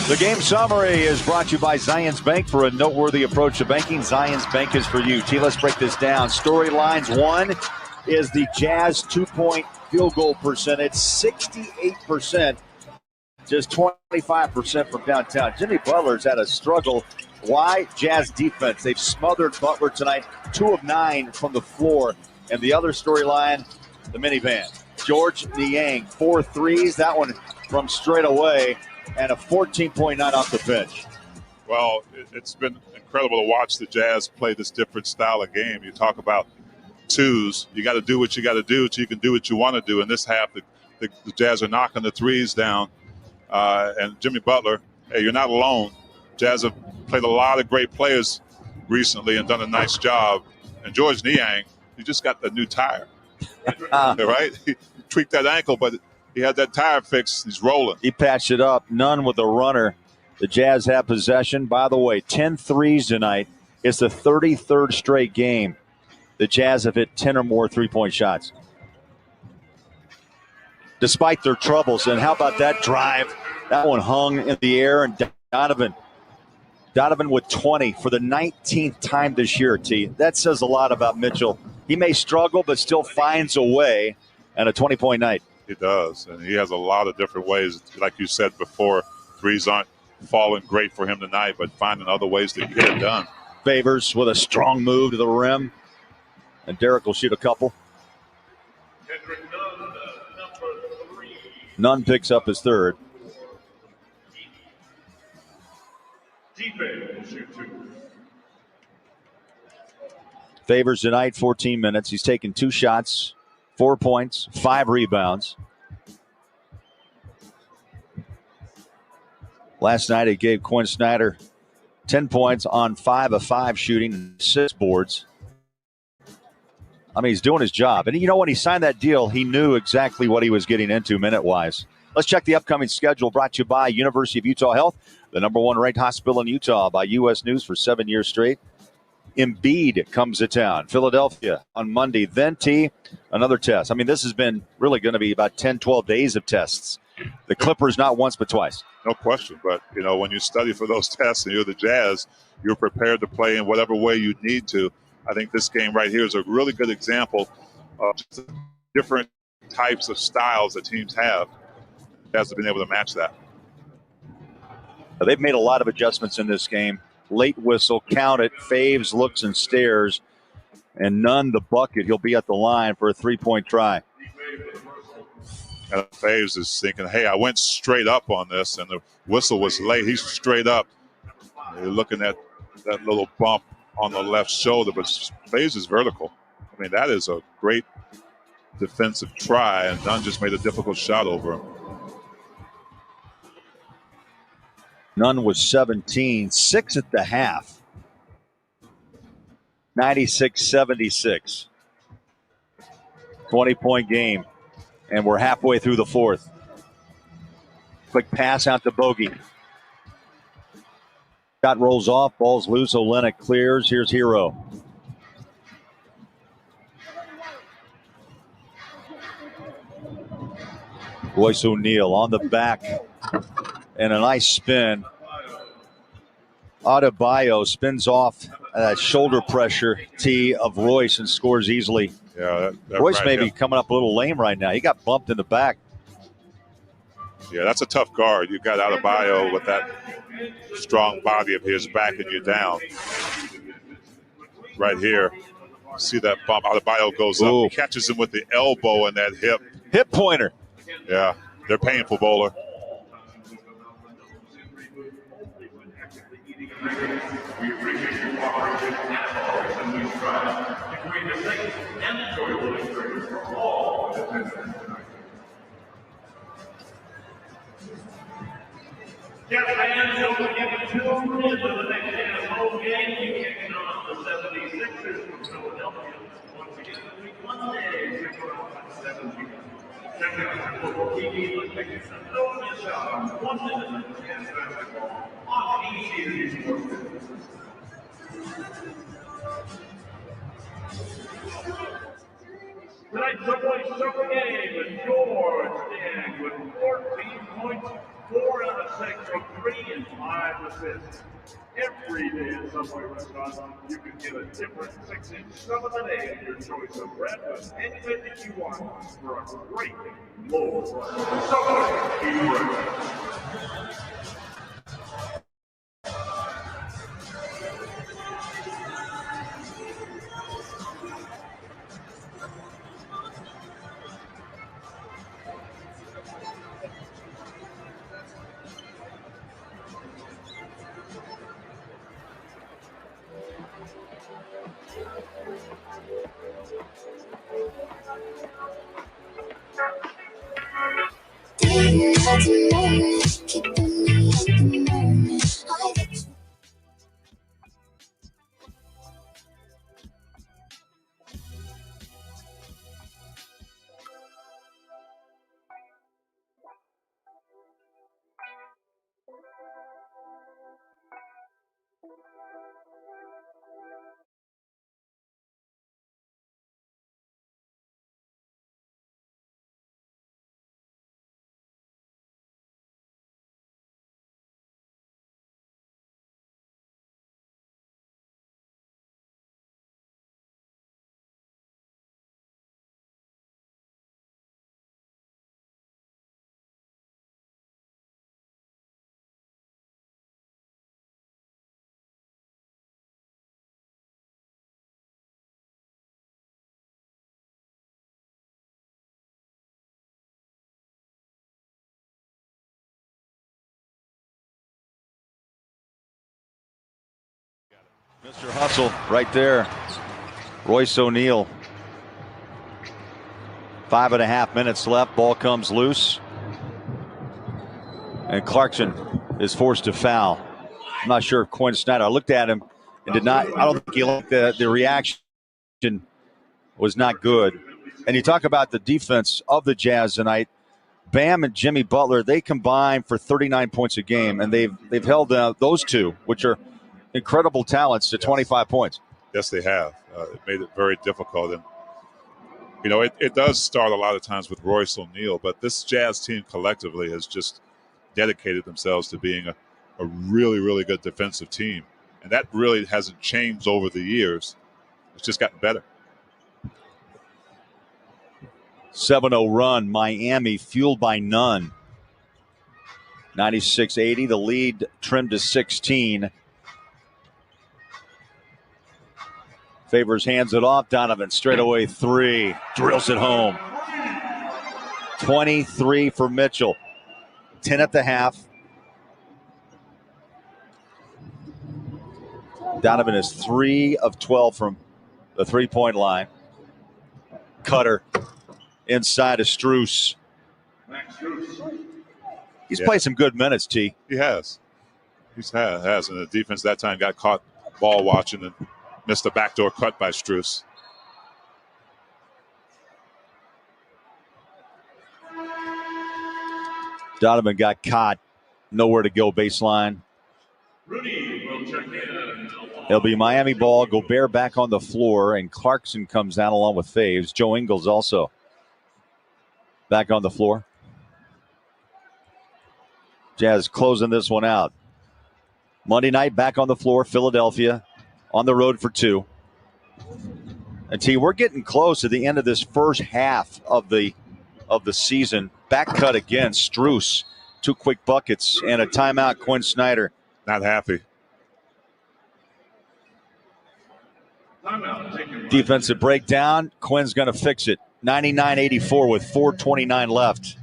The game summary is brought to you by Zions Bank. For a noteworthy approach to banking, Zions Bank is for you. T, let's break this down. Storylines: one is the Jazz 2-point field goal percentage, 68%, just 25% from downtown. Jimmy Butler's had a struggle. Why? Jazz defense. They've smothered Butler tonight, 2 of 9 from the floor. And the other storyline, the minivan. George Niang, 4 threes, that one from straight away, and a 14-point night off the bench. Well, it's been incredible to watch the Jazz play this different style of game. You talk about twos. You got to do what you got to do so you can do what you want to do. In this half, the Jazz are knocking the threes down. And Jimmy Butler, hey, you're not alone. Jazz have played a lot of great players recently and done a nice job. And George Niang, he just got the new tire. Right? He tweaked that ankle, but he had that tire fixed. He's rolling. He patched it up. None with a runner. The Jazz have possession. By the way, 10 threes tonight. It's the 33rd straight game. The Jazz have hit 10 or more three-point shots, despite their troubles. And how about that drive? That one hung in the air, and Donovan with 20 for the 19th time this year, T. That says a lot about Mitchell. He may struggle, but still finds a way, and a 20-point night. He does, and he has a lot of different ways. Like you said before, threes aren't falling great for him tonight, but finding other ways to get it done. Favors with a strong move to the rim, and Derek will shoot a couple. Nunn picks up his third. Favors tonight, 14 minutes. He's taken 2 shots, 4 points, 5 rebounds. Last night, he gave Quinn Snyder 10 points on 5 of 5 shooting and 6 boards. I mean, he's doing his job. And, you know, when he signed that deal, he knew exactly what he was getting into minute-wise. Let's check the upcoming schedule, brought to you by University of Utah Health, the #1 ranked hospital in Utah by U.S. News for 7 years straight. Embiid comes to town. Philadelphia on Monday. Then, T, another test. I mean, this has been really going to be about 10, 12 days of tests. The Clippers not once but twice. No question. But, you know, when you study for those tests and you're the Jazz, you're prepared to play in whatever way you need to. I think this game right here is a really good example of just different types of styles that teams have. The Jazz have been able to match that. They've made a lot of adjustments in this game. Late whistle, count it, Faves looks and stares, and Nunn the bucket. He'll be at the line for a 3-point try. And Faves is thinking, hey, I went straight up on this, and the whistle was late. He's straight up. You're looking at that little bump on the left shoulder, but Faves is vertical. I mean, that is a great defensive try, and Nunn just made a difficult shot over him. Nunn was 17, 6 at the half. 96-76. 20-point game, and we're halfway through the fourth. Quick pass out to Bogey. Shot rolls off. Ball's loose. Olenek clears. Here's Hero. Royce O'Neal on the back. And a nice spin. Adebayo spins off that shoulder pressure tee of Royce and scores easily. Yeah, Royce right, may be yeah. coming up a little lame right now. He got bumped in the back. Yeah, that's a tough guard. You've got Adebayo with that strong body of his backing you down. Right here. See that bump. Adebayo goes up. He catches him with the elbow and that hip. Hip pointer. Yeah, they're painful, Bowler. Yes, fans, don't forget to tune in to the next day's home game. You kicking off the 76ers from Philadelphia. Once again, week Monday, 6 o'clock at 7 p.m. Check out Football TV with tickets and don't miss out on 1 minute of chance basketball on ECU Sports. Tonight's Subway Super Game with George Dagg with 14 points, 4 out of 6 from 3 and 5 assists. Every day at Subway restaurants, you can get a different 6-inch sub of the day of your choice of bread with anything that you want for a great low price. Subway, eat bread. Mr. Hustle right there. Royce O'Neal. 5.5 minutes left. Ball comes loose. And Clarkson is forced to foul. I'm not sure if Quinn Snyder. I looked at him and did not. I don't think he liked the reaction was not good. And you talk about the defense of the Jazz tonight. Bam and Jimmy Butler, they combine for 39 points a game, and they've held those two, which are incredible talents, to 25 points. Yes, they have. It made it very difficult. And, you know, it does start a lot of times with Royce O'Neal, but this Jazz team collectively has just dedicated themselves to being a really, really good defensive team. And that really hasn't changed over the years. It's just gotten better. 7-0 run, Miami, fueled by none. 96-80, the lead trimmed to 16. Favors hands it off. Donovan straightaway 3. Drills it home. 23 for Mitchell. 10 at the half. Donovan is 3 of 12 from the three-point line. Cutter inside of Strus. He's played some good minutes, T. He has. He has. And the defense that time got caught ball watching and missed a backdoor cut by Strus. Donovan got caught. Nowhere to go baseline. Rudy will check in. It'll be Miami ball. Gobert back on the floor, and Clarkson comes down along with Faves. Joe Ingles also back on the floor. Jazz closing this one out. Monday night back on the floor. Philadelphia on the road for 2. And T, we're getting close to the end of this first half of the season. Back cut again. Strus. 2 quick buckets and a timeout. Quinn Snyder. Not happy. Defensive breakdown. Quinn's going to fix it. 99-84 with 4:29 left.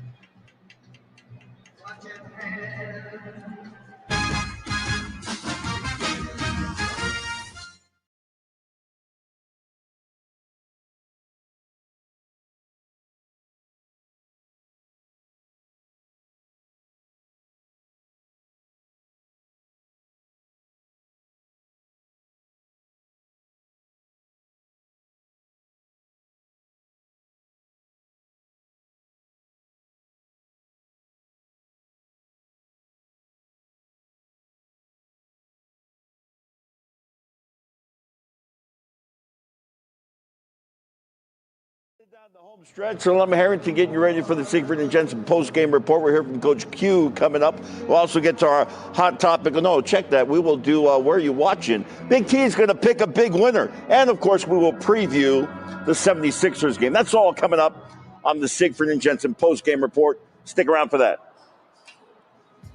Stretch. So Lemon Harrington getting you ready for the Siegfried and Jensen post-game report. We're here from Coach Q coming up. We'll also get to our hot topic. No, check that. We will do Where Are You Watching? Big T is going to pick a big winner. And, of course, we will preview the 76ers game. That's all coming up on the Siegfried and Jensen post-game report. Stick around for that.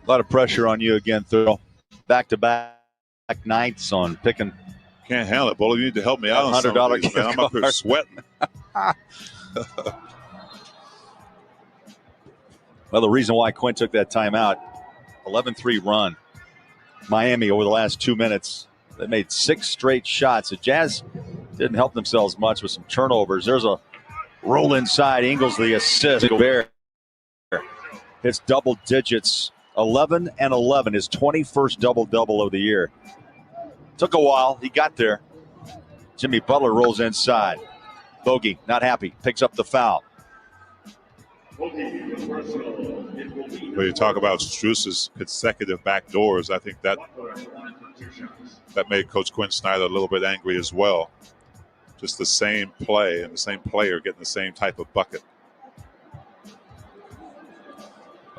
A lot of pressure on you again, Thurl. Back-to-back nights on picking. Can't handle it, Bolo. You need to help me out on some of these, man. I'm up here sweating. Well, the reason why Quinn took that timeout, 11-3 run. Miami over the last 2 minutes. They made 6 straight shots. The Jazz didn't help themselves much with some turnovers. There's a roll inside. Ingles the assist. Gobert hits double digits. 11 and 11, his 21st double-double of the year. Took a while. He got there. Jimmy Butler rolls inside. Bogey, not happy, picks up the foul. When you talk about Strus's consecutive backdoors, I think that made Coach Quinn Snyder a little bit angry as well. Just the same play and the same player getting the same type of bucket.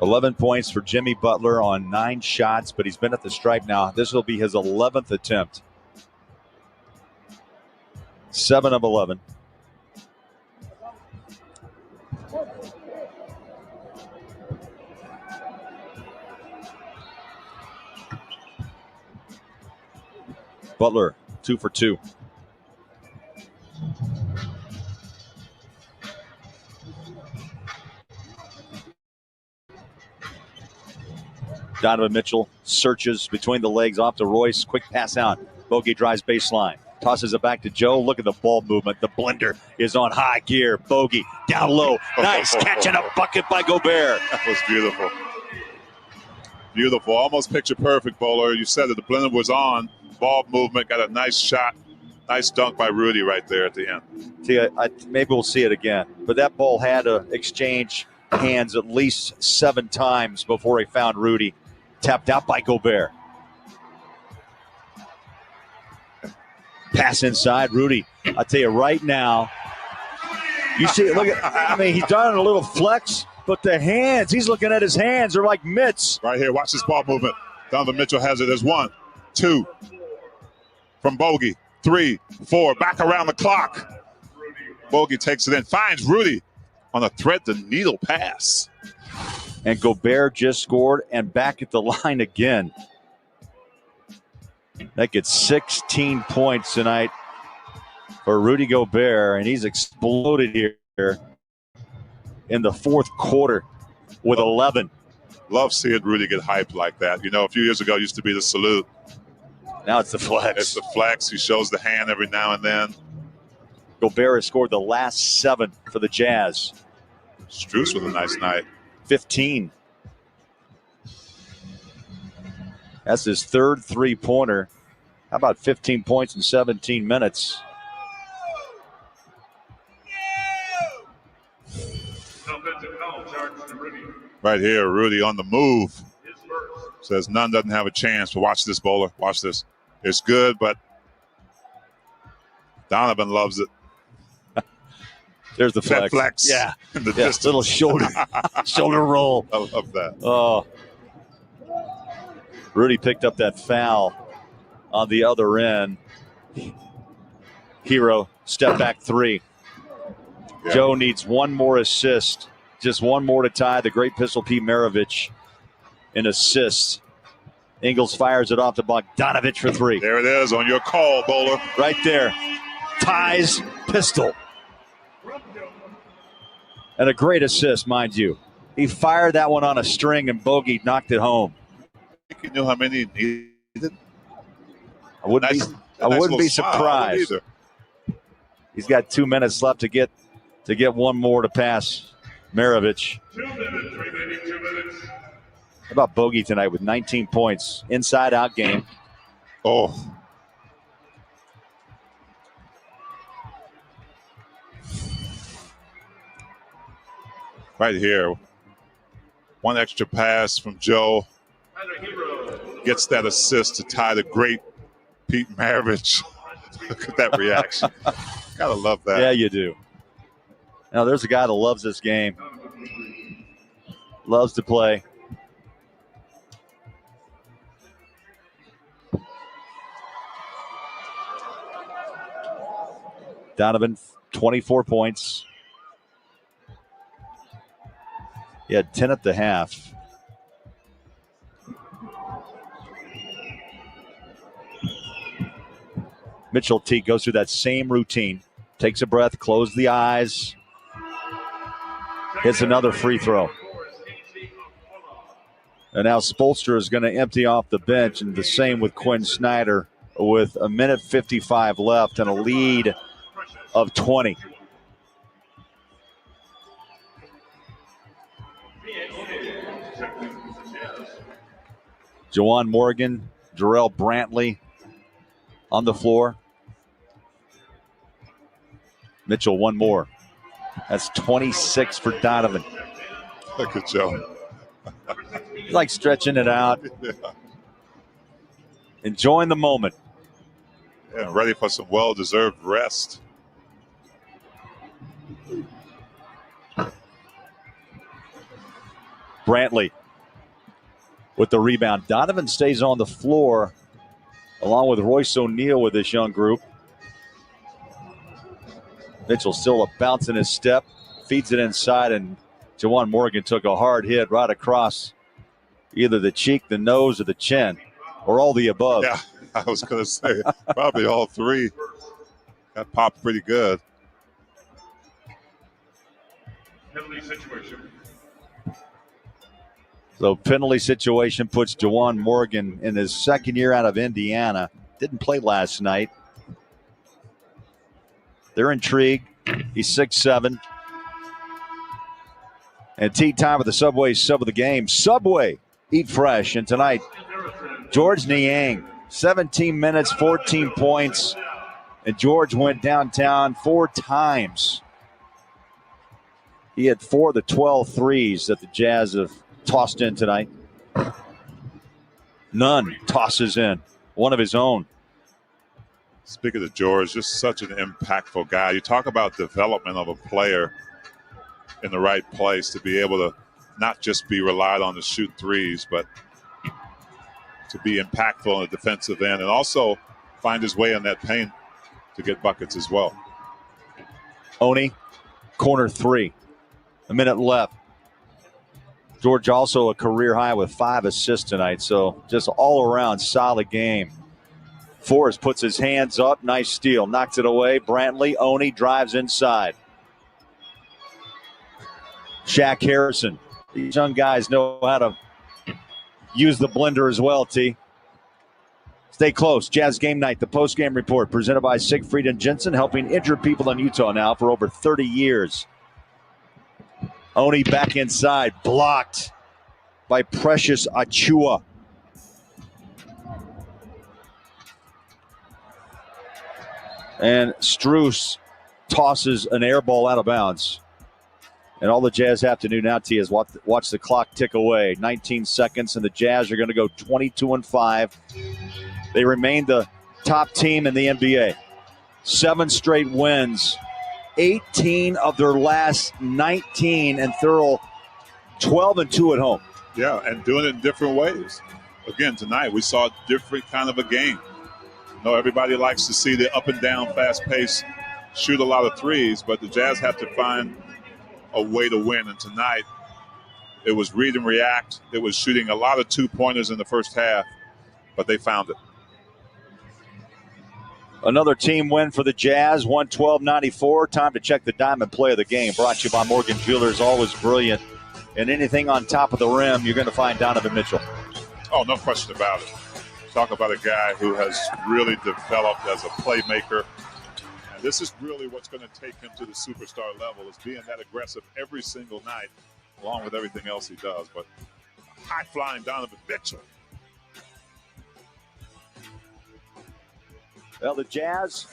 11 points for Jimmy Butler on 9 shots, but he's been at the stripe now. This will be his 11th attempt. 7 of 11. Butler, 2 for 2. Donovan Mitchell searches between the legs off to Royce. Quick pass out. Bogey drives baseline. Tosses it back to Joe. Look at the ball movement. The blender is on high gear. Bogey down low. Nice catch and a bucket by Gobert. That was beautiful. Beautiful. Almost picture perfect, Bowler. You said that the blender was on. Ball movement. Got a nice shot. Nice dunk by Rudy right there at the end. See, maybe we'll see it again. But that ball had to exchange hands at least 7 times before he found Rudy. Tapped out by Gobert. Pass inside, Rudy. I'll tell you right now, you see, look at, I mean, he's done a little flex, but the hands, he's looking at his hands, they're like mitts. Right here, watch this ball movement. Donovan Mitchell has it. There's 1, 2 from Bogey, 3, 4, back around the clock. Bogey takes it in, finds Rudy on a thread the needle pass. And Gobert just scored and back at the line again. That gets 16 points tonight for Rudy Gobert, and he's exploded here in the fourth quarter with 11. Love seeing Rudy get hyped like that. You know, a few years ago it used to be the salute. Now it's the flex. It's the flex. He shows the hand every now and then. Gobert has scored the last 7 for the Jazz. Strus with a nice night. 15. That's his 3rd three-pointer. How about 15 points in 17 minutes? Offensive foul charge to Rudy. Right here, Rudy on the move. Says none doesn't have a chance. But watch this, Bowler. Watch this. It's good, but Donovan loves it. There's the That flex. flex. Yeah. In the Yeah, distance. little shoulder roll. I love that. Oh. Rudy picked up that foul on the other end. Hero, step back three. Yeah. Joe needs one more assist. Just one more to tie the great Pistol Pete Maravich in assists. Ingles fires it off to Bogdanovich for three. There it is on your call, Bowler. Right there. Ties Pistol. And a great assist, mind you. He fired that one on a string and Bogey knocked it home. I think he knew how many he needed. I wouldn't be surprised. He's got 2 minutes left to get one more to pass Maravich. 2 minutes remaining, 2 minutes. How about Bogey tonight with 19 points? Inside-out game. Oh. Right here. One extra pass from Joe. Gets that assist to tie the great Pete Maravich. Look at that reaction. Gotta love that. Yeah, you do. Now, there's a guy that loves this game. Loves to play. Donovan, 24 points. He had 10 at the half. Mitchell T goes through that same routine. Takes a breath, closes the eyes. Hits another free throw. And now Spoelstra is going to empty off the bench, and the same with Quinn Snyder with a minute 55 left and a lead of 20. Juwan Morgan, Jarrell Brantley on the floor. Mitchell, one more. That's 26 for Donovan. Look at Joe. He's like stretching it out. Yeah. Enjoying the moment. Yeah, ready for some well-deserved rest. Brantley with the rebound. Donovan stays on the floor along with Royce O'Neal with this young group. Mitchell still a bounce in his step. Feeds it inside, and Juwan Morgan took a hard hit right across either the cheek, the nose, or the chin, or all the above. Yeah, I was going to say probably all three. That popped pretty good. Penalty situation. So penalty situation puts Juwan Morgan in his second year out of Indiana. Didn't play last night. They're intrigued. He's 6'7". And tea time with the Subway sub of the game. Subway, eat fresh. And tonight, George Niang, 17 minutes, 14 points. And George went downtown 4 times. He had 4 of the 12 threes that the Jazz have tossed in tonight. None tosses in. One of his own. Speaking of George, just such an impactful guy. You talk about development of a player in the right place to be able to not just be relied on to shoot threes, but to be impactful on the defensive end and also find his way in that paint to get buckets as well. Oni, corner 3. A minute left. George also a career high with 5 assists tonight, so just all around solid game. Forrest puts his hands up. Nice steal. Knocks it away. Brantley. Oni drives inside. Shaq Harrison. These young guys know how to use the blender as well, T. Stay close. Jazz Game Night, the post-game report presented by Siegfried and Jensen, helping injured people in Utah now for over 30 years. Oni back inside. Blocked by Precious Achua. And Strus tosses an air ball out of bounds. And all the Jazz have to do now, T, is watch the clock tick away. 19 seconds, and the Jazz are going to go 22-5. They remain the top team in the NBA. 7 straight wins, 18 of their last 19, and Thurl 12-2 at home. Yeah, and doing it in different ways. Again, tonight we saw a different kind of a game. Everybody likes to see the up and down, fast pace, shoot a lot of threes, but the Jazz have to find a way to win. And tonight, it was read and react. It was shooting a lot of 2-pointers in the first half, but they found it. Another team win for the Jazz, 112-94. Time to check the Diamond Play of the game. Brought to you by Morgan Jewelers, always brilliant. And anything on top of the rim, you're going to find Donovan Mitchell. Oh, no question about it. Talk about a guy who has really developed as a playmaker. And this is really what's going to take him to the superstar level, is being that aggressive every single night, along with everything else he does. But high-flying Donovan Mitchell. Well, the Jazz,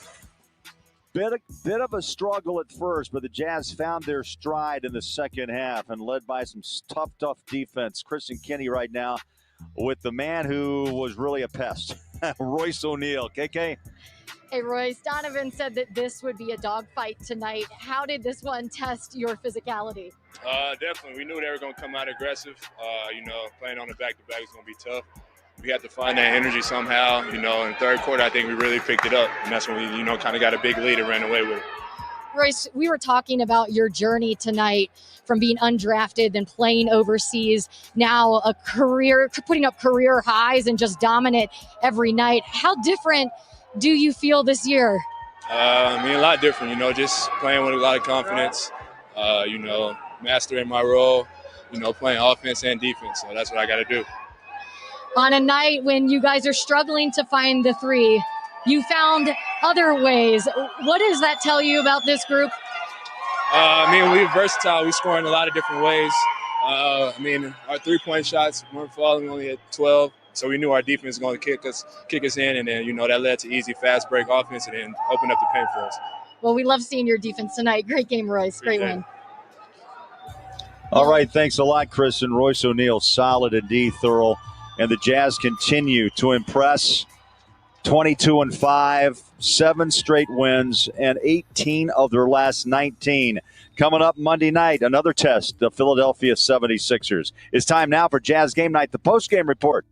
bit of a struggle at first, but the Jazz found their stride in the second half and led by some tough defense. Chris and Kenny right now with the man who was really a pest, Royce O'Neal. KK? Hey, Royce, Donovan said that this would be a dogfight tonight. How did this one test your physicality? Definitely. We knew they were going to come out aggressive. Playing on the back-to-back is going to be tough. We had to find that energy somehow. In the third quarter, I think we really picked it up. And that's when we, kind of got a big lead and ran away with it. Royce, we were talking about your journey tonight from being undrafted, then playing overseas, now putting up career highs and just dominant every night. How different do you feel this year? A lot different, just playing with a lot of confidence, mastering my role, playing offense and defense. So that's what I got to do. On a night when you guys are struggling to find the three, you found other ways. What does that tell you about this group? We're versatile. We score in a lot of different ways. Our 3-point shots weren't falling, only at 12. So we knew our defense was going to kick us in, and then, that led to easy fast break offense and then opened up the paint for us. Well, we love seeing your defense tonight. Great game, Royce. Great win. All right, thanks a lot, Chris and Royce O'Neal. Solid indeed, thorough. And the Jazz continue to impress. 22-5, 7 straight wins, and 18 of their last 19. Coming up Monday night, another test, the Philadelphia 76ers. It's time now for Jazz Game Night, the post-game report.